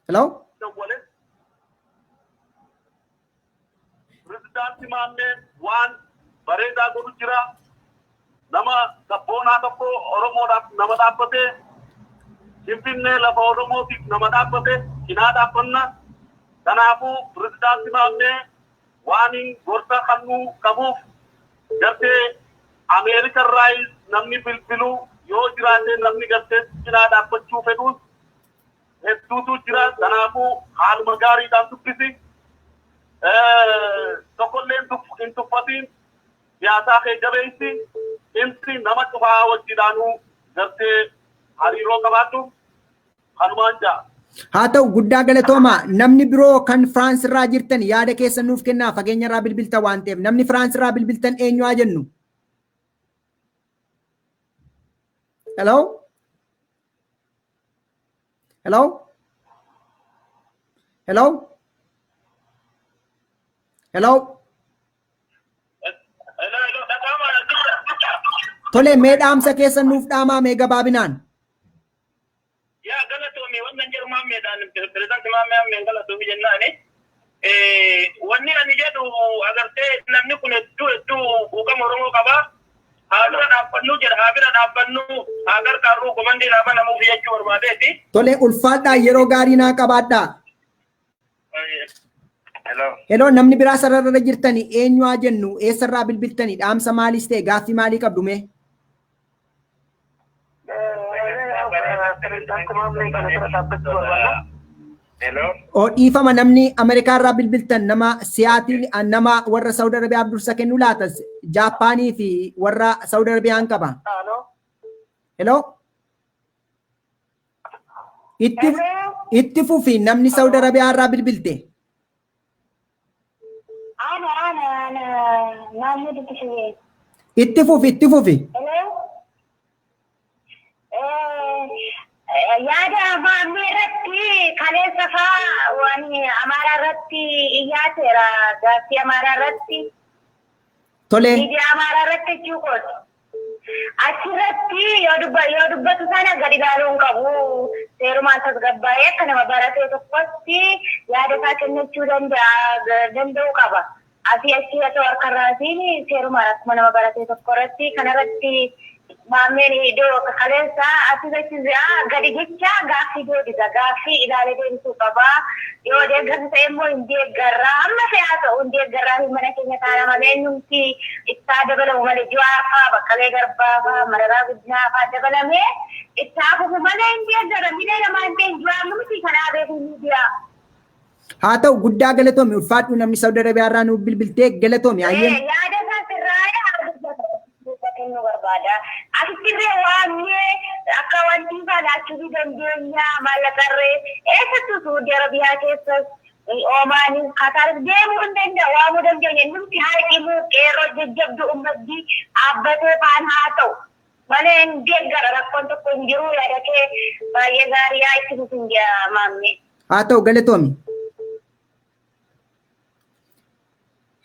Hello? Pirezidaantii Maammeen waan bareedaa godhu jira. Nama sabboonaa tokko Oromoodhaaf nama dhaabbatee Finfinnee lafa Oromootiif nama dhaabbatee cinaa dhaabbanna. Kanaafuu pirezidaantii Maammee waan gorsa kannuu qabuuf gartee Ameerikarraa namni bilbilu yoo jiraate namni gartee cinaa dhaabbachuu fedhuus hedduutu jira. Kanaafuu haaluma gaariidhaan dubbisi. Tokkolleen hin tuffatiin siyaasaa kee jabeessi. Insi nama cufaa wajjinaanuu gartee hariiroo qabaadhu kanumaan ja'a. Haa ta'u guddaa galatoomaa namni biroo kan Firaans irraa jirtan yaada keessan nuuf kennaa fageenya irraa bilbilta waan ta'eef namni Firaans irraa bilbiltan eenyu haa jennu? Hello? Hello? Hello? Hello? Tole mee dhaamsa keessan nuuf dhaamaa mee gabaabinaan? Yaa galatoomii wannan jiru maammeedhaan pirezidaantii maammeen galatoomii jennaani. Wanni ani jedhu agartee namni kun hedduu quuqama Oromoo qabaa. Haa bira dhaabbannuu jedha haa bira dhaabbannuu haa gargaarruu komandii dhaaba namuuf jechuu barbaadeeti. Tole ulfaadhaa yeroo gaarii naa qabaadhaa. Hello namni biraa sararra jirtanii eenyu haa jennu eessarraa bilbiltanii dhaamsa maaliis ta'e gaaffii maalii qabdu mee? Dhiifama namni Ameerikaa irraa bilbiltan nama siyaatiin nama warra Saudi Arabiyaa dursa kennu laatas Jaappaanii fi warra Saudi Arabiyaan qaba. Hello? Itti fufi namni Saudi Arabiyaa irraa bilbilte. Itti fufi. Yaada maammee irratti kaleessa fa'aa waan Amaaraa irratti iyyaatera gaaffii Amaaraa irratti. Tole. Miidiyaa Amaaraa irratti jechuudha. Achirratti yoo dubbatu sana gadi ilaaluun qabu seerumaan tasgabbaa'ee akka nama baratee tokkotti yaada isaa kennachuu danda'u qaba. Asii achi otoo harkarraatiin seerumaan akkuma nama baratee tokko irratti kanarratti maammeen iddoo kaleessa asii achi gadi jecha gaaffii deebisa gaaffii ilaalee deebisuu qaba. Yoo deeggarsa ta'e immoo hin deeggarraa amma fe'aa ta'u hin deeggarraa fi mana keenya taana malee nuti ittaa dabalamu malee Jawaar fa'aa Baqqalee Garbaa fa'aa Mararaa Guddinaa fa'aa dabalamee ittaa fufu malee hin deeggarra miidhee namaa hin ta'in Jawaar nuti kanaa beeku miidiyaa. Haa ta'u guddaa galatoomi ulfaadhu namni Saudi Arabiyaa irraa nuuf bilbiltee galatoomi ayyeen. Yaada isaa sirraa kennuu barbaada. Asittillee waamnee akka wanti falaachuu dandeenya maallaqarree eessattuu Saudi Arabiyaa keessas Oomaanis Qataris deemuu hin danda'a waamuu dandeenya nuti haadhimuu qeerroo jajjabduu ummattii dhaabbatee faan haa ta'u malee hin deeggara rakkoon tokko hin jiru yaada kee baay'ee gaarii yaa itti fufu hin maammee. Haa ta'u galatoomi.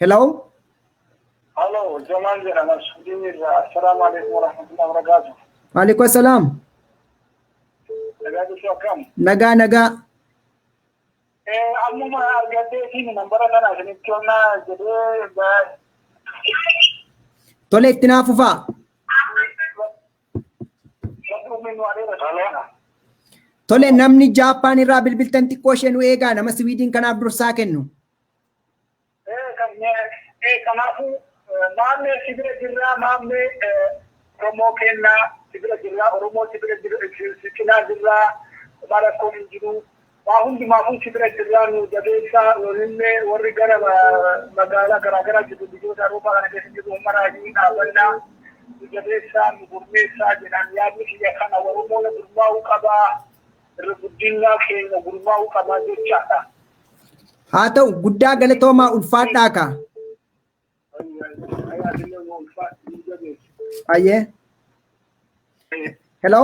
Hello? Hello, Jamal jedhama. Assalamu alaikum warahmatullahi wabarakatuh. Waalaikum assalam. Nagaa jirtu akkam? Nagaa. Ammuma argattee fi nambara kana isinitti kennaa jedhee Tole itti naa fufaa. Tole namni Jaappaan irraa bilbiltan xiqqoo ishee nu eegaa nama Siwiidin kanaaf dursaa kennu. Kanaafuu maamee sibira jirraa maamee Oromoo kennaa sibira jirraa Oromoo sibira cinaa jirraa barakkoon hin jiru. Waa hundumaafuu sibira jirraa nu jabeessaa yoonillee warri gara magaalaa garaagaraa jiru biyyoota Awurooppaa kana keessa jiru uummanaatiin dhaabannaa nu jabeessaa nu gurmeessaa jedhan yaadni kiyya kana Oromoon gurmaa'uu qabaa irra guddinaa keenya gurmaa'uu qabaa jechaadha. Haa ta'u guddaa galatoomaa ulfaadhaa kaa. Aye. Hello.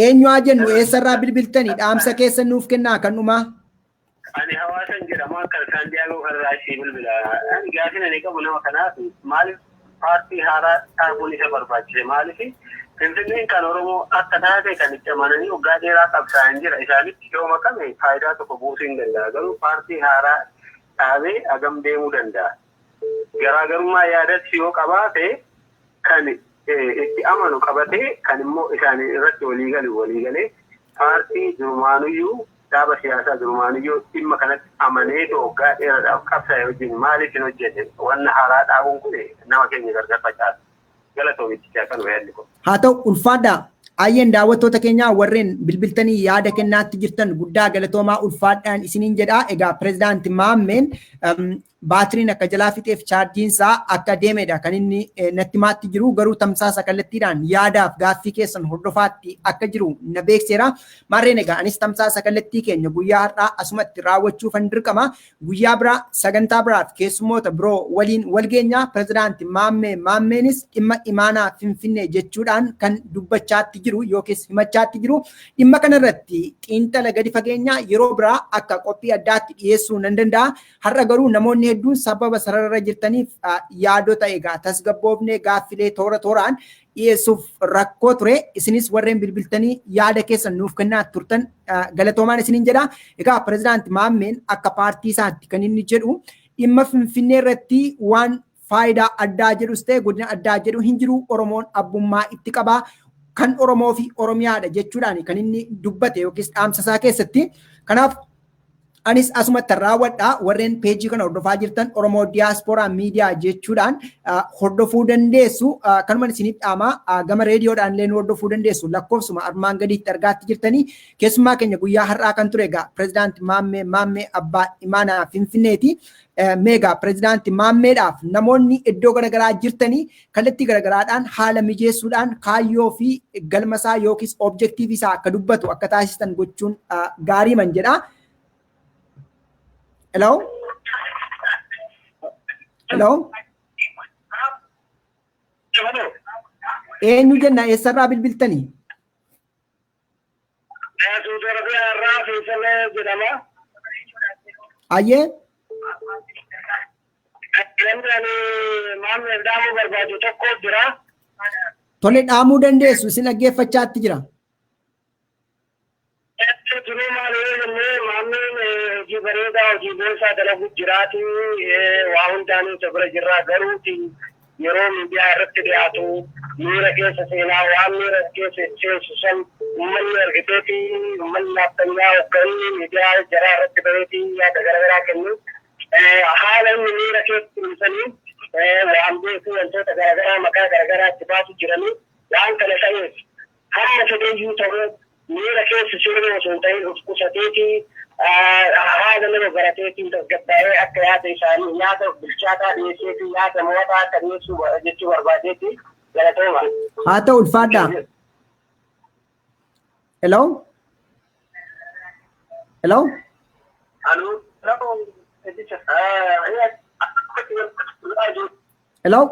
Eenyu haa jennu eessarraa bilbiltanii dhaamsa keessa nuuf kennaa kan dhumaa. Ani hawaasan jedhama kan isaan diyaagoo irraa ishee bilbila. Ani gaafina ni qabu nama kanaaf maaliif paartii haaraa dhaabuun isa barbaachise maaliif Finfinneen kan Oromoo akka taate kan itti amananii waggaa dheeraa qabsaa'an jira. Isaanitti yoo makame faayidaa tokko buusuu hin danda'a. Garuu paartii haaraa dhaabee hagam deemuu danda'a. Garaagarummaa yaadatti yoo qabaate kan itti amanu qabatee kan immoo isaanii irratti waliigalee paartii durumaanuyyuu dhaaba siyaasaa durumaanuyyuu dhimma kanatti amanee waggaa dheeraadhaaf qabsaa'e wajjin maaliif hin hojjenne wanna haaraa dhaabuun kun nama keenya gargar facaasa. Galatoomichi kan wayyaanni kun. Haa ta'u ulfaadhaa. Ayyeen daawwattoota keenyaa warreen bilbiltanii yaada kennaatti jirtan guddaa galatoomaa ulfaadhaan isiniin jedhaa. Egaa pirezidaanti Maammeen baatiriin akka jalaa fixeef chaarjiinsaa akka deemedha kan inni natti maatti jiru garuu tamsaasa kallattiidhaan yaadaaf gaaffii keessan hordofaatti akka jiru na beekseera. Maarreen egaa anis tamsaasa kallattii keenya guyyaa har'aa asumatti raawwachuufan dirqama. Guyyaa biraa sagantaa biraaf keessummoota biroo waliin walgeenya pirezidaanti Maammeenis dhimma imaanaa Finfinnee jechuudhaan kan dubbachaatti jiru yookiis himachaatti jiru. Dhimma kanarratti xiinxala gadi fageenyaa yeroo biraa akka qophii addaatti dhiyeessuu nan danda'a. Har'a garuu namoonni hedduun sababa sararra jirtaniif yaadota egaa tasgabboofnee gaaffilee tooraan dhiyeessuuf rakkoo ture. Isinis warreen bilbiltanii yaada keessan nuuf kennaa turtan galatoomaan isiniin jedha. Egaa pirezidaanti Maammeen akka paartii isaatti kan inni jedhu dhimma Finfinnee irratti waan faayidaa addaa jedhus ta'e godina addaa jedhu hin jiru. Oromoon abbummaa itti qabaa. Kan Oromoo fi Oromiyaadha jechuudhaan kan inni dubbate yookiis dhaamsa isaa keessatti. Kanaaf anis asumatti raawwadhaa warreen peejii kana hordofaa jirtan Oromoo Diyaasporaa Miidiyaa jechuudhaan hordofuu dandeessu. Kanumaan isiniif dhaamaa gama reediyoodhaan illee hordofuu dandeessu. Lakkoofsuma armaan gadiitti argaatti jirtanii keessummaa keenya guyyaa har'aa kan ture egaa pirezidaanti Maammee Abbaa Imaanaa Finfinneeti. Meegaa pirezidaanti Maammeedhaaf namoonni iddoo garaagaraa jirtanii kallattii garaagaraadhaan haala mijeessuudhaan kaayyoo fi galmasaa yookiis objektiivii isaa akka dubbatu akka taasistan gochuun gaarii man jedha. Hello? Hello? Eenyu jenna eessarraa bilbiltanii? Ayyee? Tole dhaamuu dandeessu isin dhaggeeffachaatti jira. Hojii bareedaa hojii boonsaa dalagu jiraatu waa hundaanuu bira jirraa garuuti yeroo miidiyaa irratti dhiyaatu miira keessa seenaa waan miira keessa seensu san uummanni argiteeti uummanni naaftanyaa hogganii miidiyaa jaraa irratti bareeti yaada garaagaraa kennu haala inni miira keessa cimsanii waan beeku wantoota garaagaraa maqaa garaagaraa itti baasu jiranii waan kana ta'eef hamma fedheeyyuu ta'uu miira keessa seenuu osoo hin ta'in of qusateeti haala nama barateetiin tasgabbaa'ee akka yaada isaanii yaada bilchaataa dhiyeesseefi yaada mo'ataa akka dhiyeessuu jechuu barbaadeetti galatooma. Haa ta'u ulfaadhaa. Hello? Hello? Hello?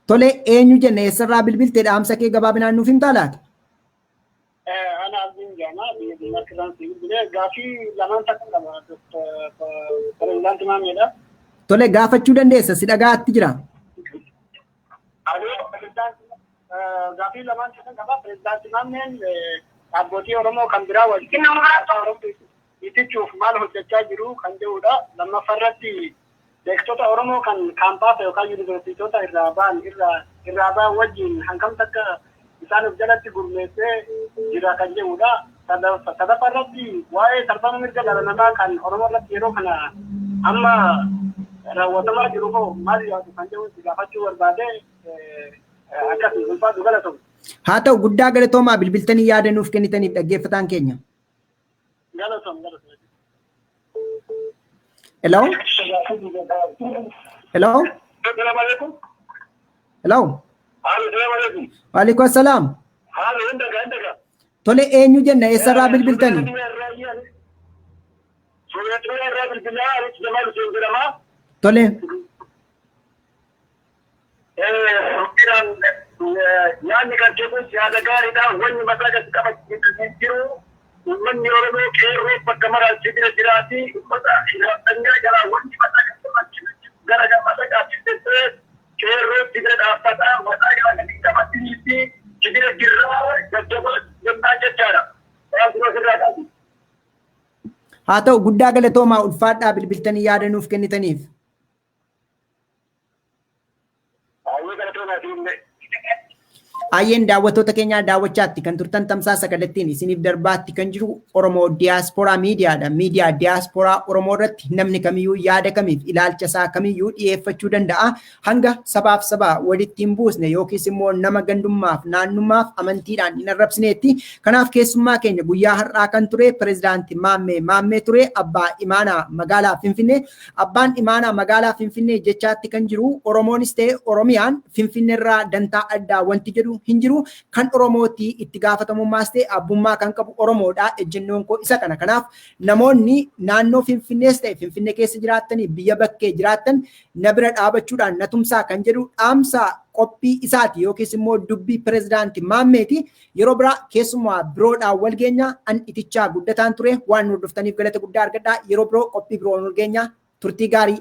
Tole eenyu jenne eessarraa bilbiltee dhaamsa kee gabaabinaan nuuf himtaa laata? Ana abdiin jaanaa biyya makiraan sibiilee gaafii lamaan takka qaba pirezidaanti Maammeedha. Tole gaafachuu dandeessa si dhagaatti jira. Gaafii lamaan takka qaba pirezidaanti Maammeen abbootii Oromoo kan biraa wajjin itichuuf maal hojjechaa jiru kan jedhudha. Lammaffaa irratti beektota Oromoo kan kaampaasa yookaan yuunivarsiitota irraa ba'an wajjin hangam takka isaan of jalatti gurmeessee jira kan jedhudha. Sadaffaa irratti waa'ee sarbama mirga dhala namaa kan Oromoo irratti yeroo kana amma raawwatamaa jiru koo maal yaadu kan jedhu gaafachuu barbaade akkasii ulfaatu galatoom. Haa ta'u guddaa galatoomaa bilbiltanii yaada nuuf kennitaniif dhaggeeffataan keenya. Galatoom. Hello? Hello? Assalamualaikum. Hello? Assalamualaikum. Waalaikum assalam. Halo, endaga. Tole eenyu jenna eessarraa bilbiltanii? Tole. Nyaanni kan jedhu yaada gaariidha. Wanni mataa gadi qabachiisu jiru. Uummanni Oromoo qeerroo bakka maraatti bira jiraati. Uffata hidhatannaa jalaa wanni mataa gadi qabachiisu gara gammata qaabsiisee qeerroo bira dhaabbataa mataa gadi qabachiisi bira jirraa gaggaba jennaa jechaadha. Haa ta'u guddaa galatoomaa ulfaadhaa bilbiltanii yaada nuuf kennitaniif. Ayyeen daawwattoota keenyaa daawwachaatti kan turtan tamsaasa kallattiin isiniif darbaatti kan jiru Oromoo Diyaasporaa Miidiyaadha. Miidiyaa Diyaasporaa Oromoo irratti namni kamiyyuu yaada kamiif ilaalcha isaa kamiyyuu dhiyeeffachuu danda'a. Hanga sabaaf sabaa walitti hin buusne yookiis immoo nama gandummaaf naannummaaf amantiidhaan hin arrabsineetti. Kanaaf keessummaa keenya guyyaa har'aa kan ture pirezidaantii Maammee ture abbaa imaanaa magaalaa Finfinnee. Abbaan imaanaa magaalaa Finfinnee jechaatti kan jiru Oromoonis ta'e Oromiyaan Finfinneerraa dantaa addaa wanti jedhu hin jiru kan Oromooti itti gaafatamummaas ta'e abbummaa kan qabu Oromoodha ejjennoon koo isa kana. Kanaaf namoonni naannoo Finfinnees ta'e Finfinnee keessa jiraatanii biyya bakkee jiraattan na bira dhaabachuudhaan na tumsaa kan jedhu dhaamsa qophii isaati yookiis immoo dubbii pirezidaantii Maammeeti. Yeroo biraa keessumaa biroodhaan wal geenya an itichaa guddataan ture waan hordoftaniif galata guddaa argadhaa. Yeroo biroo qophii biroo wal geenya turtii gaarii.